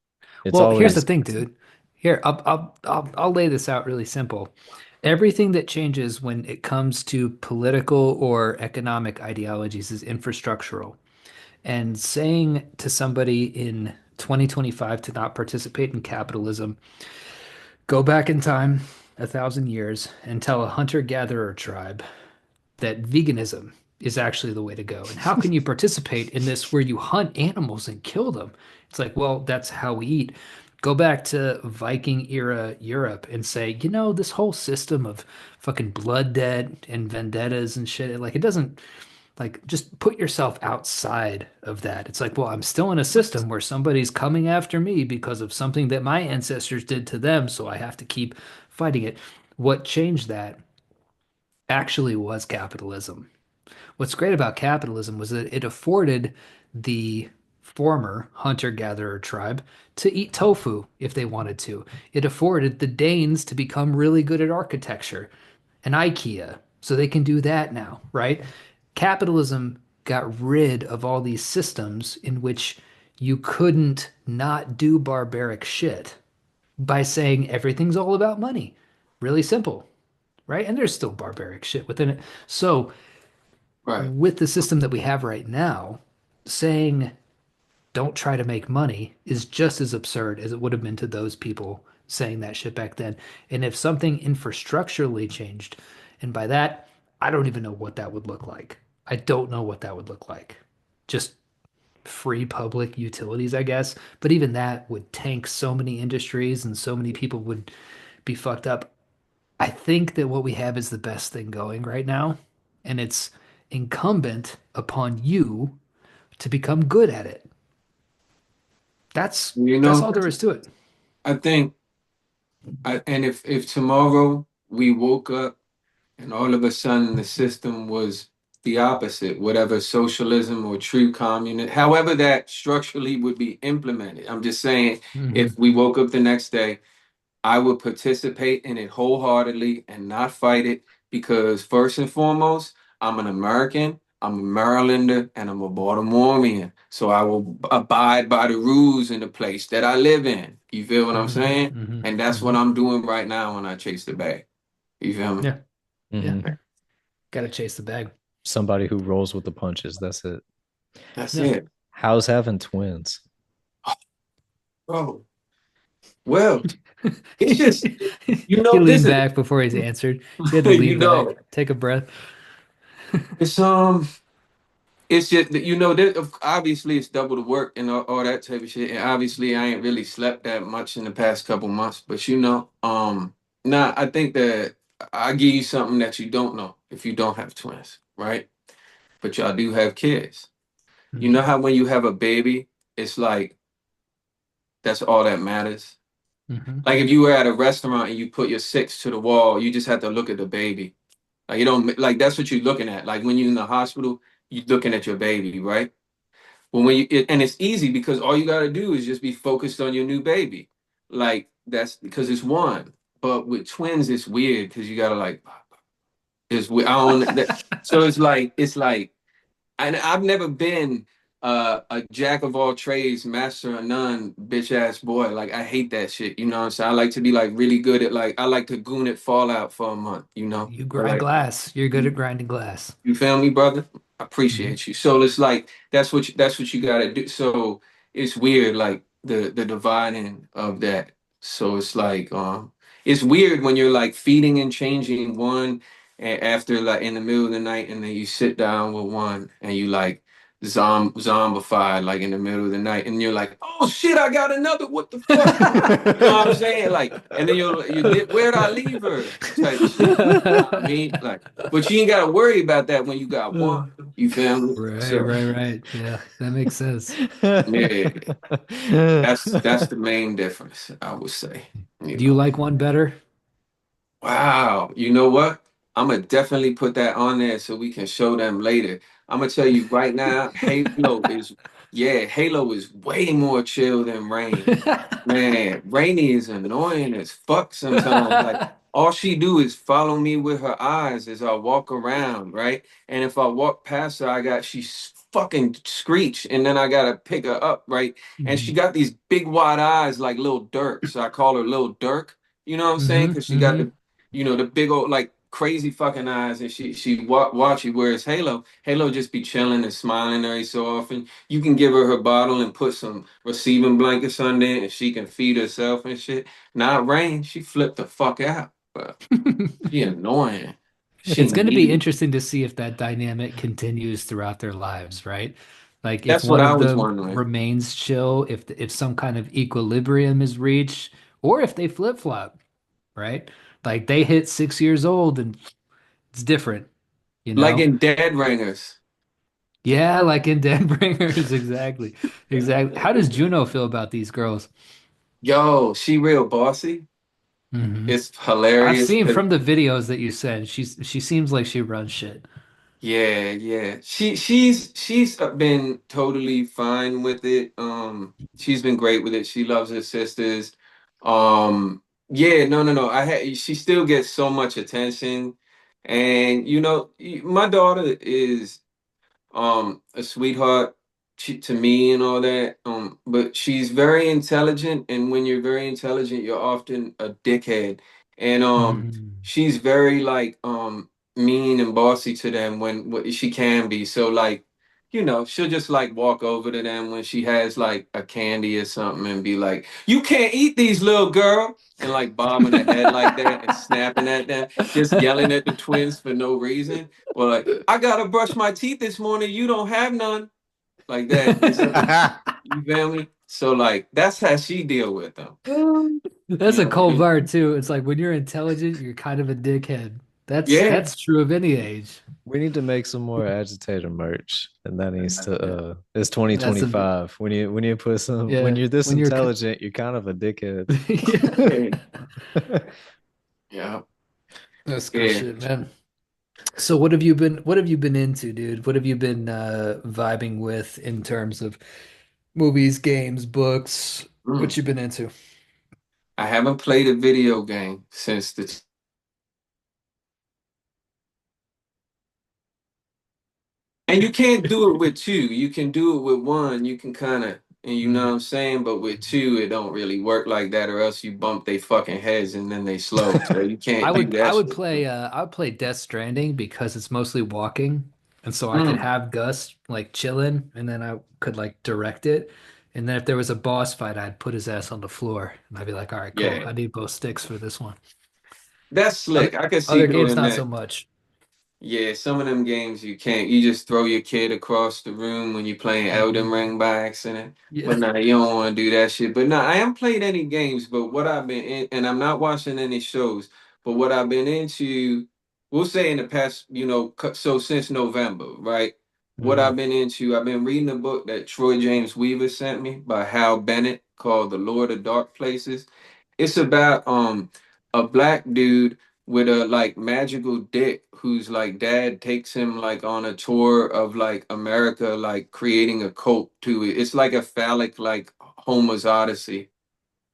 It's Well, here's the always thing, dude. Here, I'll lay this out really simple. Everything that changes when it comes to political or economic ideologies is infrastructural. And saying to somebody in 2025 to not participate in capitalism, go back in time 1,000 years and tell a hunter-gatherer tribe that veganism is actually the way to go. And how can you participate in this where you hunt animals and kill them? It's like, well, that's how we eat. Go back to Viking era Europe and say, you know, this whole system of fucking blood debt and vendettas and shit, like it doesn't like just put yourself outside of that. It's like, well, I'm still in a system where somebody's coming after me because of something that my ancestors did to them, so I have to keep fighting it. What changed that actually was capitalism. What's great about capitalism was that it afforded the former hunter-gatherer tribe to eat tofu if they wanted to. It afforded the Danes to become really good at architecture and IKEA, so they can do that now, right? Capitalism got rid of all these systems in which you couldn't not do barbaric shit by saying everything's all about money. Really simple, right? And there's still barbaric shit within it. So Right. with the system that we have right now, saying don't try to make money is just as absurd as it would have been to those people saying that shit back then. And if something infrastructurally changed, and by that, I don't even know what that would look like. I don't know what that would look like. Just free public utilities, I guess. But even that would tank so many industries and so many people would be fucked up. I think that what we have is the best thing going right now, and it's incumbent upon you to become good at it. That's You that's know, all there is to it. I think and if tomorrow we woke up and all of a sudden the system was the opposite, whatever socialism or true communism, however that structurally would be implemented. I'm just saying, Hmm. if we woke up the next day, I would participate in it wholeheartedly and not fight it because first and foremost, I'm an American, I'm a Marylander, and I'm a Baltimorean. So I will abide by the rules in the place that I live in. You feel what I'm Hmm. saying? Hmm. And that's what Hmm. I'm doing right now when I chase the bag. You feel me? Yeah, yeah. Hmm. Got to chase the bag. Somebody who rolls with the punches. That's it. That's Yeah. it. How's having twins? Bro. Well, it's just, He this leaned is, back before he's answered. He had to you lean back, know, take a breath. it's it's just that that obviously it's double the work and all that type of shit. And obviously I ain't really slept that much in the past couple months. But nah, I think that I give you something that you don't know if you don't have twins, right? But y'all do have kids. You know Hmm. how when you have a baby, it's like that's all that matters. Hmm. Like if you were at a restaurant and you put your six to the wall, you just have to look at the baby. Like you don't like that's what you're looking at. Like when you're in the hospital, you're looking at your baby, right? Well, and it's easy because all you got to do is just be focused on your new baby. Like that's because it's one. But with twins, it's weird because you gotta like I don't so it's like and I've never been a jack of all trades, master of none, bitch ass boy. Like I hate that shit. You know what I'm saying? I like to be like really good at like I like to goon at Fallout for a month. You But grind like glass. You're good at grinding glass. you feel me, brother? I Hmm. appreciate you. So it's like that's what you gotta do. So it's weird, like the dividing of that. So it's like it's weird when you're like feeding and changing one after like in the middle of the night and then you sit down with one and you like zombified like in the middle of the night and you're like, oh shit, I got another. What the fuck? You know what I'm saying? Like, and then where'd I leave her? Type shit. You know what I mean? Like, but you ain't gotta worry about that when you got one. You feel me? Right, So right, right. Yeah, that makes sense. yeah, that's the main difference, I would say. You Do you know. like one better? Wow. You know what? I'm gonna definitely put that on there so we can show them later. I'm gonna tell you right now, Halo is way more chill than Rain. Man, Rainy is annoying as fuck sometimes. Like all she do is follow me with her eyes as I walk around, right? And if I walk past her, she's fucking screech, and then I gotta pick her up, right? And she Hmm. got these big wide eyes like Lil Durk, so I call her Lil Durk. You know what I'm saying? Hmm. Because she got Hmm. the big old like crazy fucking eyes, and she watch you. Whereas Halo just be chilling and smiling every so often. You can give her her bottle and put some receiving blankets on there, and she can feed herself and shit. Not Rain, she flipped the fuck out, but she annoying. She It's going to be needy. interesting to see if that dynamic continues throughout their lives, right? Like if That's what one I of was them wondering. remains chill, if some kind of equilibrium is reached, or if they flip-flop, right? Like they hit 6 years old and it's different, you Like know? in Dead Ringers. Yeah, like in Deadbringers, exactly. Exactly. How does Juno feel about these girls? Yo, she real bossy. Hmm. It's I've hilarious seen because from the videos that you sent, she seems like she runs shit. yeah, yeah. She's been totally fine with it. She's been great with it. She loves her sisters. Yeah, no, no, no. She still gets so much attention. And my daughter is a sweetheart to me and all that, but she's very intelligent, and when you're very intelligent you're often a dickhead, and Mm. she's very like mean and bossy to them when she can be, so like she'll just like walk over to them when she has like a candy or something and be like, you can't eat these, little girl, and like bobbing her head like that and snapping at them, just yelling at the twins for no reason, or like, I gotta brush my teeth this morning. You don't have none, like that. You feel me? So like that's how she deal with them. That's You a know what I cold mean? bar too. It's like when you're intelligent, you're kind of a dickhead. That's Yeah. that's true of any age. We need to make some more agitator merch, and that needs to it's That's a 2025. When you put some when yeah. you're this When you're intelligent, you're kind of a dickhead. yeah. Yeah. Yeah. That's good Yeah. shit, man. So what have you been into, dude? What have you been vibing with in terms of movies, games, books? Mm. What you been into? I haven't played a video game since the and you can't do it with two. You can do it with one. You can kind of, and you know Mm. what I'm saying? But with two, it don't really work like that, or else you bump they fucking heads and then they slow. So you I can't do would I that would shit. play I would play Death Stranding because it's mostly walking. And so I could Mm. have Gus like chilling and then I could like direct it. And then if there was a boss fight, I'd put his ass on the floor and I'd be like, all right, cool. Yeah. I need both sticks for this one. That's Other slick. I can see other games, doing not so that. much. Yeah, some of them games you can't. You just throw your kid across the room when you're playing Elden Mhm. Ring by accident. Yeah. But nah, you don't want to do that shit. But nah, I haven't played any games. But what I've been in, and I'm not watching any shows. But what I've been into, we'll say in the past, so since November, right? What I've Mhm. been into, I've been reading a book that Troy James Weaver sent me by Hal Bennett called The Lord of Dark Places. It's about a black dude with a like magical dick whose like dad takes him like on a tour of like America, like creating a cult to it. It's like a phallic like Homer's Odyssey.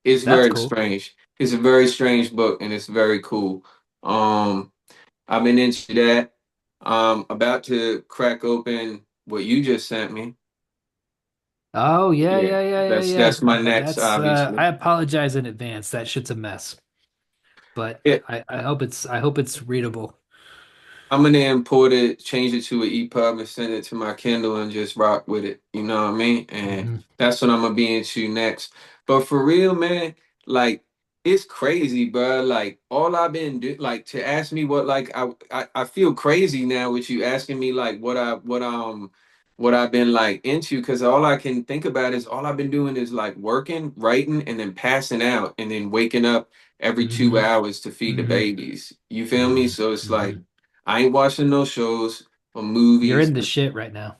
It's That's very cool. strange. It's a very strange book and it's very cool. Um I've been into that. About to crack open what you just sent me. Oh yeah, Yeah, yeah, yeah, yeah, that's my yeah. next, That's obviously. I apologize in advance. That shit's a mess. But Yeah, I hope it's readable. I'm gonna import it, change it to an EPUB, and send it to my Kindle and just rock with it. You know what I mean? And Hmm. that's what I'm gonna be into next. But for real, man, like it's crazy, bro. Like all I've been do, like to ask me what, like I feel crazy now with you asking me like what I've been like into, because all I can think about is all I've been doing is like working, writing, and then passing out, and then waking up every two Hmm. hours to feed the Hmm. babies. You feel me? Hmm. So it's like Hmm. I ain't watching no shows or You're movies. in the shit right now.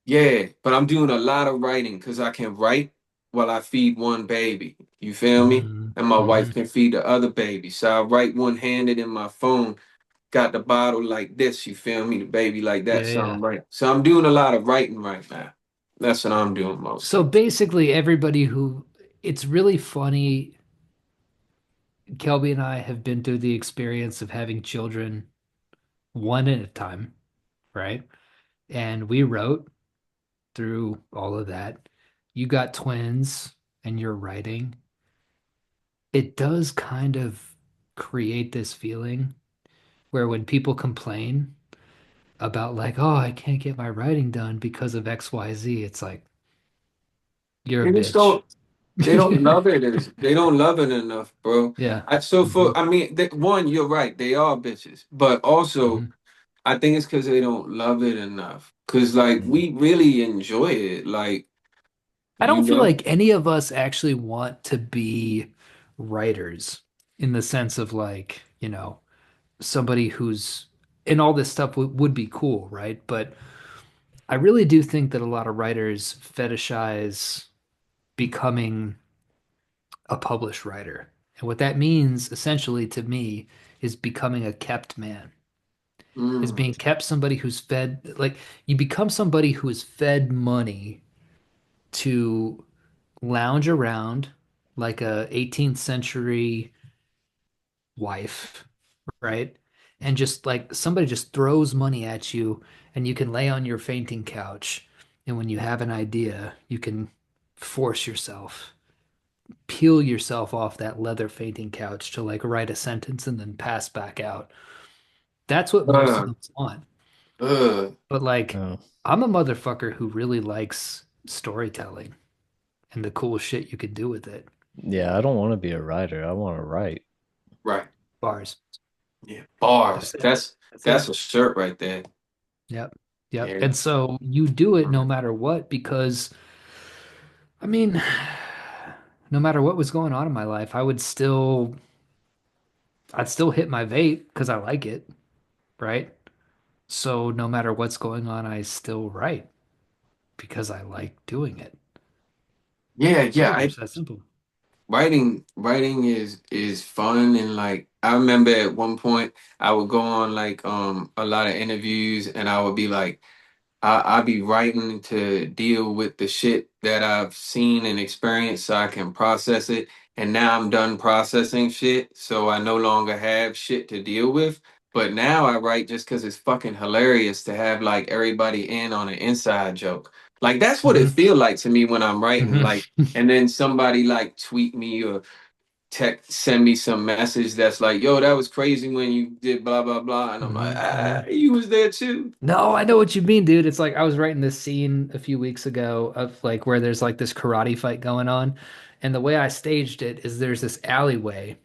Yeah, but I'm doing a lot of writing because I can write while I feed one baby. You feel me? Hmm. And my Hmm. wife can feed the other baby. So I write one-handed in my phone, got the bottle like this, you feel me? The baby like that. Yeah, So yeah. I'm right. So I'm doing a lot of writing right now. That's what I'm doing So mostly. basically, it's really funny. Kelby and I have been through the experience of having children one at a time, right? And we wrote through all of that. You got twins and you're writing. It does kind of create this feeling where when people complain about like, oh, I can't get my writing done because of XYZ, it's like, you're a They just bitch. don't love it as they don't love it enough, bro. Yeah. I so Hmm. for I mean one, you're right, they are bitches. But also Hmm. I think it's because they don't love it enough. Because like Mm. we really enjoy it. Like, I you don't feel know? like any of us actually want to be writers in the sense of like, somebody who's and all this stuff would be cool, right? But I really do think that a lot of writers fetishize becoming a published writer. And what that means essentially to me is becoming a kept man, is Mm. being kept somebody who's fed, like you become somebody who is fed money to lounge around like a 18th century wife, right? And just like somebody just throws money at you and you can lay on your fainting couch. And when you have an idea, you can force yourself, peel yourself off that leather fainting couch to like write a sentence and then pass back out. That's what most of Uh, us want. uh. But like, Oh, I'm a motherfucker who really likes storytelling and the cool shit you could do with it. yeah, I don't want to be a writer. I want to write. Right. Bars. Yeah. Bars. That's it. That's That's it. a shirt right there. Yep. Yep. Yeah. And so you do it no matter what because I mean, no matter what was going on in my life, I'd still hit my vape because I like it, right? So no matter what's going on, I still write because I like doing it. Yeah, yeah. Pretty much that simple. Writing is fun, and like I remember at one point I would go on like a lot of interviews, and I would be like I be writing to deal with the shit that I've seen and experienced so I can process it. And now I'm done processing shit, so I no longer have shit to deal with. But now I write just because it's fucking hilarious to have like everybody in on an inside joke. Like that's what it Hmm. feel like to me when I'm writing. Hmm. Like, and then somebody like tweet me or text send me some message that's like, yo, that was crazy when you did blah blah blah. And I'm like, Hmm. you was there too. No, I know what you mean, dude. It's like I was writing this scene a few weeks ago of like where there's like this karate fight going on. And the way I staged it is there's this alleyway.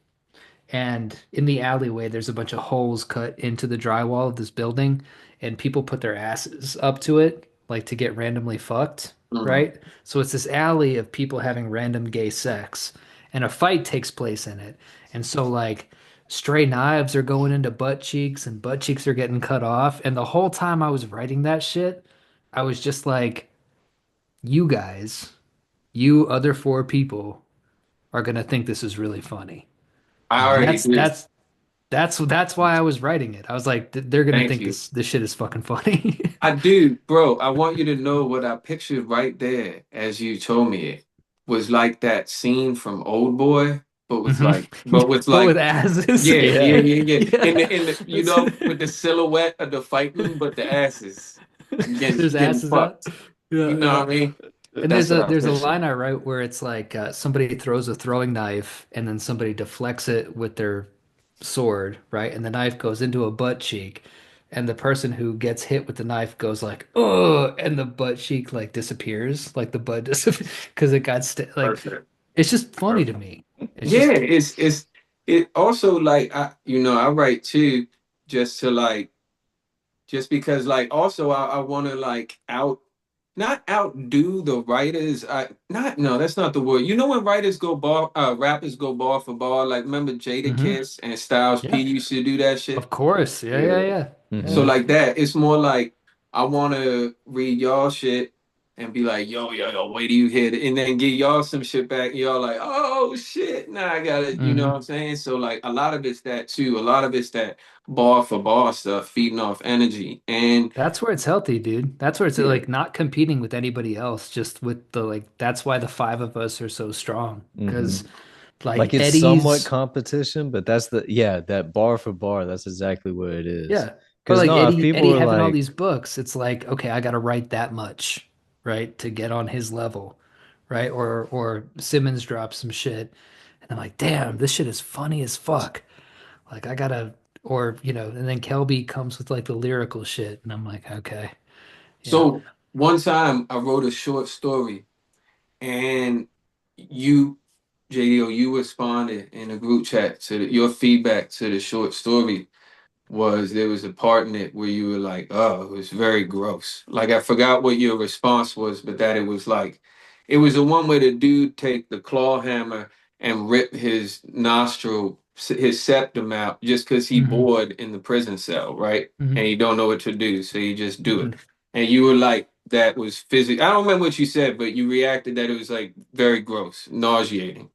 And in the alleyway, there's a bunch of holes cut into the drywall of this building, and people put their asses up to it, like to get randomly fucked, Mhm. right? So it's this alley of people having random gay sex, and a fight takes place in it. And so, like, stray knives are going into butt cheeks, and butt cheeks are getting cut off. And the whole time I was writing that shit, I was just like, you guys, you other four people are gonna think this is really funny. I And already that's did. that's that's why I was writing it. I was like, they're gonna Thank think you. this shit is fucking funny. I do, bro. I want you to know what I pictured right there as you told me it was like that scene from Old Boy, Hmm. but with But with like, asses. yeah, yeah, Yeah. yeah, yeah. Yeah. In the, That's with the silhouette of the fighting, but the asses there's getting asses out. fucked. Yeah, You know yeah. what I mean? And That's what I there's a pictured. line I wrote where it's like somebody throws a throwing knife and then somebody deflects it with their sword, right? And the knife goes into a butt cheek, and the person who gets hit with the knife goes like, "Oh!" and the butt cheek like disappears, like the butt disappears because it got st like Perfect. it's just funny to Perfect. me. It's Yeah, just it's it also like I write too just to like just because like also I want to like not outdo the writers. I not no, that's not the word. You know when writers go bar rappers go bar for bar, like remember Jada hmm. Kiss and Styles P Yeah, used to do that of shit? course. Yeah, Yeah. yeah, yeah. So Hmm. Yeah. like that, it's more like I want to read y'all shit and be like, yo, wait till you hear it, and then give y'all some shit back. And y'all like, oh shit, now I got it. You know what Hmm. I'm saying? So like a lot of it's that too. A lot of it's that bar for bar stuff, feeding off energy. And That's where it's healthy, dude. That's where it's yeah, like not competing with anybody else, just with the like that's why the five of us are so strong. Hmm. Because like Like it's somewhat Eddie's competition, but that's the yeah, that bar for bar, that's exactly what it is. yeah. Or Because like no, if people Eddie are having all like, these books, it's like, okay, I gotta write that much, right? To get on his level, right? Or Simmons drops some shit. And I'm like, damn, this shit is funny as fuck. Like I gotta or and then Kelby comes with like the lyrical shit, and I'm like, okay, yeah. so one time I wrote a short story and you, JDO, you responded in a group chat to your feedback to the short story was there was a part in it where you were like, oh, it was very gross. Like I forgot what your response was, but that it was like, it was the one where the dude take the claw hammer and rip his nostril, his septum out just because he Hmm. bored in the prison cell, right? And Hmm. he don't know what to do, so he just do it. Hmm. And you were like, that was physical. I don't remember what you said, but you reacted that it was like very gross, nauseating.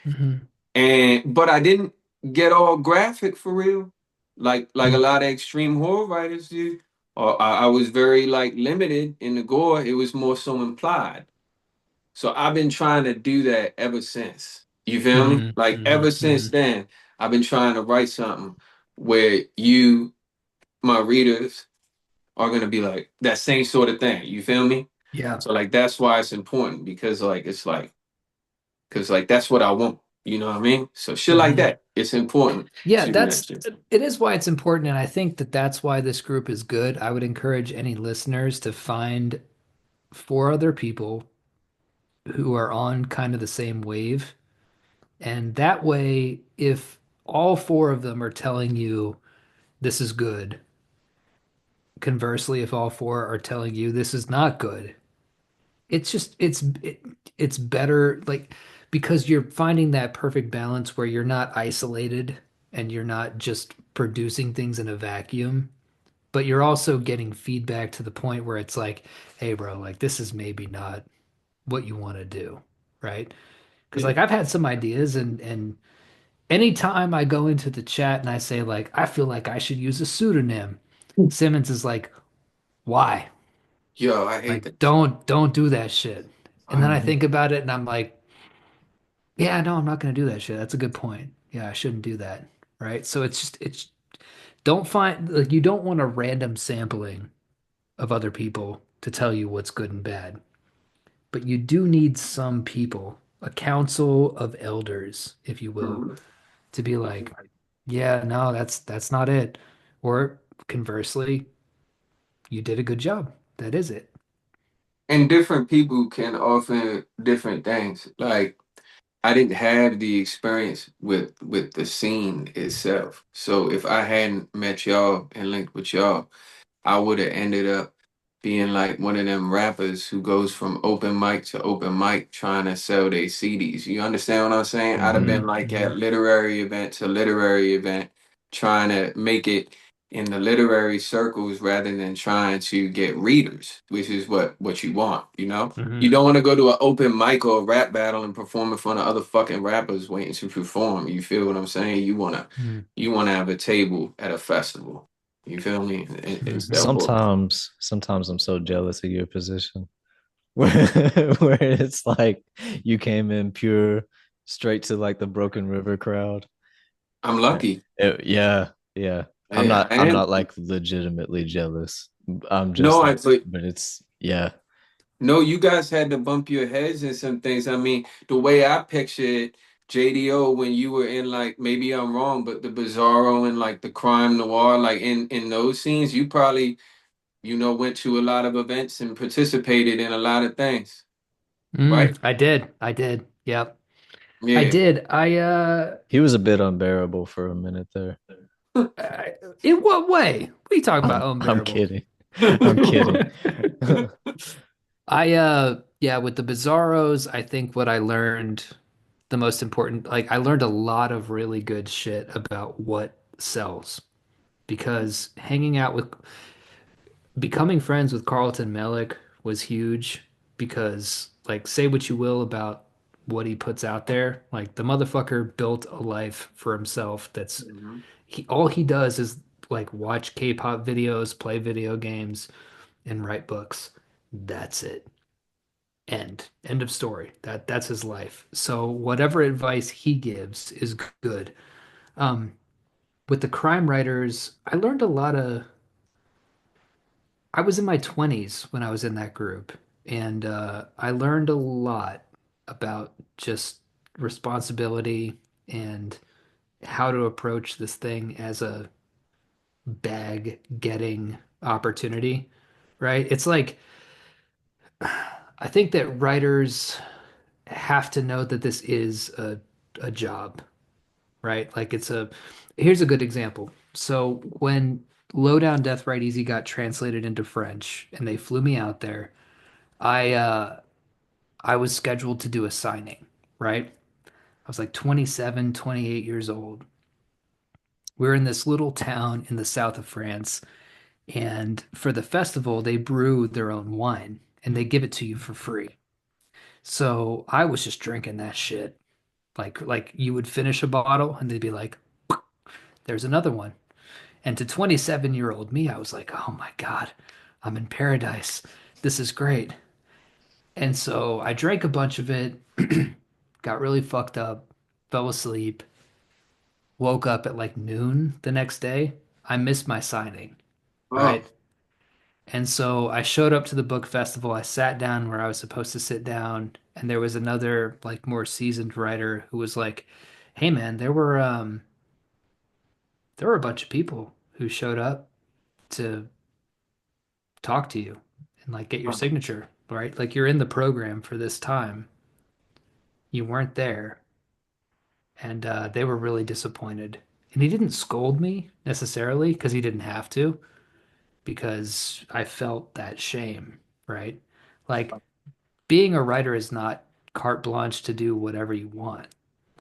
Hmm. And but I didn't get all graphic for real, like a Hmm. lot of extreme horror writers do. Or I was very like limited in the gore. It was more so implied. So I've been trying to do that ever since. You feel me? Hmm. Like Hmm. ever Hmm. since then, I've been trying to write something where you, my readers, are gonna be like that same sort of thing. You feel me? Yeah. So like that's why it's important because like it's like because like that's what I want. You know what I mean? So shit like Hmm. that. It's important Yeah, to do that shit. it is why it's important, and I think that that's why this group is good. I would encourage any listeners to find four other people who are on kind of the same wave, and that way, if all four of them are telling you this is good, conversely, if all four are telling you this is not good, it's just it's better like because you're finding that perfect balance where you're not isolated and you're not just producing things in a vacuum, but you're also getting feedback to the point where it's like, hey, bro, like this is maybe not what you want to do, right? Because Yeah. like I've had some ideas and anytime I go into the chat and I say like I feel like I should use a pseudonym, Simmons is like, why? Yo, I hate Like that shit. don't do that shit. And then I Mhm. think about it and I'm like, yeah, no, I'm not gonna do that shit. That's a good point. Yeah, I shouldn't do that. Right. So it's don't find like you don't want a random sampling of other people to tell you what's good and bad. But you do need some people, a council of elders, if you will, Mhm. to be like, yeah, no, that's not it. Or conversely, you did a good job. That is it. And different people can offer different things. Like I didn't have the experience with the scene itself. So if I hadn't met y'all and linked with y'all, I would have ended up being like one of them rappers who goes from open mic to open mic trying to sell their CDs. You understand what I'm saying? I'd have Mhm. been Hmm. like Hmm. at literary event to literary event trying to make it in the literary circles rather than trying to get readers, which is what you want, you know? You Hmm. don't want to go to an open mic or a rap battle and perform in front of other fucking rappers waiting to perform. You feel what I'm saying? You wanna have a table at a festival. You feel me? It's Hmm. therefore. Sometimes I'm so jealous of your position where where it's like you came in pure straight to like the Broken River crowd. I'm lucky. Yeah, yeah. Yeah, I I'm am. not like legitimately jealous. I'm No, just I like, but but it's yeah. no, you guys had to bump your heads in some things. I mean, the way I picture it, JDO, when you were in like maybe I'm wrong, but the Bizarro and like the crime noir, like in those scenes, you probably, went to a lot of events and participated in a lot of things, right? I did. I did. Yep. I Yeah. did. He was a bit unbearable for a minute there. I in what way? What are you talking about I'm unbearable? kidding. I'm kidding. Yeah, with the Bizarros, I think what I learned the most important, like I learned a lot of really good shit about what sells because hanging out with becoming friends with Carlton Melick was huge because like say what you will about what he puts out there, like the motherfucker built a life for himself that's Mhm. he all he does is like watch K-pop videos, play video games, and write books. That's it. End of story. That's his life. So whatever advice he gives is good. Um, with the crime writers, I learned a lot of. I was in my 20s when I was in that group, and I learned a lot about just responsibility and how to approach this thing as a bag getting opportunity, right? It's like I think that writers have to know that this is a job, right? Like here's a good example. So when Low Down Death Right Easy got translated into French and they flew me out there, I I was scheduled to do a signing, right? I was like 27, 28 years old. We're in this little town in the south of France, and for the festival, they brew their own wine and they give it to you for free. So I was just drinking that shit. Like you would finish a bottle and they'd be like, there's another one. And to 27-year-old me, I was like, oh my God, I'm in paradise. This is great. And so I drank a bunch of it, got really fucked up, fell asleep, woke up at like noon the next day. I missed my signing, Oh, right? And so I showed up to the book festival. I sat down where I was supposed to sit down, and there was another like more seasoned writer who was like, "Hey man, there were a bunch of people who showed up to talk to you and like get your oh. signature, right? Like you're in the program for this time. You weren't there." And they were really disappointed. And he didn't scold me necessarily because he didn't have to, because I felt that shame, right? Like being a writer is not carte blanche to do whatever you want.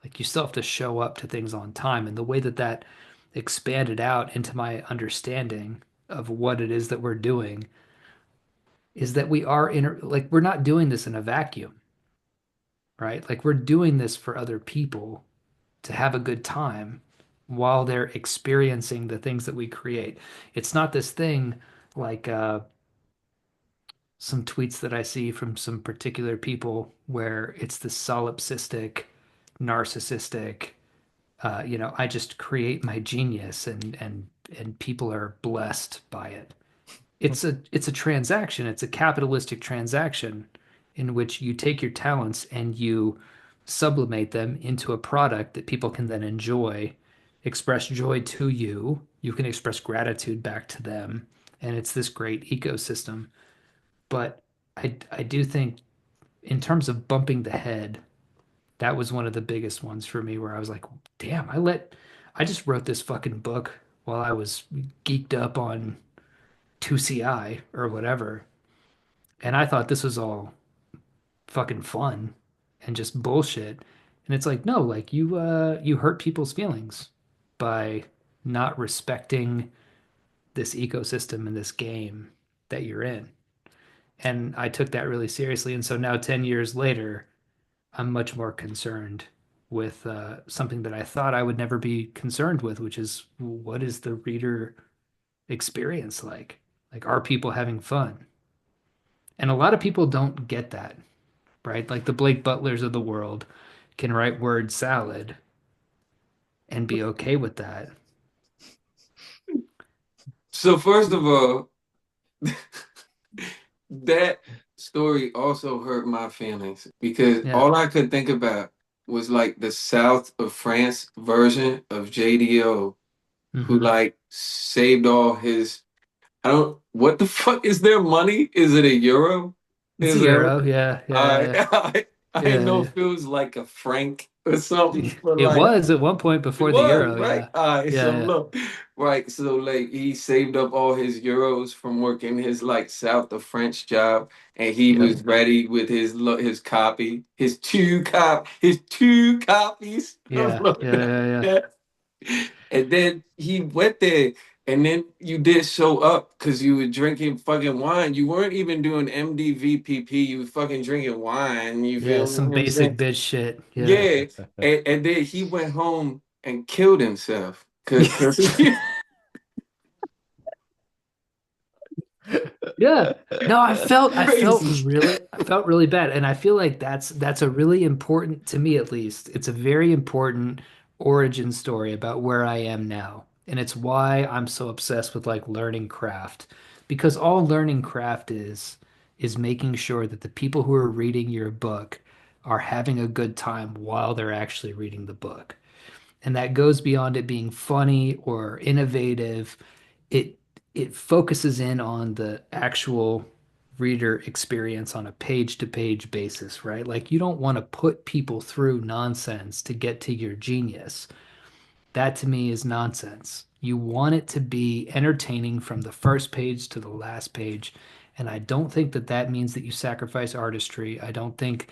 Like you still have to show up to things on time. And the way that that expanded out into my understanding of what it is that we're doing is that we are in, like, we're not doing this in a vacuum, right? Like we're doing this for other people to have a good time while they're experiencing the things that we create. It's not this thing like some tweets that I see from some particular people where it's the solipsistic, narcissistic, I just create my genius and people are blessed by it. It's a transaction. It's a capitalistic transaction in which you take your talents and you sublimate them into a product that people can then enjoy, express joy to you. You can express gratitude back to them, and it's this great ecosystem. But I do think in terms of bumping the head, that was one of the biggest ones for me where I was like, damn, I just wrote this fucking book while I was geeked up on 2CI or whatever. And I thought this was all fucking fun and just bullshit. And it's like, no, like you hurt people's feelings by not respecting this ecosystem and this game that you're in. And I took that really seriously. And so now 10 years later, I'm much more concerned with something that I thought I would never be concerned with, which is what is the reader experience like? Like, are people having fun? And a lot of people don't get that, right? Like the Blake Butlers of the world can write word salad and be okay with that. So first of all, that story also hurt my feelings because Yeah. all I could think about was like the South of France version of JDO, who Hmm. like saved all his. I don't. What the fuck is their money? Is it a euro? It's a Is that euro. what? Yeah. I Yeah. I didn't Yeah. know Yeah. if it was like a franc or something, but It like. was at one point It before the was, euro. right? Yeah. All right, so Yeah. look, right, so like he saved up all his euros from working his like South of French job, and he Yeah. was ready with his copy, his two copies of Yeah. Look Yeah. Down Yeah. Yeah. Death. And then he went there, and then you did show up because you were drinking fucking wine. You weren't even doing MDVPP. You were fucking drinking wine. You Yeah. feel me? You know Some what I'm basic saying? bitch shit. Yeah. Yeah, and then he went home and killed himself because Yeah. No, crazy. I felt really bad. And I feel like that's a really important, to me at least, it's a very important origin story about where I am now. And it's why I'm so obsessed with like learning craft. Because all learning craft is making sure that the people who are reading your book are having a good time while they're actually reading the book. And that goes beyond it being funny or innovative. It it focuses in on the actual reader experience on a page to page basis, right? Like you don't want to put people through nonsense to get to your genius. That to me is nonsense. You want it to be entertaining from the first page to the last page. And I don't think that that means that you sacrifice artistry. I don't think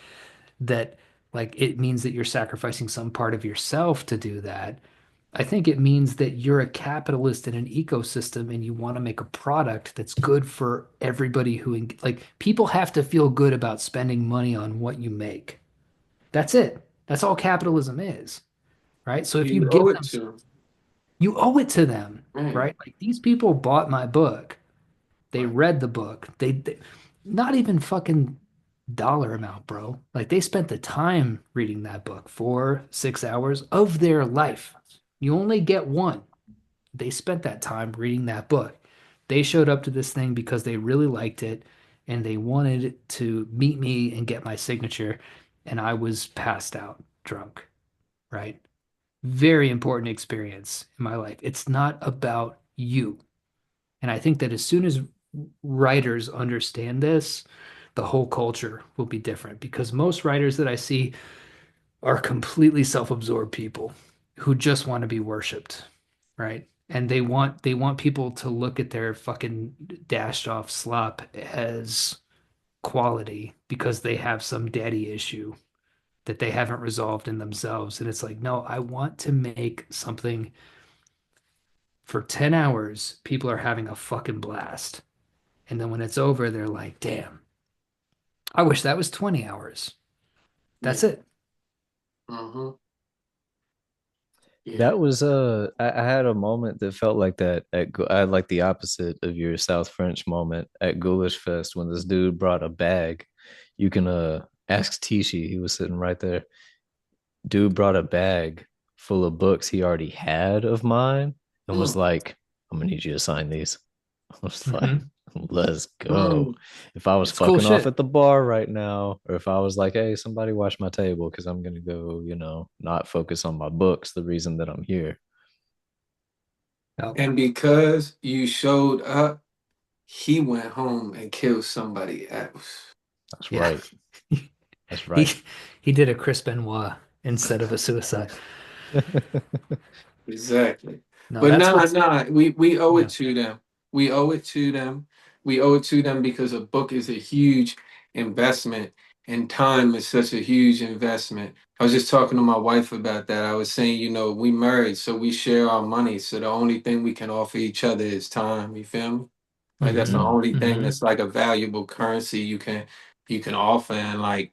that like it means that you're sacrificing some part of yourself to do that. I think it means that you're a capitalist in an ecosystem and you want to make a product that's good for everybody like people have to feel good about spending money on what you make. That's it. That's all capitalism is, right? So if you You give owe it them, to you owe it to them, man. right? Like these people bought my book. They Right. read the book. They not even fucking dollar amount, bro. Like they spent the time reading that book, 4, 6 hours of their life. You only get one. They spent that time reading that book. They showed up to this thing because they really liked it and they wanted to meet me and get my signature. And I was passed out drunk, right? Very important experience in my life. It's not about you. And I think that as soon as writers understand this, the whole culture will be different because most writers that I see are completely self-absorbed people who just want to be worshipped, right? And they want people to look at their fucking dashed off slop as quality because they have some daddy issue that they haven't resolved in themselves. And it's like, no, I want to make something for 10 hours, people are having a fucking blast. And then when it's over, they're like, damn, I wish that was 20 hours. Yeah. That's it. Mm-hmm. Yeah. That was I had a moment that felt like that I had like the opposite of your South French moment at Ghoulish Fest when this dude brought a bag. You can ask Tishi, he was sitting right there. Dude brought a bag full of books he already had of mine and was Mm. like, I'm gonna need you to sign these. I was like, Hmm. let's go. Mm. If I was It's cool fucking off shit. at the bar right now, or if I was like, hey, somebody wash my table because I'm gonna go, not focus on my books, the reason that I'm here. Oh, And because you showed up, he went home and killed somebody else. yeah. That's right. That's He right. he did a Chris Benoit instead of a suicide. Exactly. No, But that's nah, what's nah, we owe it yeah. to them. We owe it to them. We owe it to them because a book is a huge investment and time is such a huge investment. I was just talking to my wife about that. I was saying, we married, so we share our money. So the only thing we can offer each other is time. You feel me? Like that's the Hmm. Mm. only thing Hmm. that's like a valuable currency you can offer. And like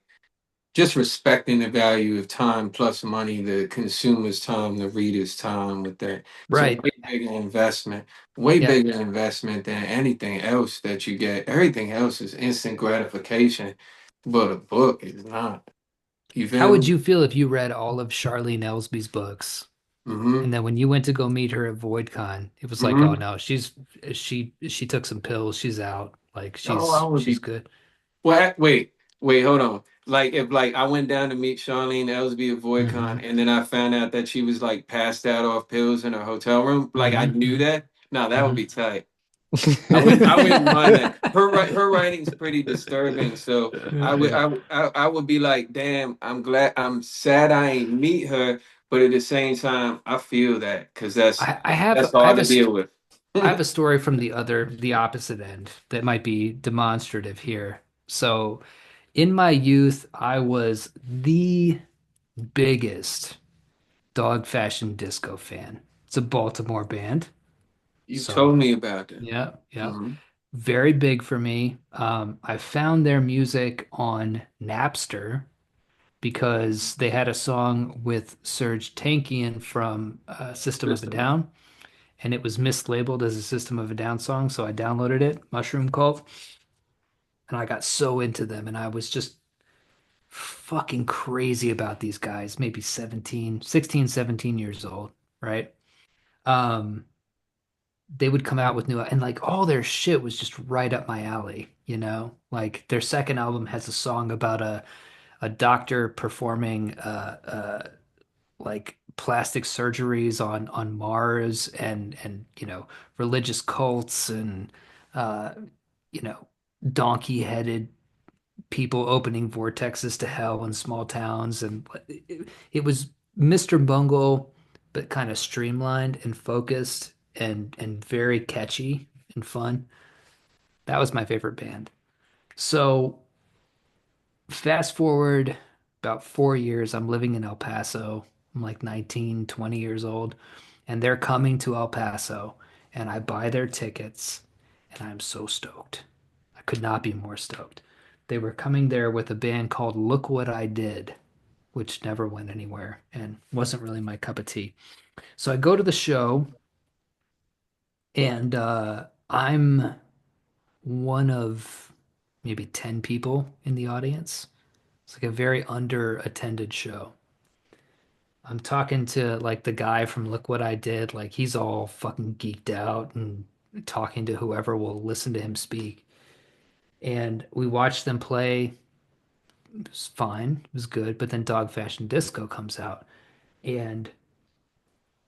just respecting the value of time plus money, the consumer's time, the reader's time with that. It's a Right. way Yeah. bigger investment than anything else that you get. Everything else is instant gratification, but a book is not. You How feel would me? you feel if you read all of Charlene Elsby's books? Mm-hmm. And then when you went to go meet her at VoidCon, it was like, oh Mm-hmm. no, she took some pills, she's out. Like Oh, I would she's be. good. What? Wait, hold on. Like if like I went down to meet Charlene Elsby at VoidCon Hmm. and then I found out that she was like passed out off pills in her hotel room, like I knew Hmm. that. No, that would Hmm. be tight. I wouldn't mind that. Her writing's pretty disturbing, so I would be like, damn, I'm sad I ain't meet her, but at the same time, I feel that because that's I have that's I hard have to deal with. I have a story from the opposite end that might be demonstrative here. So, in my youth, I was the biggest Dog Fashion Disco fan. It's a Baltimore band. You So, told me about that. yeah, yeah. Hmm. Very big for me. I found their music on Napster because they had a song with Serge Tankian from System of a System. Down, and it was mislabeled as a System of a Down song. So I downloaded it, Mushroom Cult, and I got so into them, and I was just fucking crazy about these guys, maybe 17, 16, 17 years old, right? Um, they would come out with new and like all their shit was just right up my alley, you know? Like their second album has a song about a doctor performing like plastic surgeries on Mars and religious cults and uh you know donkey-headed people opening vortexes to hell in small towns and it was Mr. Bungle but kind of streamlined and focused and very catchy and fun. That was my favorite band. So fast forward about 4 years, I'm living in El Paso. I'm like 19, 20 years old, and they're coming to El Paso, and I buy their tickets, and I'm so stoked. I could not be more stoked. They were coming there with a band called Look What I Did, which never went anywhere and wasn't really my cup of tea. So I go to the show, and I'm one of maybe 10 people in the audience. It's like a very under-attended show. I'm talking to like the guy from Look What I Did, like he's all fucking geeked out and talking to whoever will listen to him speak. And we watched them play. It was fine, it was good. But then Dog Fashion Disco comes out, and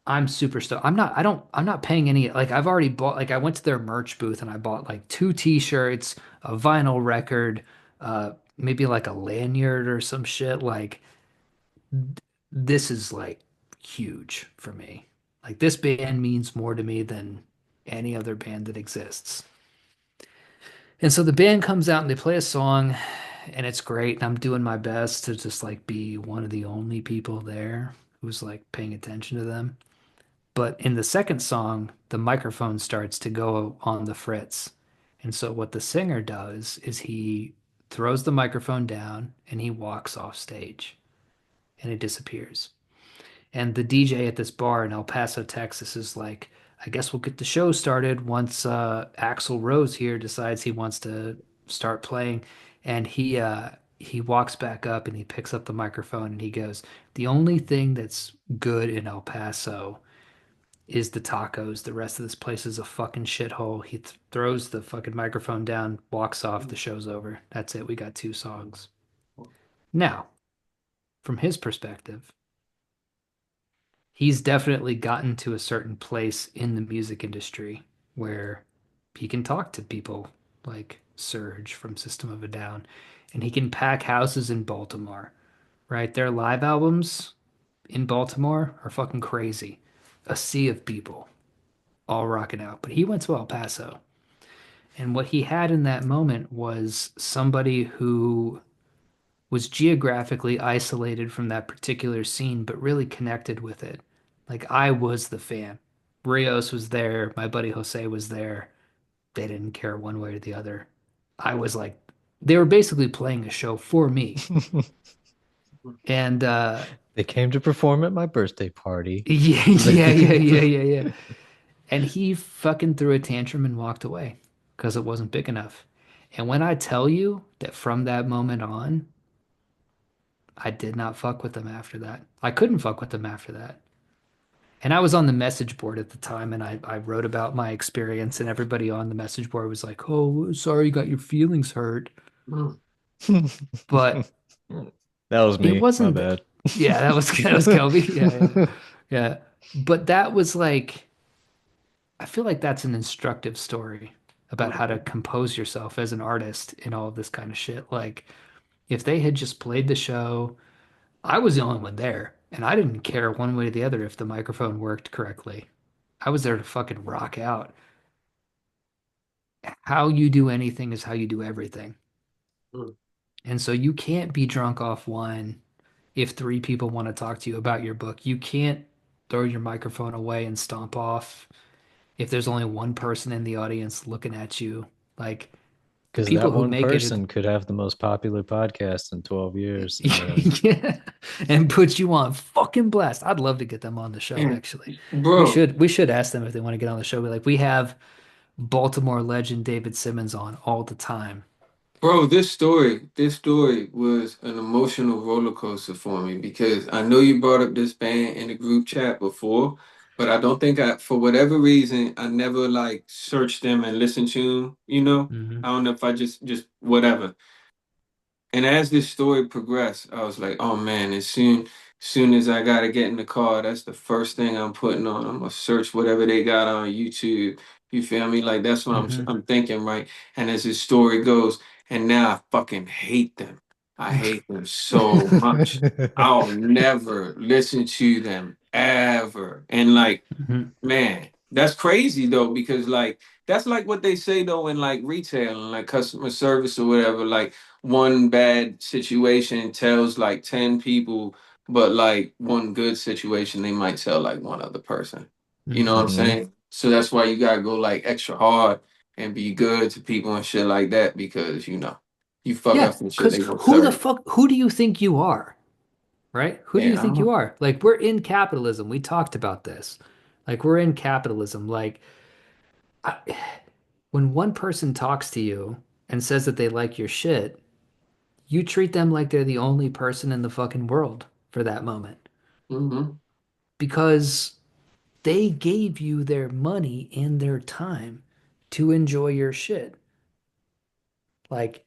I'm super stoked. I'm not paying any, like I've already bought, like I went to their merch booth and I bought like two t-shirts, a vinyl record, maybe like a lanyard or some shit. Like this is like huge for me. Like this band means more to me than any other band that exists. And so the band comes out and they play a song and it's great. And I'm doing my best to just like be one of the only people there who's like paying attention to them. But in the second song, the microphone starts to go on the fritz. And so what the singer does is he throws the microphone down and he walks off stage and it disappears. And the DJ at this bar in El Paso, Texas is like, I guess we'll get the show started once Axl Rose here decides he wants to start playing. And he walks back up and he picks up the microphone and he goes, the only thing that's good in El Paso is the tacos. The rest of this place is a fucking shithole. He throws the fucking microphone down, walks off, the show's over. That's it. We got two songs. Now, from his perspective, he's definitely gotten to a certain place in the music industry where he can talk to people like Serge from System of a Down, and he can pack houses in Baltimore, right? Their live albums in Baltimore are fucking crazy. A sea of people all rocking out. But he went to El Paso. And what he had in that moment was somebody who was geographically isolated from that particular scene, but really connected with it. Like I was the fan. Rios was there. My buddy Jose was there. They didn't care one way or the other. I was like, they were basically playing a show for me. And They came to perform at my birthday party. yeah. And he fucking threw a tantrum and walked away because it wasn't big enough. And when I tell you that from that moment on, I did not fuck with them after that. I couldn't fuck with them after that. And I was on the message board at the time and I wrote about my experience, and everybody on the message board was like, oh, sorry you got your feelings hurt. But That was it me. My wasn't, bad. yeah, that was Kelby. Yeah. But that was like, I feel like that's an instructive story about how to compose yourself as an artist in all of this kind of shit. Like, if they had just played the show, I was the only one there, and I didn't care one way or the other if the microphone worked correctly. I was there to fucking rock out. How you do anything is how you do everything. And so you can't be drunk off wine if three people want to talk to you about your book. You can't throw your microphone away and stomp off if there's only one person in the audience looking at you. Like the Because that people who one make it, person could have the most popular podcast in 12 years. yeah, and put you on fucking blast. I'd love to get them on the show, And actually. bro, We should ask them if they want to get on the show. Be like, we have Baltimore legend David Simmons on all the time. bro, this story was an emotional roller coaster for me because I know you brought up this band in the group chat before, but I don't think for whatever reason, I never like searched them and listened to them, you know? Hmm. I don't know if I just whatever. And as this story progressed, I was like, oh man, soon as I gotta get in the car, that's the first thing I'm putting on. I'm gonna search whatever they got on YouTube. You feel me? Like that's what Hmm. I'm thinking, right? And as this story goes, and now I fucking hate them. I hate them so much. I'll never listen to them ever. And like, Mhm. man, that's crazy though, because like that's like what they say though in like retail and like customer service or whatever. Like one bad situation tells like 10 people, but like one good situation they might tell like one other person. You know what I'm Mhm. Hmm. saying? So that's why you gotta go like extra hard and be good to people and shit like that because you fuck Yeah, up some shit because they gonna who the serve. fuck, who do you think you are? Right? Who do Yeah, you I think don't you know. are? Like, we're in capitalism. We talked about this. Like, we're in capitalism. Like, I, when one person talks to you and says that they like your shit, you treat them like they're the only person in the fucking world for that moment Hmm. because they gave you their money and their time to enjoy your shit. Like,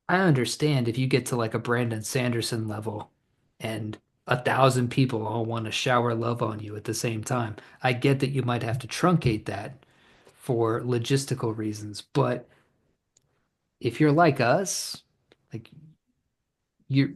I understand if you get to like a Brandon Sanderson level and 1,000 people all want to shower love on you at the same time. I get that you might have to truncate that for logistical reasons, but if you're like us, like you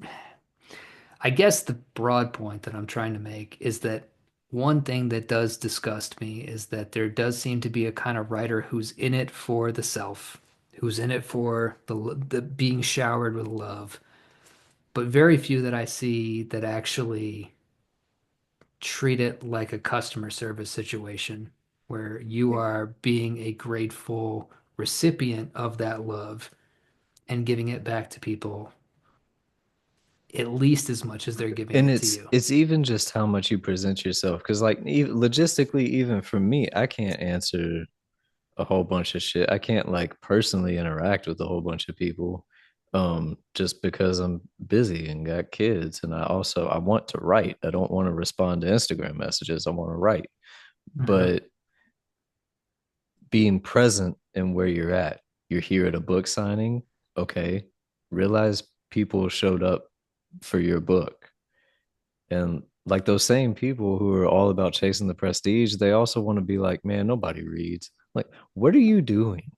I guess the broad point that I'm trying to make is that one thing that does disgust me is that there does seem to be a kind of writer who's in it for the self, who's in it for the being showered with love, but very few that I see that actually treat it like a customer service situation where you are being a grateful recipient of that love and giving it back to people at least as much as they're giving And it to it's you. it's even just how much you present yourself, because like logistically, even for me, I can't answer a whole bunch of shit. I can't like personally interact with a whole bunch of people, just because I'm busy and got kids. And I want to write. I don't want to respond to Instagram messages. I want to write. Mhm. But being present in where you're at, you're here at a book signing, okay, realize people showed up for your book. And like those same people who are all about chasing the prestige, they also want to be like, man, nobody reads. Like, what are you doing?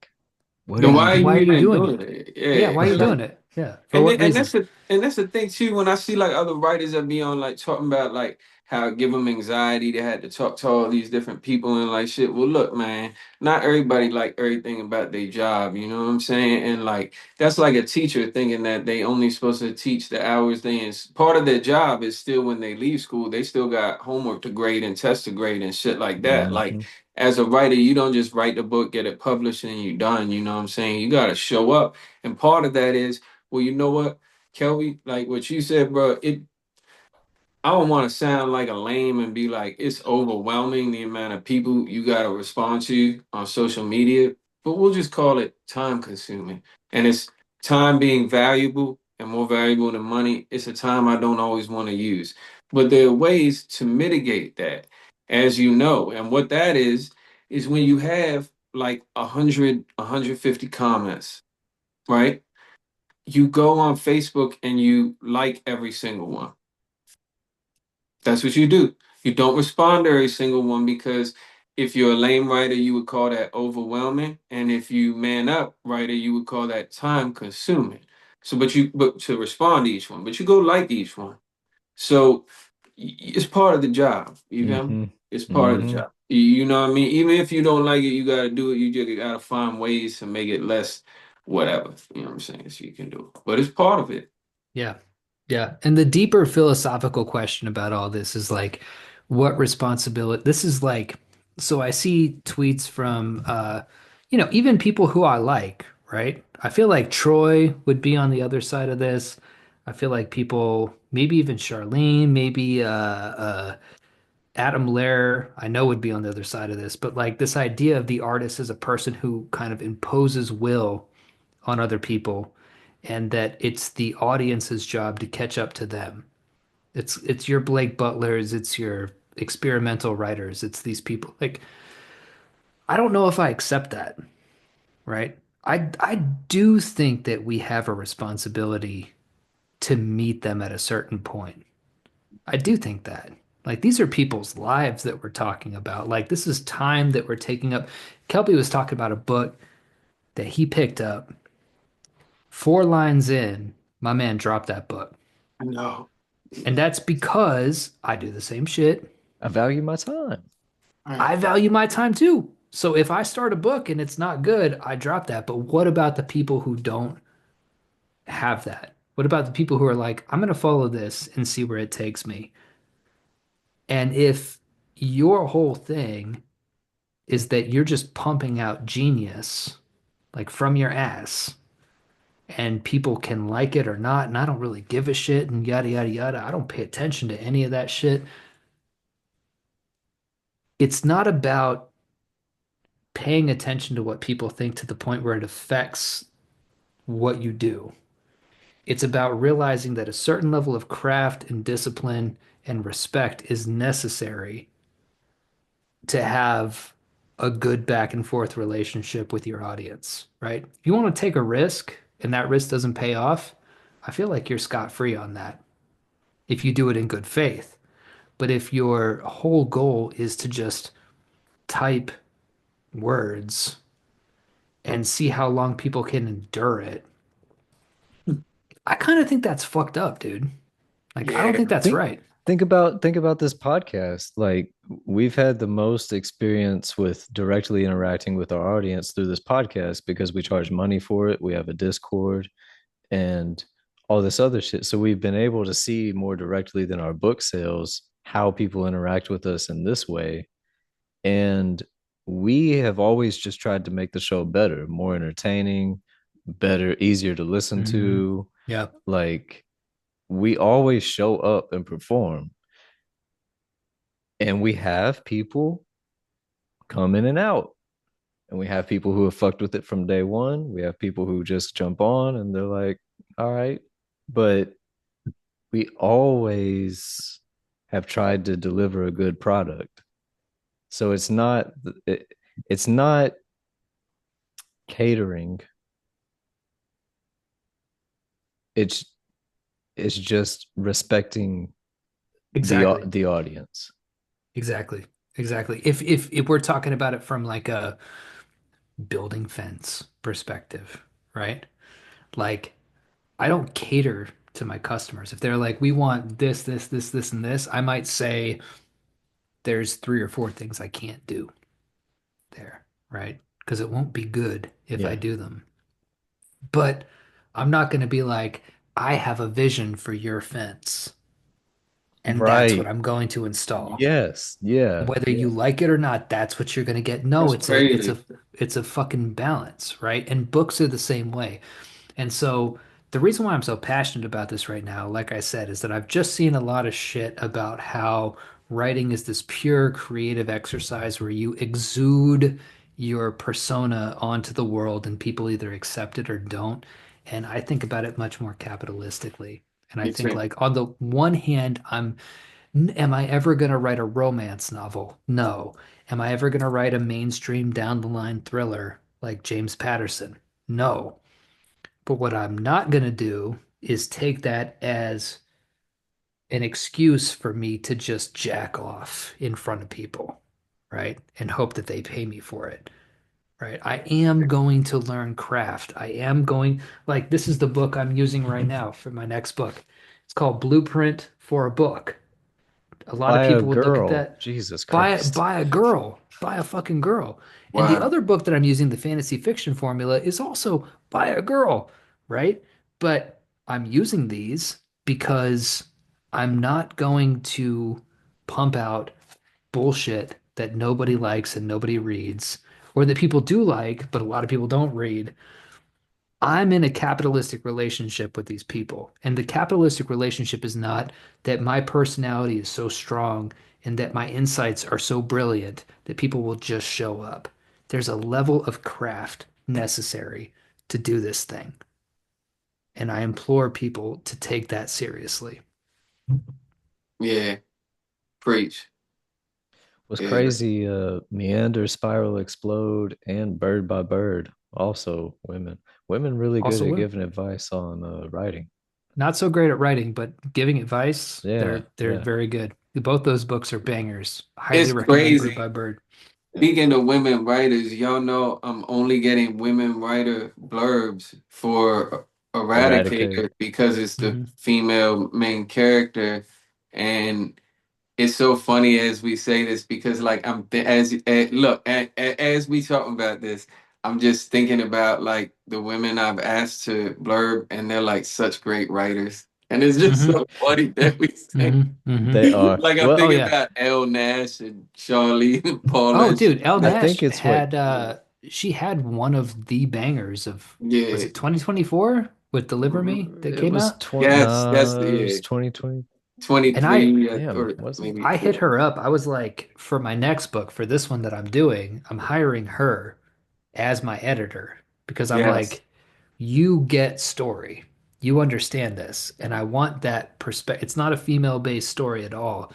What are Then you why are Why you are doing? you even doing doing it? it? Yeah, Yeah, why are you because doing it? Yeah, for And then, what reason? and that's the thing too. When I see like other writers that be on like talking about like how it give them anxiety, they had to talk to all these different people and like shit. Well, look, man, not everybody like everything about their job. You know what I'm saying? And like that's like a teacher thinking that they only supposed to teach the hours they in. Part of their job is still when they leave school, they still got homework to grade and test to grade and shit like that. Like Mm-hmm. as a writer, you don't just write the book, get it published, and you done. You know what I'm saying? You got to show up, and part of that is well, you know what, Kelby, like what you said, bro, I don't want to sound like a lame and be like it's overwhelming the amount of people you got to respond to on social media, but we'll just call it time consuming. And it's time being valuable and more valuable than money. It's a time I don't always want to use. But there are ways to mitigate that, as you know. And what that is when you have like 150 comments, right? You go on Facebook and you like every single one. That's what you do. You don't respond to every single one because if you're a lame writer, you would call that overwhelming. And if you man up writer, you would call that time consuming. So, but to respond to each one, but you go like each one. So it's part of the job. You feel me? Mm-hmm. It's part of the Mm-hmm. job. You know what I mean? Even if you don't like it, you got to do it. You just got to find ways to make it less whatever. You know what I'm saying? So you can do it. But it's part of it. Yeah. Yeah. And the deeper philosophical question about all this is like, what responsibility? This is like, so I see tweets from, even people who I like, right? I feel like Troy would be on the other side of this. I feel like people, maybe even Charlene, maybe Adam Lehrer, I know would be on the other side of this, but like this idea of the artist as a person who kind of imposes will on other people and that it's the audience's job to catch up to them. It's your Blake Butlers, it's your experimental writers, it's these people. Like I don't know if I accept that, right? I do think that we have a responsibility to meet them at a certain point. I do think that. Like these are people's lives that we're talking about. Like this is time that we're taking up. Kelby was talking about a book that he picked up 4 lines in. My man dropped that book. No. And that's because I do the same shit. I value my time. I Right. value my time too. So if I start a book and it's not good, I drop that. But what about the people who don't have that? What about the people who are like, I'm going to follow this and see where it takes me? And if your whole thing is that you're just pumping out genius, like from your ass, and people can like it or not, and I don't really give a shit, and yada, yada, yada, I don't pay attention to any of that shit. It's not about paying attention to what people think to the point where it affects what you do. It's about realizing that a certain level of craft and discipline and respect is necessary to have a good back and forth relationship with your audience, right? If you want to take a risk and that risk doesn't pay off, I feel like you're scot-free on that if you do it in good faith. But if your whole goal is to just type words and see how long people can endure it, I kind of think that's fucked up, dude. Like, I don't Yeah. think that's Think right. think about this podcast. Like we've had the most experience with directly interacting with our audience through this podcast because we charge money for it. We have a Discord and all this other shit. So we've been able to see more directly than our book sales how people interact with us in this way. And we have always just tried to make the show better, more entertaining, better, easier to listen Hmm. to. Yeah, Like we always show up and perform. And we have people come in and out. And we have people who have fucked with it from day one. We have people who just jump on and they're like, all right. But we always have tried to deliver a good product. So it's not catering. It's it's just respecting exactly. the audience. Exactly. Exactly. If we're talking about it from like a building fence perspective, right? Like I don't cater to my customers. If they're like, we want this, this, this, this, and this, I might say there's three or four things I can't do there, right? Because it won't be good if I Yeah. do them. But I'm not going to be like, I have a vision for your fence, and that's what Right. I'm going to install. Yes. Yeah. Whether Yeah. you like it or not, that's what you're going to get. No, That's it's crazy. a fucking balance, right? And books are the same way. And so the reason why I'm so passionate about this right now, like I said, is that I've just seen a lot of shit about how writing is this pure creative exercise where you exude your persona onto the world and people either accept it or don't. And I think about it much more capitalistically. And I Me think too. like on the one hand, am I ever going to write a romance novel? No. Am I ever going to write a mainstream down the line thriller like James Patterson? No. But what I'm not going to do is take that as an excuse for me to just jack off in front of people, right? And hope that they pay me for it, right? I am going to learn craft. I am going, like, this is the book I'm using right now for my next book. It's called Blueprint for a Book. A lot of By a people would look at girl. that, Jesus Christ. buy a girl, buy a fucking girl. And the Wow. other book that I'm using, the fantasy fiction formula, is also buy a girl, right? But I'm using these because I'm not going to pump out bullshit that nobody likes and nobody reads, or that people do like, but a lot of people don't read. I'm in a capitalistic relationship with these people. And the capitalistic relationship is not that my personality is so strong and that my insights are so brilliant that people will just show up. There's a level of craft necessary to do this thing. And I implore people to take that seriously. Yeah. Preach. Was Yeah. crazy. Meander, Spiral, Explode, and Bird by Bird. Also, women. Women really good Also, at women. giving advice on writing. Not so great at writing, but giving advice, Yeah, they're yeah. very good. Both those books are bangers. Highly It's recommend crazy. Bird by Bird. Speaking of women writers, y'all know I'm only getting women writer blurbs for Eradicator Eradicate. because it's the Hmm. female main character, and it's so funny as we say this because like look as we talking about this, I'm just thinking about like the women I've asked to blurb, and they're like such great writers, and it's just Hmm. so funny that we say Hmm. Hmm. They are. like I'm Well, Oh thinking yeah. about Elle Nash and Charlene and Paula Oh, and shit dude, Elle I like think Nash it's what had she had one of the bangers of, was yeah. it 2024 with Deliver Me that it came was out? 20 Yes, that's the it was yeah. 2020. And '23 Damn, or was it? maybe I hit her up. I was like, for my next book, for this one that I'm doing, I'm hiring her as my editor because I'm yes. like, you get story. You understand this. And I want that perspective. It's not a female-based story at all.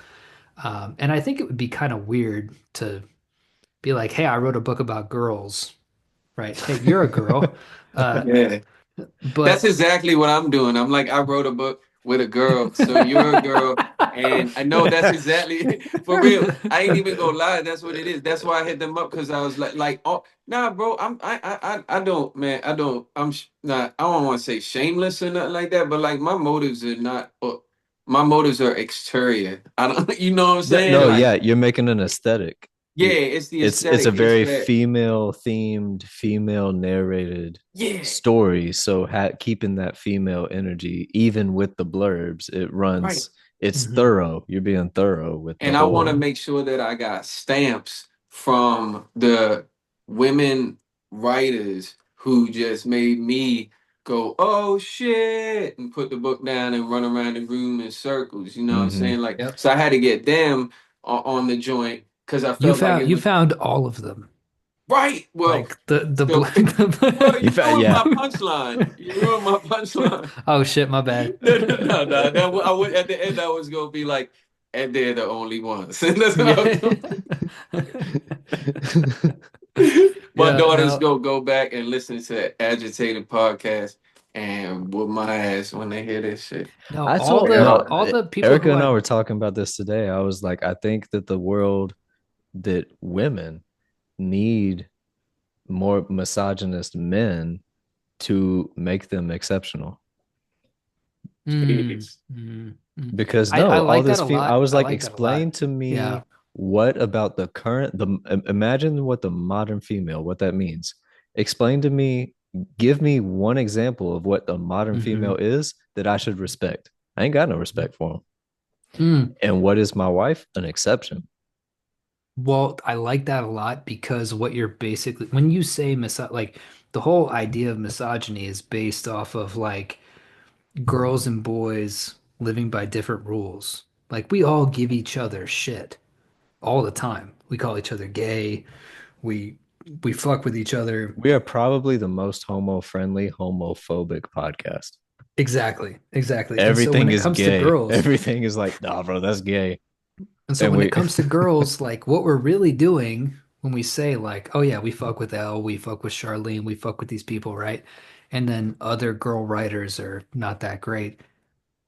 And I think it would be kind of weird to be like, hey, I wrote a book about girls, right? Hey, you're a girl. Uh, Yeah. That's but exactly what I'm doing. I'm like, I wrote a book with a girl, so you're a girl. And I know that's exactly for real. I ain't even gonna lie, that's what it is. That's why I hit them up because I was oh nah, bro. I don't, man. I don't. Not. I don't want to say shameless or nothing like that, but like my motives are not. My motives are exterior. I don't. You know what I'm saying? No, Like, yeah, you're making an aesthetic. yeah, it's the It's a aesthetic. It's very that. female themed, female narrated Yeah. story. So keeping that female energy, even with the blurbs, it Right. runs. It's Mhm. thorough. You're being thorough with the And I want to whole. make sure that I got stamps from the women writers who just made me go, oh shit, and put the book down and run around the room in circles. You know what I'm Hmm. saying? Like, Yep. so I had to get them on the joint because I felt like it You was found all of them. right. Well, Like the so, well, You you found, ruined yeah. my punchline. You ruined my punchline. Oh shit, my bad. No. I would at the end. I was gonna be like, and they're the only ones. That's what I was Yeah. gonna my Yeah, daughters no. go back and listen to agitated podcast and whoop my ass when they hear this shit. No, I told no, all the people Erica who and I I were talking about this today. I was like, I think that the world that women need more misogynist men to make them exceptional. mm, Jeez. mm, mm. Because I no, all like that this a feel I lot. was I like, like that a lot. explain to Yeah. me what about the current the imagine what the modern female, what that means. Explain to me, give me one example of what the modern female Hmm. is that I should respect. I ain't got no respect for them. Mm. And what is my wife? An exception. Well, I like that a lot because what you're basically when you say like the whole idea of misogyny is based off of like girls and boys living by different rules. Like we all give each other shit all the time. We call each other gay. We we fuck with each other. We are probably the most homo-friendly, homophobic podcast. Exactly. Exactly. And so when Everything it is comes to gay. girls, Everything is like, nah, bro, that's gay. and so And when it we comes to girls, like what we're really doing when we say like, oh yeah, we fuck with Elle, we fuck with Charlene, we fuck with these people, right? And then other girl writers are not that great.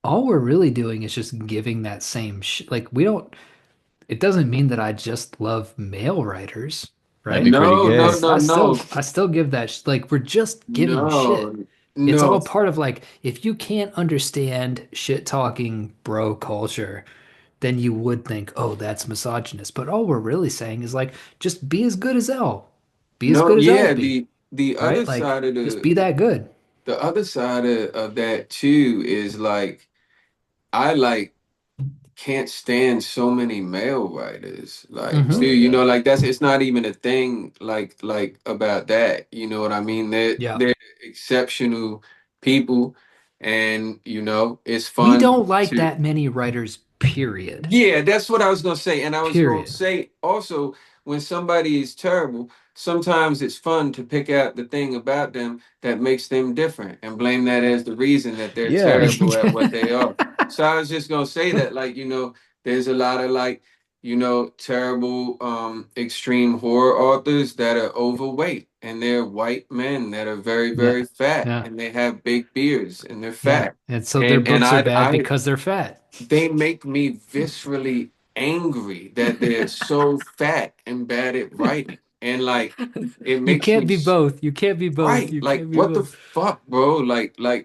All we're really doing is just giving that same sh like we don't it doesn't mean that I just love male writers, that'd be right? pretty No, gay. no. I still give that sh like we're just giving shit. No. It's No. all part of like if you can't understand shit talking bro culture, then you would think, oh, that's misogynist. But all we're really saying is like just be as good as Elle. Be as No, good as yeah, Elsby, the other right? Like side of just be that good. the other side of that too is like I like can't stand so many male writers. Like, too, Hmm. Oh you yeah. know, like that's it's not even a thing like about that. You know what I mean? Yeah. They're exceptional people, and you know, it's We fun don't like to that many writers, period. yeah, that's what I was gonna say. And I was gonna Period. say also when somebody is terrible, sometimes it's fun to pick out the thing about them that makes them different and blame that as the reason that they're Yeah. terrible at what they are. So I was just gonna say that, like, you know, there's a lot of like, you know, terrible extreme horror authors that are overweight and they're white men that are very, Yeah. very fat Yeah. and they have big beards and they're Yeah. fat. And so their And books are bad I because they're fat. they make me viscerally angry that they're so fat and bad at writing. and like it You makes can't me be both. You can't be both. right. You Like can't be what the both. fuck, bro?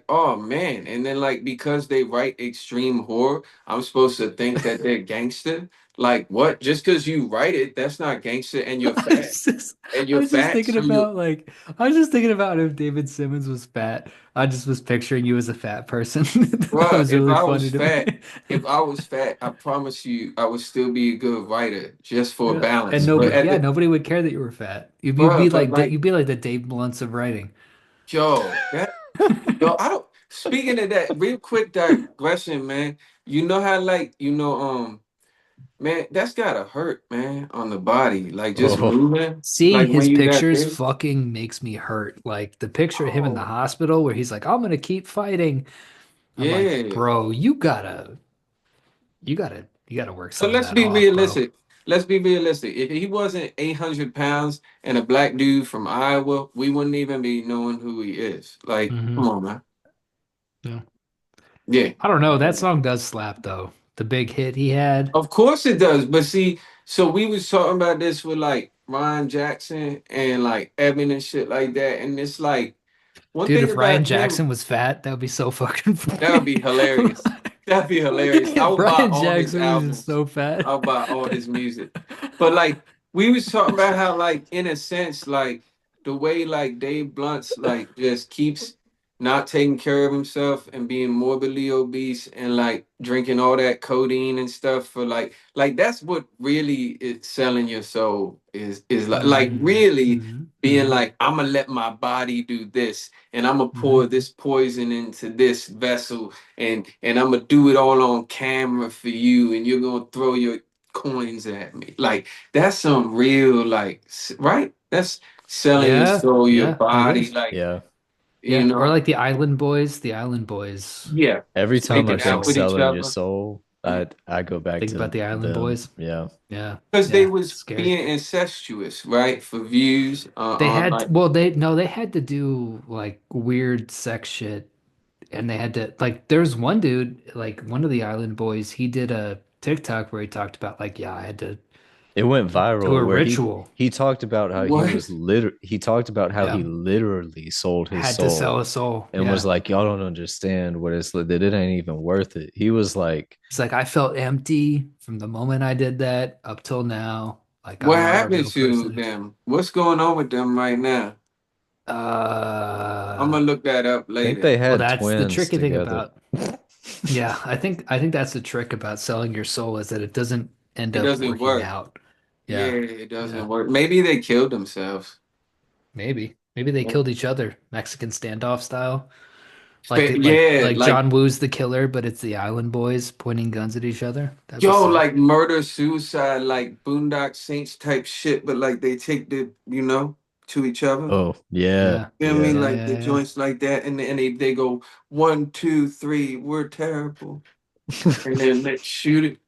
Oh man. And then like because they write extreme horror, I'm supposed to think that they're gangster. Like what? Just because you write it, that's not gangster. And you're I fat. was just, And I you're was just fat, thinking so you about like, I was just thinking about if David Simmons was fat. I just was picturing you as a fat person. That Bruh, was really funny to me. if I was fat, I promise you I would still be a good writer just for Yeah, and balance. But nobody, at yeah, the nobody would care that you were fat. You'd be bruh, but like the, like, you'd be like the Dave Blunts of writing. yo, that yo, I don't speaking of that, real quick digression, man. You know how like, man, that's gotta hurt, man, on the body. Like just Oh, moving, Seeing like when his you that pictures big. fucking makes me hurt. Like the picture of him in the Oh, hospital where he's like, "I'm gonna keep fighting." I'm like, yeah. bro, you gotta work But some of let's that be off, bro. realistic. Let's be realistic. If he wasn't 800 pounds and a black dude from Iowa, we wouldn't even be knowing who he is. Like, come Hmm. on, man. Yeah. Yeah. I don't know. That song does slap though. The big hit he had. Of course it does. But see, so we was talking about this with like Ryan Jackson and like Evan and shit like that. And it's like one Dude, thing if Ryan about him, Jackson was fat, that would be so fucking that would funny. be hilarious. That'd be hilarious. I If would buy Ryan all his Jackson was just albums. so fat. I'll buy all his music. But like we was talking about how like in a sense like the way like Dave Blunt's like just keeps not taking care of himself and being morbidly obese and like drinking all that codeine and stuff for like that's what really is selling your soul is like Mm, really mm, being mm, like I'm gonna let my body do this and I'm gonna pour mm. this poison into this vessel and I'm gonna do it all on camera for you, and you're gonna throw your coins at me. Like that's some real like right? That's selling your Yeah, soul, your yeah, it body, is. like yeah. you Yeah. Or know, like the Island Boys. The Island Boys. yeah, Every time I Making making think out with each soul. selling your other. soul, I go back Think about to the Island them. Boys. Yeah. Yeah. Because they Yeah. was Scary. being incestuous, right? For views They on had like well, they no, they had to do like weird sex shit, and they had to like. There's one dude, like one of the Island Boys. He did a TikTok where he talked about like, yeah, I had to It went do a viral where ritual. he talked about how what? he talked about how he Yeah, literally sold his had to sell soul a soul. and was Yeah, like, y'all don't understand what it's like, that it ain't even worth it. He was like, it's like I felt empty from the moment I did that up till now. Like What I'm not a happened real to person. them? What's going on with them right now? I'm Uh, gonna look that up I think later. they well, had that's the twins tricky thing together. about. Yeah, I think that's the trick about selling your soul is that it doesn't end It up doesn't working work. out. Yeah, Yeah, it yeah, doesn't work. Maybe they killed themselves. maybe they killed each other, Mexican standoff style. Yeah, Like like John Woo's the killer, but it's the Island Boys pointing guns at each other. That'd be yo, sick. like murder, suicide, like Boondock Saints type shit, but like they take to each other. Oh, yeah, Yeah, You know what I yeah. mean? yeah, Like yeah, the yeah. joints like that, and they go 1, 2, 3, we're terrible, and then they shoot it.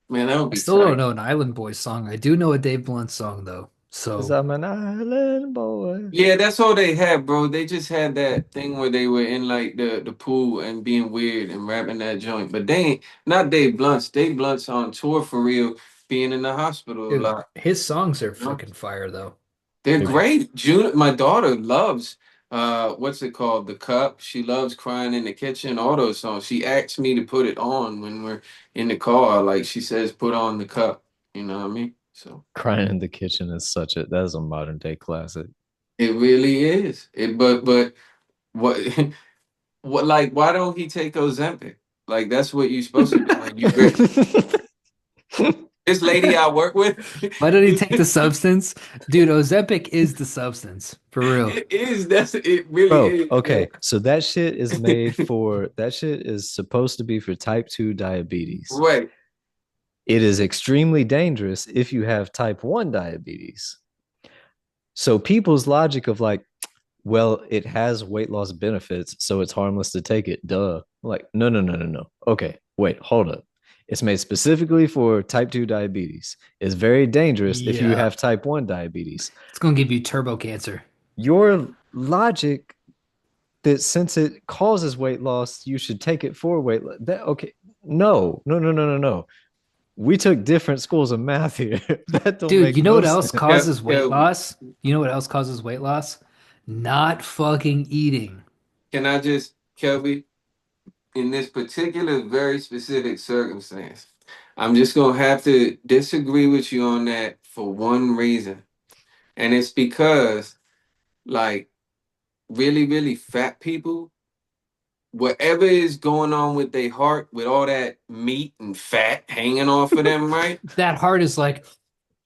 Man, that would I be still don't tight. know an Island Boys song. I do know a Dave Blunt song though. Cause So I'm an island boy. Yeah, that's all they had, bro. They just had that thing where they were in like the pool and being weird and rapping that joint. But they ain't not Dave Blunts. Dave Blunts on tour for real, being in the hospital a dude, lot. his songs are You know? freaking fire though. They're If Like great. June, my daughter loves what's it called? The Cup. She loves Crying in the Kitchen, all those songs. She asks me to put it on when we're in the car. Like she says, put on the cup. You know what I mean? So Crying in the Kitchen is such a that is a modern day classic. it really is. But what what like why don't he take Ozempic? Like that's what you're supposed to do when you rich. This lady I work with, why did he take the it substance? Dude, Ozempic is the substance. For real. is that's it really Bro, is, man. okay, so that shit is supposed to be for type 2 diabetes. Right. It is extremely dangerous if you have type 1 diabetes. So people's logic of like, well, it has weight loss benefits, so it's harmless to take it. Duh. Like, no, no, no, no, no. Okay, wait, hold up. It's made specifically for type 2 diabetes. It's very dangerous if you Yeah. have type 1 diabetes. It's gonna give you turbo cancer. Your logic that since it causes weight loss, you should take it for weight loss. That okay. No, no, no, no, no, no. we took different schools of math here. That don't Dude, make you know no what else sense. causes weight Kelby, loss? You know what else causes weight loss? Not fucking eating. can I just, Kelby, in this particular very specific circumstance, I'm just gonna have to disagree with you on that for one reason. And it's because like really, really fat people, whatever is going on with their heart, with all that meat and fat hanging off of them, right? That heart is like,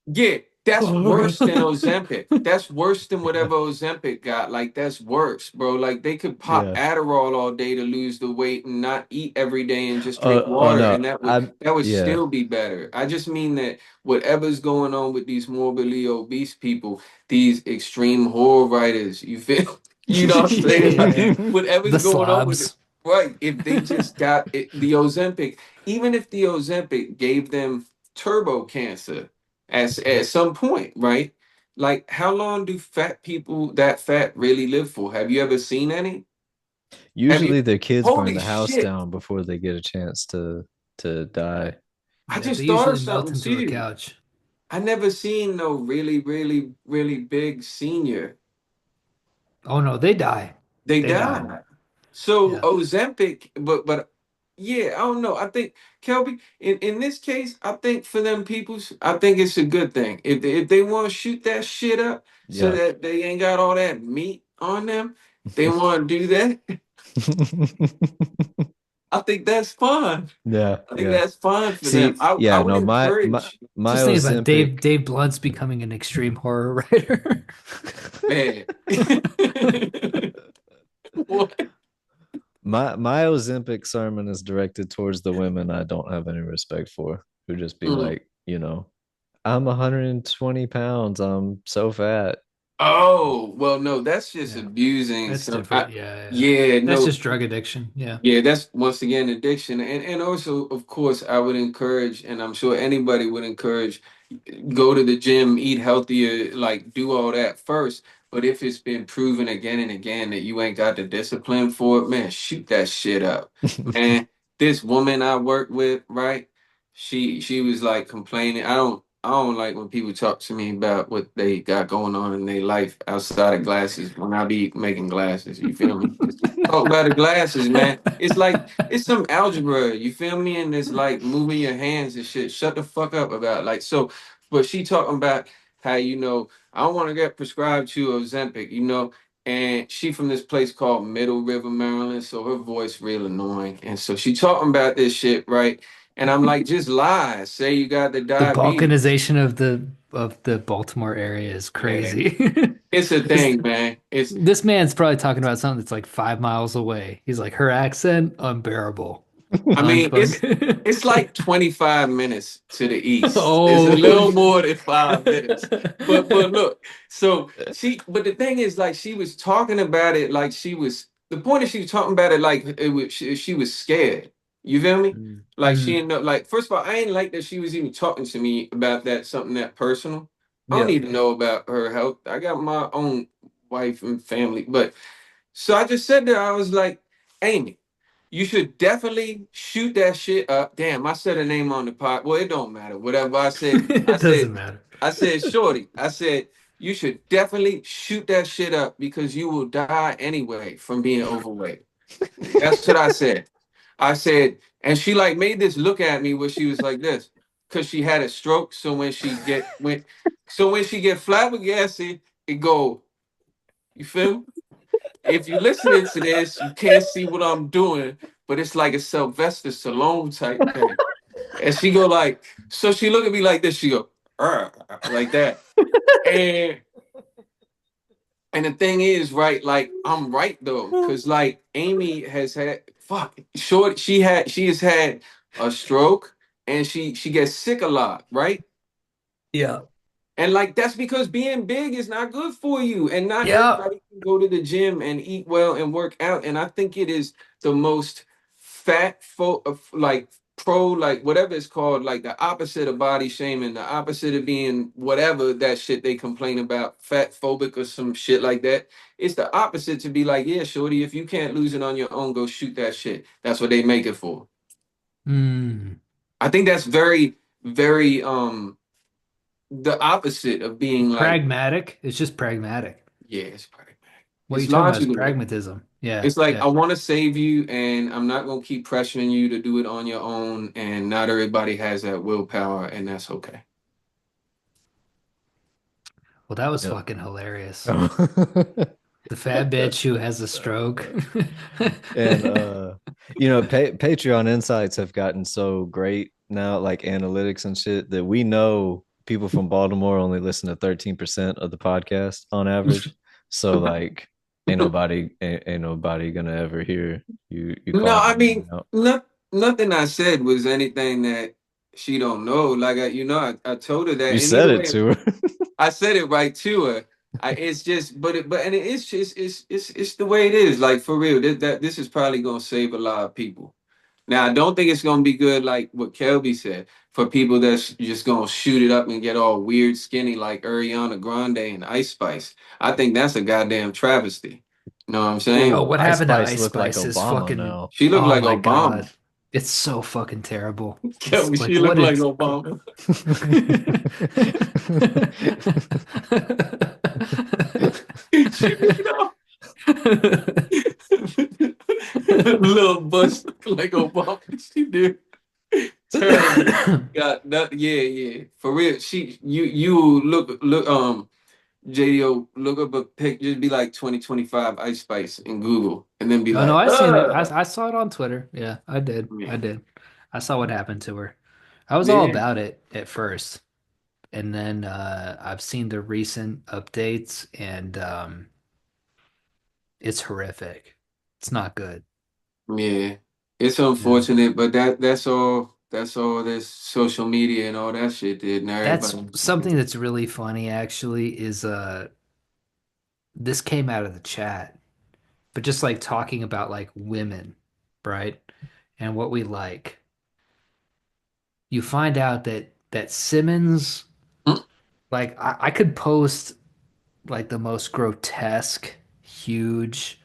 Yeah, that's worse than Ozempic. That's worse than whatever Ozempic got. Like that's worse, bro. Like they could pop Yeah. Adderall all day to lose the weight and not eat every day and just drink Oh water, no. and that would I'm that would yeah. still be better. I just mean that whatever's going on with these morbidly obese people, these extreme horror writers, you feel? You know what I'm yeah, saying? yeah, Like yeah. whatever's The going on with it, slobs. right? If they just got it, the Ozempic, even if the Ozempic gave them turbo cancer at some point, right? Like, how long do fat people that fat really live for? Have you ever seen any? Have you? Usually their kids burn Holy the house shit! down before they get a chance to die. I Yeah, they just thought usually of melt something into a too. couch. I never seen no really, really, really big senior. Oh no, they die. They They die. died. So Yeah. Ozempic, but yeah, I don't know. I think Kelby, in this case, I think for them peoples, I think it's a good thing. If they want to shoot that shit up so Yeah. that they ain't got all that meat on them, they want to do that. I think that's fine. Yeah, I think yeah. that's fine for them. See, I yeah, would no, my encourage, my Just think about Dave Ozempic. Dave Blunt's becoming an extreme horror writer. man. What? My Ozempic sermon is directed towards the women I don't have any respect for, who just be Mm. like, I'm 120 pounds. I'm so fat. Oh, well, no, that's just Yeah, abusing that's some. different. Yeah, yeah. Yeah, That's no, just drug addiction. Yeah. yeah, that's once again addiction, and also, of course, I would encourage, and I'm sure anybody would encourage, go to the gym, eat healthier, like do all that first. But if it's been proven again and again that you ain't got the discipline for it, man, shoot that shit up. Man, this woman I worked with, right? She was like complaining. I don't like when people talk to me about what they got going on in their life outside of glasses when I be making glasses. You feel me? Talk about the glasses, man. It's like it's some algebra, you feel me? And it's like moving your hands and shit. Shut the fuck up about it. Like so, but she talking about how I want to get prescribed to Ozempic, and she from this place called Middle River, Maryland. So her voice real annoying, and so she talking about this shit, right? And I'm like, just lie. Say you got the The diabetes. balkanization of the Baltimore area is Man, crazy. it's a This thing, man. It's this man's probably talking about something that's like 5 miles away. He's like, her accent, unbearable. I mean, Unfuck. it's like 25 minutes to the east. It's a Oh. little more than 5 minutes. But look, so but the thing is, like, she was talking about it like the point is she was talking about it like she was scared. You feel me? Mm. Like she Mm, ended up like, first of all, I ain't like that she was even talking to me about that, something that personal. I don't yeah. need to know about her health. I got my own wife and family. But so I just said to her, I was like, Amy, you should definitely shoot that shit up. Damn, I said a name on the pot. Well, it don't matter. Whatever I said, I It said, doesn't matter. I said, Shorty, I said, you should definitely shoot that shit up because you will die anyway from being overweight. That's what I said. I said, and she like made this look at me where she was like this, because she had a stroke. So when she get flabbergasted, it go, you feel me? If you're listening to this, you can't see what I'm doing, but it's like a Sylvester Stallone type thing. And she go like, so she look at me like this. She go, like that. And and the thing is, right? Like I'm right though, because like Amy has had short. She has had a stroke, and she gets sick a lot, right? Yeah. And like that's because being big is not good for you, and not Yeah. everybody can go to the gym and eat well and work out. And I think it is the most like pro, like whatever it's called, like the opposite of body shaming, the opposite of being whatever that shit they complain about, fat phobic or some shit like that. It's the opposite to be like, yeah, shorty, if you can't lose it on your own, go shoot that shit. That's what they make it for. Mm. I think that's very, very the opposite of being like, Pragmatic. It's just pragmatic. yeah, it's pragmatic. What It's you're talking about is logical. pragmatism. Yeah, It's like yeah. I want to save you, and I'm not gonna keep pressuring you to do it on your own. And not everybody has that willpower, and that's okay. Well, that was Yep. fucking hilarious. Oh. The fat bitch who has a stroke. And Patreon insights have gotten so great now, like analytics and shit, that we know people from Baltimore only listen to 13% of the podcast on average. So like ain't nobody gonna ever hear you No, calling I mean, anyone out. nothing I said was anything that she don't know. Like I told her that, You and said either it way, to her. I said it right to her. It's just, and it's just, it's the way it is. Like for real, this is probably gonna save a lot of people. Now, I don't think it's gonna be good, like what Kelby said, for people that's just gonna shoot it up and get all weird, skinny, like Ariana Grande and Ice Spice. I think that's a goddamn travesty. You know what I'm Oh, saying? Well, what Ice happened to Spice Ice looked like Spice is Obama fucking, now. She looked oh like my Obama. God. It's so fucking terrible. It's Kelby, like, she what looked like is Obama. She did not. Little bus looked like Obama. She did. Terrible. Got that. Yeah, yeah. For real. You look JDO look up a pic, just be like 2025 Ice Spice in Google and then be Oh no, like, I seen it. I saw it on Twitter. Yeah, I did. I yeah. did. I saw what happened to her. I was all Yeah. about it at first, and then I've seen the recent updates, and it's horrific. It's not good. Yeah. It's Yeah. unfortunate, but that's all this social media and all that shit did. Now That's everybody something that's really funny actually is this came out of the chat, but just like talking about like women, right? And what we like. You find out that Simmons, like I could post like the most grotesque, huge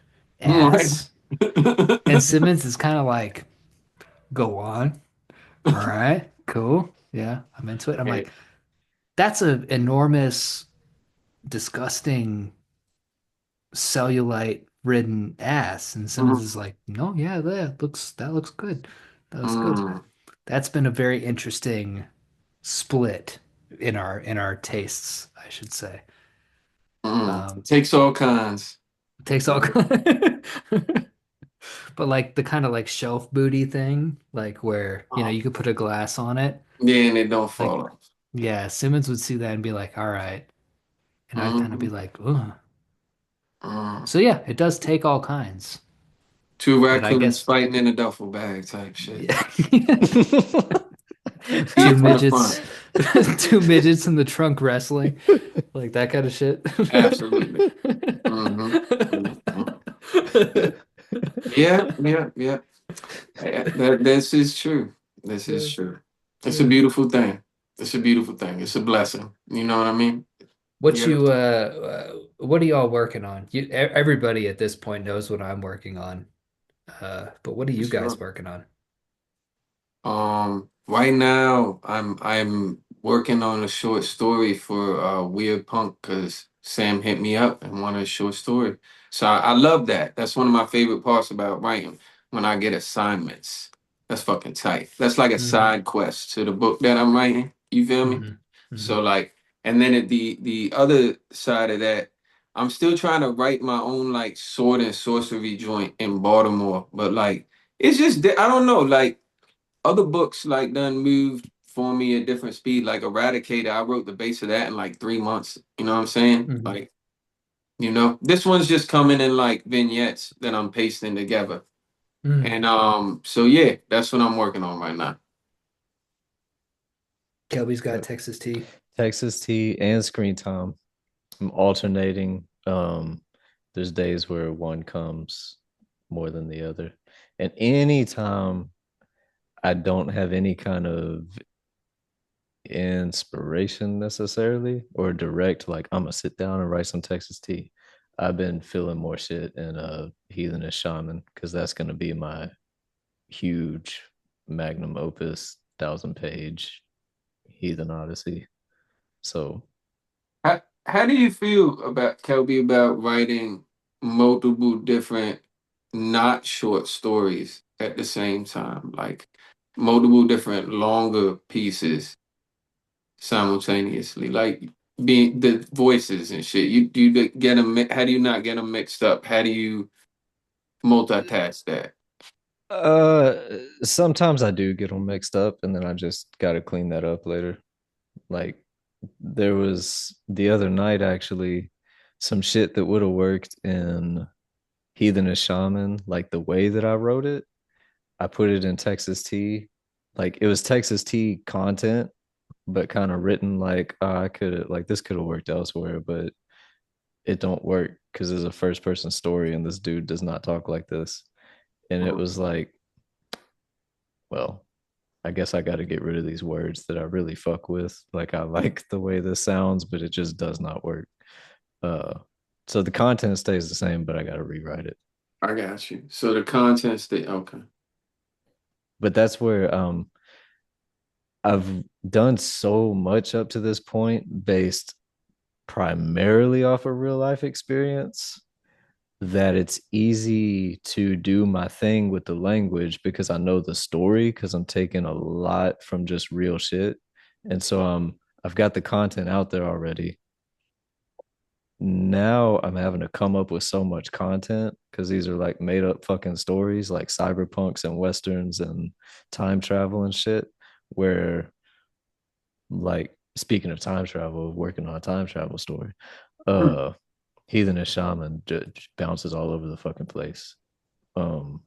right. ass, and Simmons is kind of like, go on. All right, cool. Yeah, I'm into it. I'm Hey, like, that's a enormous, disgusting cellulite ridden ass. And Simmons is like, no, yeah, that looks good. That looks good. mm, That's been a very interesting split in our tastes, I should say. It Um, takes all kinds. takes all but like the kind of like shelf booty thing, like where, Oh, you could put a glass on it. yeah, and it don't fall Like, off. yeah, Simmons would see that and be like, all right. And I'd kind of be Mm, like, ugh. mm. So yeah, it does take all kinds. Two But I raccoons guess fighting in a duffel bag type shit. yeah. Yeah, Two for the midgets, fun. two midgets in the trunk wrestling, like that kind of shit. Absolutely. Hmm. Hmm. Yeah, yeah, yeah. This is true. This is Yeah, true. It's a yeah. beautiful thing. It's a beautiful thing. It's a blessing. You know what I mean? What Yeah, you what are y'all working on? Everybody at this point knows what I'm working on. But what are for you guys sure. working on? Right now I'm working on a short story for Weird Punk because Sam hit me up and wanted a short story. So I love that. That's one of my favorite parts about writing when I get assignments. That's fucking tight. That's like a Hmm. side quest to the book that I'm writing. You feel me? Hmm. Hmm. So like, and then at the other side of that, I'm still trying to write my own like sword and sorcery joint in Baltimore, but like it's just I don't know like other books like done moved for me at different speed. Like Eradicator, I wrote the base of that in like 3 months. You know what I'm saying? Hmm. Like, this one's just coming in like vignettes that I'm pasting together. Hmm. And so yeah, that's what I'm working on right now. Kelby's got Yep. Texas tea. Texas tea and screen time. I'm alternating. There's days where one comes more than the other. And anytime I don't have any kind of inspiration necessarily or direct, like I'm gonna sit down and write some Texas tea. I've been feeling more shit in Heathenish Shaman because that's gonna be my huge magnum opus 1,000 page. Heathen Odyssey. So How do you feel about Kelby about writing multiple different not short stories at the same time, like multiple different longer pieces simultaneously, like being the voices and shit. You do you get them? How do you not get them mixed up? How do you multitask that? uh sometimes I do get them mixed up and then I just gotta clean that up later. Like there was the other night actually some shit that would have worked in Heathen and Shaman, like the way that I wrote it. I put it in Texas T. Like it was Texas T content, but kind of written like I could like this could have worked elsewhere, but it don't work because it's a first person story and this dude does not talk like this. And it was like, well, I guess I got to get rid of these words that I really fuck with. Like I like the way this sounds, but it just does not work. Uh, so the content stays the same, but I got to rewrite it. I got you. So the contents that okay. But that's where I've done so much up to this point based primarily off of real life experience that it's easy to do my thing with the language because I know the story because I'm taking a lot from just real shit. And so I've got the content out there already. Now I'm having to come up with so much content because these are like made up fucking stories like cyberpunks and westerns and time travel and shit where like speaking of time travel, working on a time travel story, Hmm. uh Heathen and Shaman just bounces all over the fucking place. Um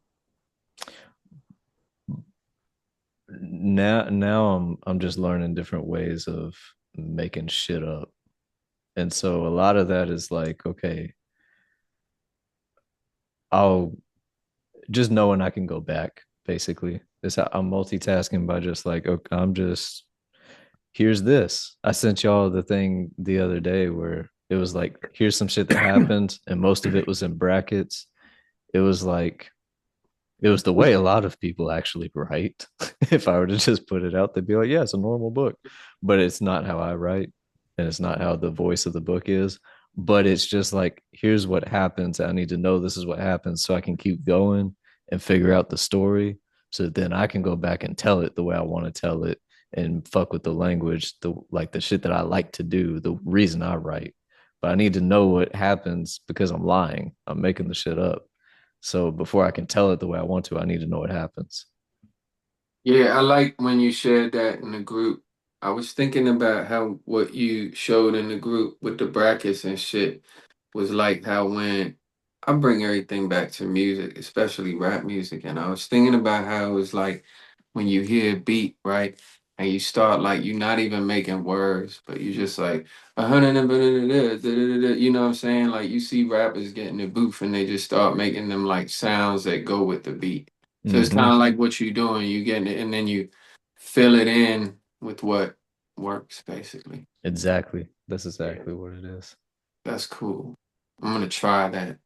now I'm just learning different ways of making shit up. And so a lot of that is like, okay, I'll just knowing I can go back basically. It's how I'm multitasking by just like, okay, I'm just here's this. I sent y'all the thing the other day where it was like, here's some shit that happened, and most of it was in brackets. It was like it was the way a lot of people actually write. If I were to just put it out, they'd be like, yeah, it's a normal book. But it's not how I write. And it's not how the voice of the book is. But it's just like, here's what happens. I need to know this is what happens so I can keep going and figure out the story. So that then I can go back and tell it the way I want to tell it and fuck with the language, the like the shit that I like to do, the reason I write. But I need to know what happens because I'm lying. I'm making the shit up. So before I can tell it the way I want to, I need to know what happens. Yeah, I like when you shared that in the group. I was thinking about how what you showed in the group with the brackets and shit was like how when I bring everything back to music, especially rap music, and I was thinking about how it was like when you hear a beat, right? And you start like you're not even making words, but you just like a hundred and you know what I'm saying? Like you see rappers get in the booth and they just start making them like sounds that go with the beat. So it's kind Mm-hmm. of like what you're doing. You getting it, and then you fill it in with what works, basically. Exactly. That's Yeah, exactly what it is. that's cool. I'm gonna try that.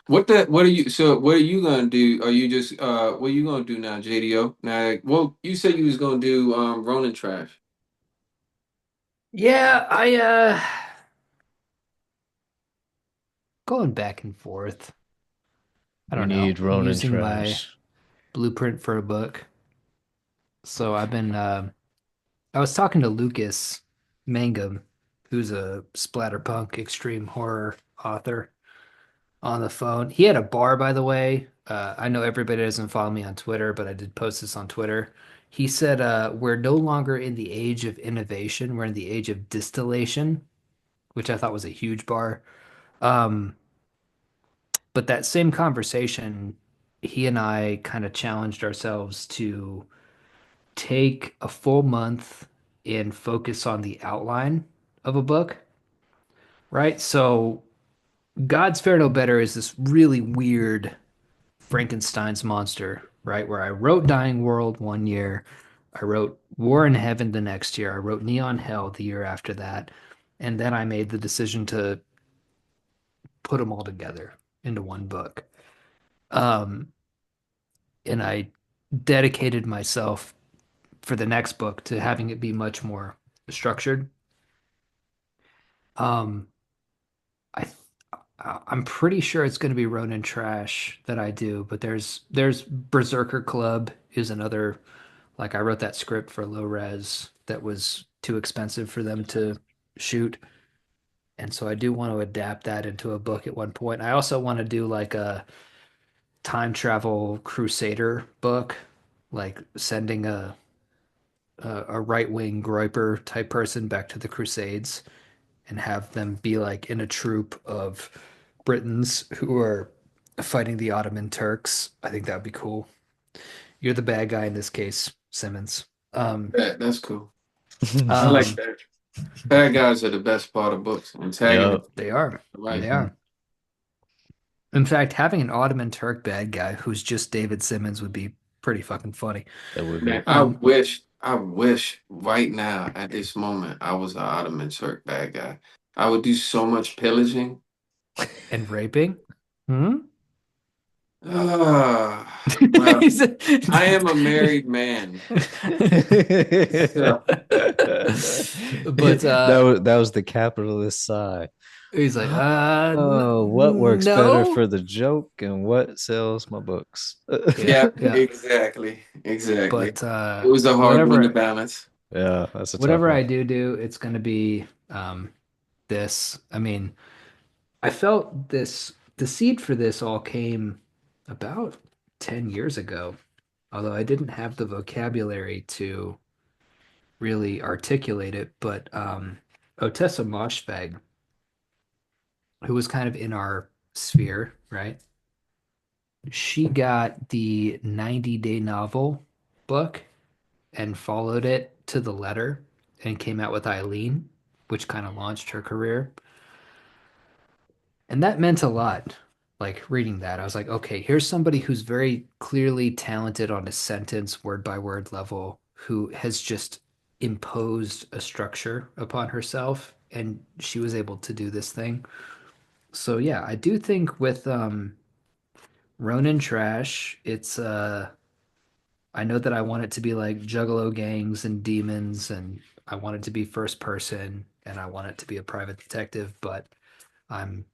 What are you so what are you gonna do? Are you just what are you gonna do now, JDO? Now well you said you was gonna do Ronin Trash. Yeah, I going back and forth. I We don't know. need I'm Ronin using my trash. blueprint for a book. So I've been I was talking to Lucas Mangum, who's a splatterpunk extreme horror author, on the phone. He had a bar, by the way. I know everybody doesn't follow me on Twitter, but I did post this on Twitter. He said, we're no longer in the age of innovation, we're in the age of distillation, which I thought was a huge bar. Um, but that same conversation, he and I kind of challenged ourselves to take a full month and focus on the outline of a book, right? So, God's Fair No Better is this really weird Frankenstein's monster, right? Where I wrote Dying World one year, I wrote War in Heaven the next year, I wrote Neon Hell the year after that, and then I made the decision to put them all together into one book. Um, and I dedicated myself for the next book to having it be much more structured. Um, I I'm pretty sure it's going to be Ronin Trash that I do, but there's Berserker Club is another, like I wrote that script for low res that was too expensive for them to shoot. And so I do want to adapt that into a book at one point. I also want to do like a time travel crusader book, like sending a right-wing Groiper type person back to the Crusades and have them be like in a troop of Britons who are fighting the Ottoman Turks. I think that would be cool. You're the bad guy in this case, Simmons. Um, That's cool. I like um, that. Bad guys are the best part of books. Antagonists, Yep. they are. right? They Hmm. are. In fact, having an Ottoman Turk bad guy who's just David Simmons would be pretty fucking funny. That would Man, be. Um, I wish right now at this moment I was an Ottoman Turk bad guy. I would do so much pillaging. and raping. Hmm? Well, He's a- I am a married man. So, But That was the capitalist sigh. he's like, Oh, what works better no. for the joke and what sells my books? Yeah, yeah, yeah. exactly. Exactly. But It was a hard one to balance. Yeah, that's a tough whatever one. I do, it's gonna be this. I mean, I felt this the seed for this all came about 10 years ago, although I didn't have the vocabulary to really articulate it. But Otessa Moshfegh, who was kind of in our sphere, right? She got the 90-day novel book and followed it to the letter and came out with Eileen, which kind of launched her career. And that meant a lot. Like reading that, I was like, okay, here's somebody who's very clearly talented on a sentence, word by word level, who has just imposed a structure upon herself, and she was able to do this thing. So yeah, I do think with Ronin Trash, it's I know that I want it to be like Juggalo gangs and demons, and I want it to be first person, and I want it to be a private detective, but I'm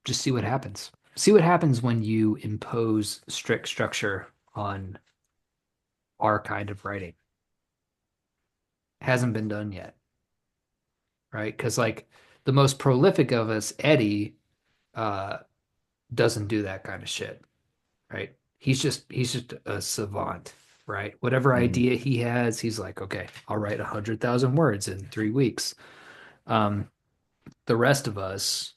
just see what happens. See what happens when you impose strict structure on our kind of writing. Hasn't been done yet, right? Because like the most prolific of us, Eddie, uh, doesn't do that kind of shit, right? He's just a savant, right? Whatever Mm. idea he has, he's like, okay, I'll write 100,000 words in 3 weeks. Um, the rest of us,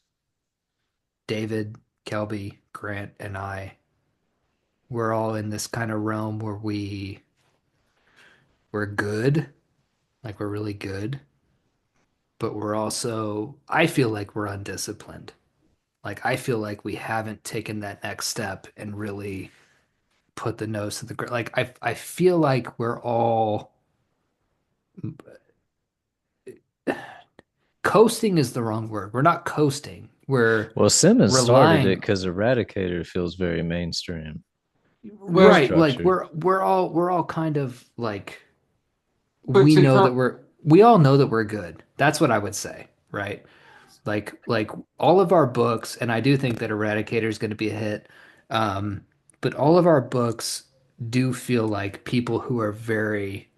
David, Kelby, Grant, and I, we're all in this kind of realm where we're good, like we're really good, but we're also, I feel like we're undisciplined. Like I feel like we haven't taken that next step and really put the nose to the ground. Like I feel like we're all coasting is the wrong word. We're not coasting. We're Well, Simmons started it relying because Eradicator feels very mainstream and Well, right. Like structured. we're all kind of like but we to know come, that we all know that we're good. That's what I would say, right? Like all of our books, and I do think that Eradicator is going to be a hit. Um, but all of our books do feel like people who are very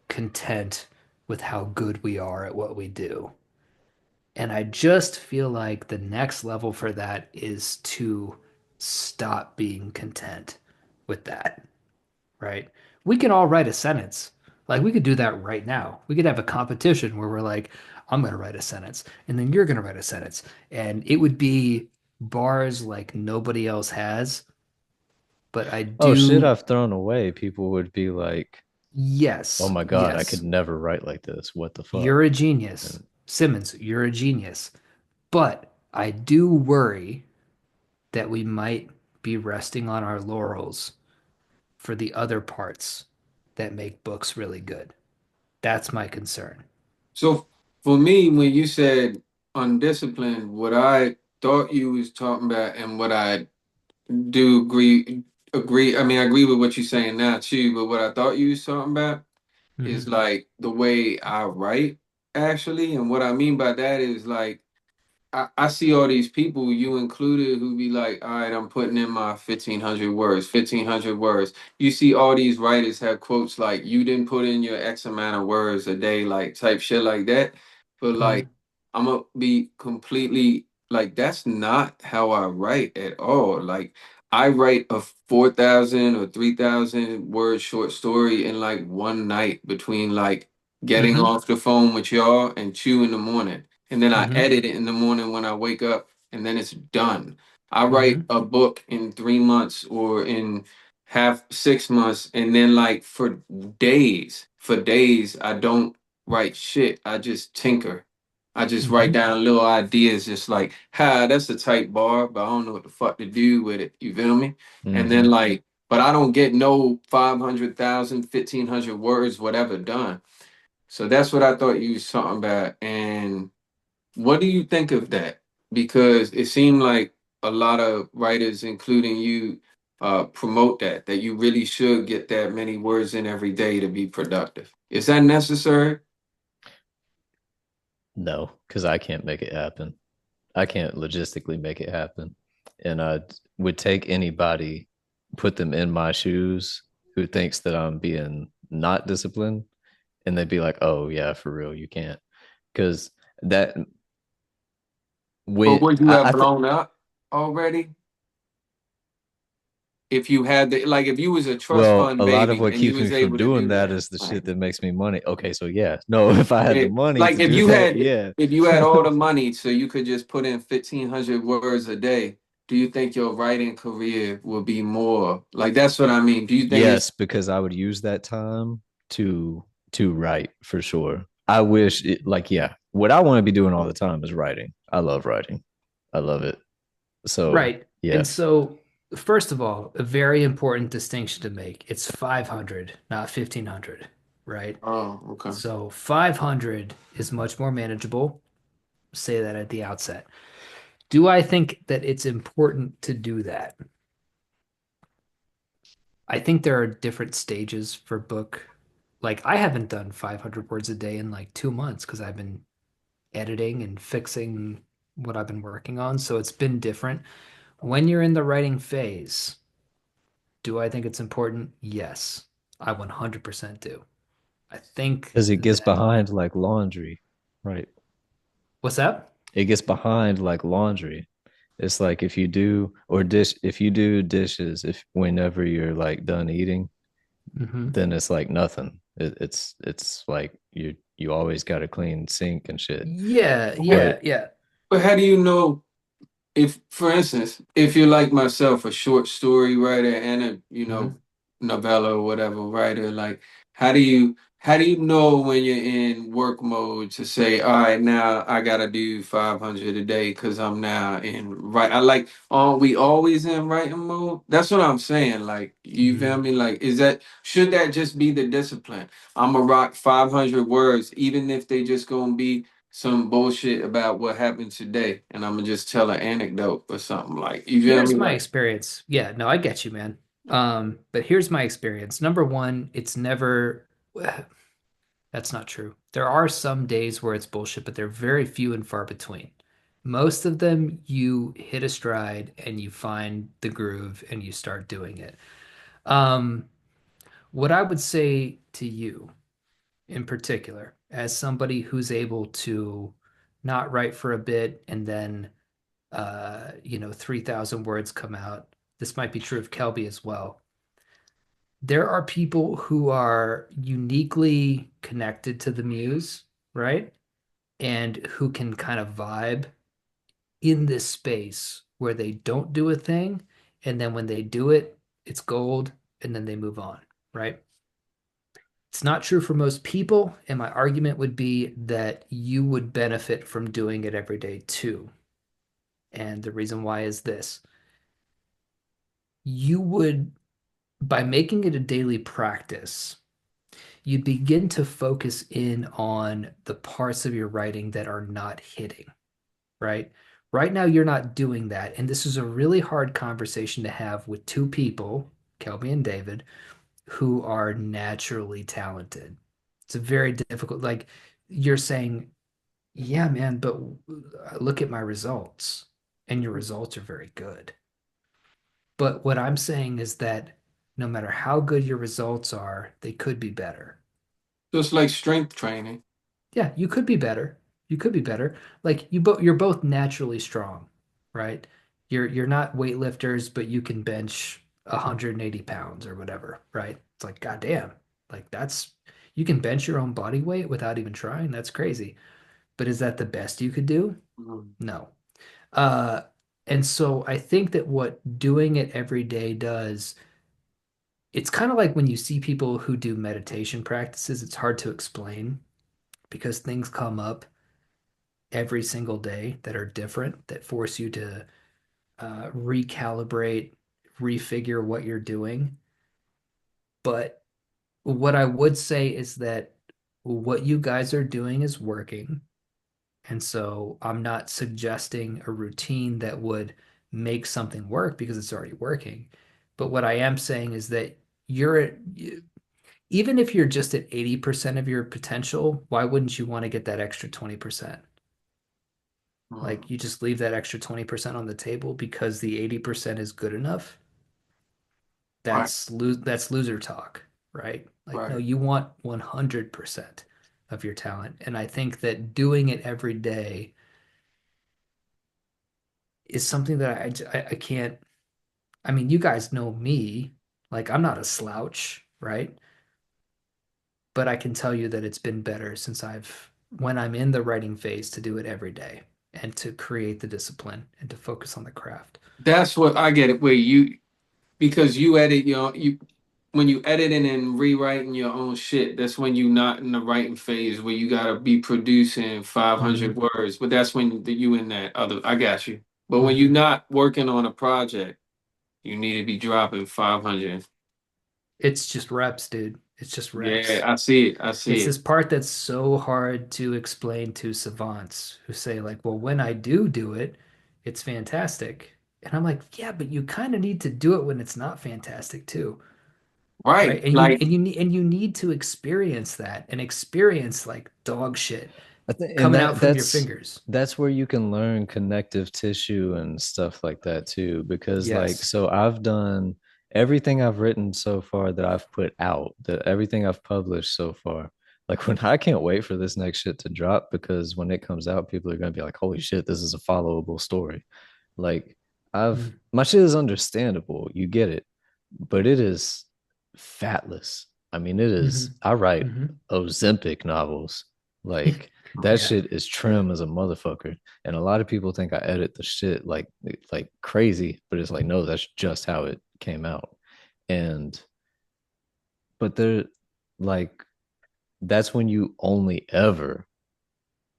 content with how good we are at what we do. And I just feel like the next level for that is to stop being content with that, right? We can all write a sentence. Like we could do that right now. We could have a competition where we're like, I'm going to write a sentence and then you're going to write a sentence. And it would be bars like nobody else has. But I Oh, shit, do, I've thrown away. People would be like, oh yes, my God, I could yes, never write like this. What the fuck? you're a genius. And Simmons, you're a genius. But I do worry that we might be resting on our laurels for the other parts that make books really good. That's my concern. so for me, when you said undisciplined, what I thought you was talking about and what I do agree. agree. I mean, I agree with what you're saying now too. But what I thought you was talking about is Hmm. like the way I write actually, and what I mean by that is like I see all these people, you included, who be like, all right, I'm putting in my 1,500 words, 1,500 words. You see all these writers have quotes like, you didn't put in your X amount of words a day, like type shit like that. But like, Hmm. I'm gonna be completely like, that's not how I write at all. Like, I write a 4,000 or 3,000 word short story in like one night between like getting Hmm. off the phone with y'all and 2 in the morning, and then I Hmm. edit it in the morning when I wake up, and then it's done. I write Hmm. a book in 3 months or in half 6 months, and then like for days, I don't write shit. I just tinker. I just write Hmm. down little ideas, just like, ha, that's a tight bar, but I don't know what the fuck to do with it. You feel me? And then Hmm. like, but I don't get no 500,000, 1,500 words, whatever done. So that's what I thought you was talking about. And what do you think of that? Because it seemed like a lot of writers, including you, promote that you really should get that many words in every day to be productive. Is that necessary? No, because I can't make it happen. I can't logistically make it happen. And I would take anybody, put them in my shoes who thinks that I'm being not disciplined, and they'd be like, oh, yeah, for real, you can't. Because that, But when would you I, have I think, blown up already if you had the like if you was a trust well, fund a lot of baby what and you keeps me was from able to doing do that that? is the Like, shit that makes me money. Okay, so yeah, no, if I had the money like to do that, yeah. if you had all the money so you could just put in 1,500 words a day, do you think your writing career will be more like that's what I mean? Do you think it's Yes, because I would use that time to to write for sure. I wish it, like, yeah, what I want to be doing all the time is writing. I love writing. I love it. So Right. And yes. so, first of all, a very important distinction to make. It's 500, not 1,500, right? oh, okay. So 500 is much more manageable. Say that at the outset. Do I think that it's important to do that? I think there are different stages for book. Like I haven't done 500 words a day in like 2 months because I've been editing and fixing what I've been working on. So it's been different. When you're in the writing phase, do I think it's important? Yes, I 100% do. I think Because it gets that, behind like laundry. Right. what's that? It gets behind like laundry. It's like if you do or dish if you do dishes if whenever you're like done eating, Hmm. then it's like nothing. It's like you always got a clean sink and shit. Yeah, But yeah, yeah. how do you know if, for instance, if you're like myself, a short story writer and a, Hmm. novella or whatever writer, like how do you know when you're in work mode to say, all right, now I gotta do 500 a day because I'm now in right. I like, aren't we always in writing mode? That's what I'm saying. Like, you feel Hmm. me? Like, should that just be the discipline? I'm gonna rock 500 words, even if they just gonna be some bullshit about what happened today, and I'm gonna just tell an anecdote or something, like, you feel Here's me? my Like, experience. Yeah, no, I get you, man. But here's my experience. Number one, it's never, that's not true. There are some days where it's bullshit, but they're very few and far between. Most of them, you hit a stride and you find the groove and you start doing it. Um, what I would say to you in particular, as somebody who's able to not write for a bit and then 3,000 words come out. This might be true of Kelby as well. There are people who are uniquely connected to the muse, right? And who can kind of vibe in this space where they don't do a thing. And then when they do it, it's gold. And then they move on, right? It's not true for most people. And my argument would be that you would benefit from doing it every day too. And the reason why is this: you would, by making it a daily practice, you begin to focus in on the parts of your writing that are not hitting, right? Right now, you're not doing that. And this is a really hard conversation to have with two people Kelby and David, who are naturally talented. It's a very difficult, like you're saying, yeah, man, but look at my results, and your results are very good. But what I'm saying is that no matter how good your results are, they could be better. Just like strength training. Yeah, you could be better. You could be better. Like you're both naturally strong, right? You're not weightlifters, but you can bench 180 pounds or whatever, right? It's like, goddamn, like that's you can bench your own body weight without even trying. That's crazy. But is that the best you could do? Mhm. No. Uh, and so I think that what doing it every day does, it's kind of like when you see people who do meditation practices, it's hard to explain because things come up every single day that are different that force you to recalibrate, refigure what you're doing. But what I would say is that what you guys are doing is working. And so I'm not suggesting a routine that would make something work because it's already working. But what I am saying is that you're at, even if you're just at 80% of your potential, why wouldn't you want to get that extra 20%? Like Mhm. you just leave that extra 20% on the table because the 80% is good enough. Right, That's loser talk, right? Like no, right. you want 100% of your talent. And I think that doing it every day is something that I can't. I mean, you guys know me. Like I'm not a slouch, right? But I can tell you that it's been better since when I'm in the writing phase to do it every day and to create the discipline and to focus on the craft. That's what I get it. Where you because you edit your you when you editing and rewriting your own shit, that's when you not in the writing phase where you gotta be producing 500 Hmm. words. But that's when you in that other. I got you. But when you're Hmm. not working on a project, you need to be dropping 500. It's just reps, dude. It's just Yeah, reps. I see it. I see It's it. this part that's so hard to explain to savants who say, like, well, when I do it, it's fantastic. And I'm like, yeah, but you kind of need to do it when it's not fantastic too, right? Right. Like And you need to experience that and experience like dog shit I think, and coming out from your fingers. that's where you can learn connective tissue and stuff like that too. Because like, Yes. so I've done everything I've written so far that I've put out, that everything I've published so far. Like when I can't wait for this next shit to drop because when it comes out, people are gonna be like, "Holy shit, this is a followable story." Like I've Mm-hmm. my shit is understandable, you get it, but it is fatless. I mean, it is. I write Hmm. Ozempic novels. Like that Yeah. shit is trim as a motherfucker. And a lot of people think I edit the shit like crazy, but it's like no, that's just how it came out. And but they're like that's when you only ever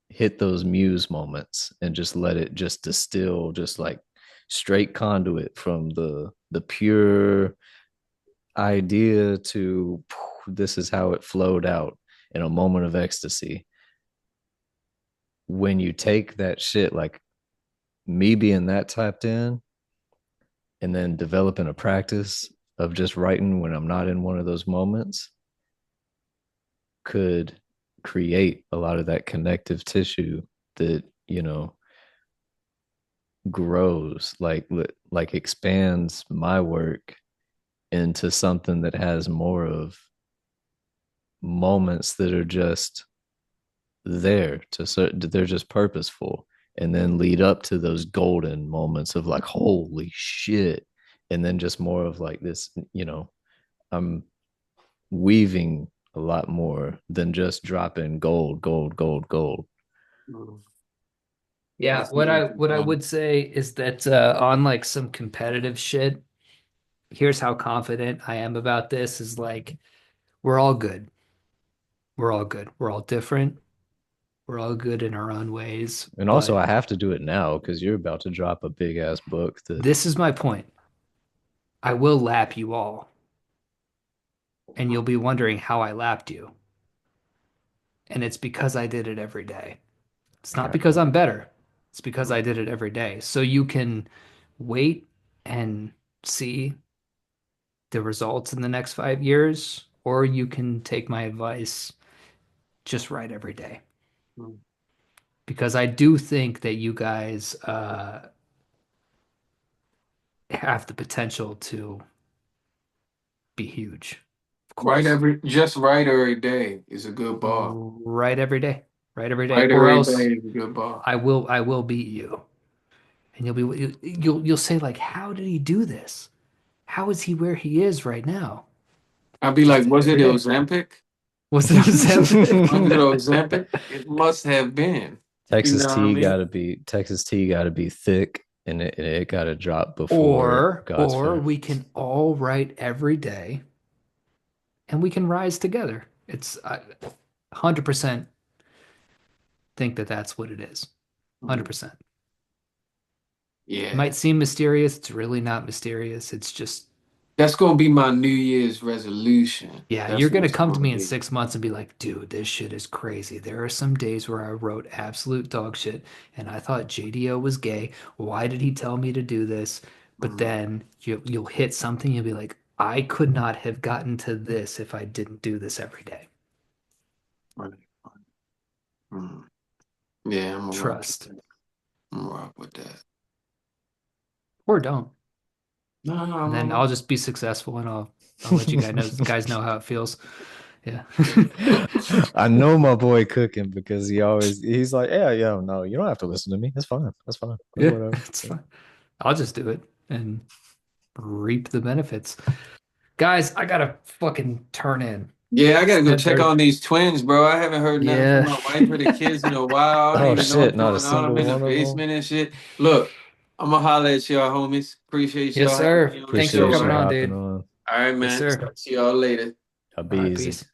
hit those muse moments and just let it just distill just like straight conduit from the pure idea to this is how it flowed out in a moment of ecstasy. When you take that shit, like me being that tapped in, and then developing a practice of just writing when I'm not in one of those moments, could create a lot of that connective tissue that, grows, like expands my work into something that has more of moments that are just there they're just purposeful and then lead up to those golden moments of like holy shit, and then just more of like this, I'm weaving a lot more than just dropping gold, gold, gold, gold. mm, I Yeah, see what you're what I saying. would say is that on like some competitive shit, here's how confident I am about this is like we're all good. We're all good. We're all different. We're all good in our own ways, And also but I have to do it now because you're about to drop a big ass book that this is my point. I will lap you all, and you'll be wondering how I lapped you. And it's because I did it every day. It's not because I'm better. It's because I did it every day. So you can wait and see the results in the next 5 years, or you can take my advice, just write every day. Mm. Because I do think that you guys have the potential to be huge. Of course. Just write every day is a good bar. Write every day. Write every day. Write Or every day else is a good bar. I will beat you. And you'll say like, how did he do this? How is he where he is right now? I'd be Just like, was it every the day. Ozempic? Was it Was it Ozempic? Ozempic? It must have been. You know what I mean? Texas tea gotta be thick and it gotta drop before God's Or fin. we can all write every day and we can rise together. It's 100% think that that's what it is. Mhm. 100%. It Yeah. might seem mysterious. It's really not mysterious. It's just, That's gonna be my New Year's resolution. yeah, That's you're what going to it's come to gonna me in be. 6 months and be like, dude, this shit is crazy. There are some days where I wrote absolute dog shit and I thought JDO was gay. Why did he tell me to do this? But Mm, then you'll hit something. You'll be like, I could not have gotten to this if I didn't do this every day. right. Mm. Yeah, I'm gonna rock with Trust that. I'm gonna rock with that. or don't. No, I'm And gonna then rock. I'll just be successful and I'll let you guys know how it feels. Yeah. I know my boy cooking because he's like, yeah, yeah, no, you don't have to listen to me. It's fine. That's fine. That's Yeah, whatever. it's fine. I'll just do it and reap the benefits. Guys, I gotta fucking turn in. Yeah, I It's gotta go check 10:30. on these twins, bro. I haven't heard nothing from Yeah. my wife or the kids in a while. I don't Oh even know shit, what's not a going on. I'm single in the one of them. basement and shit. Look, I'm gonna holler at y'all, homies. Appreciate Yes, y'all having sir. me on the Thanks for show, Appreciate coming you man. on, hopping dude. on. All right, Yes, man. sir. Talk to y'all later. I'll All be right, easy. peace.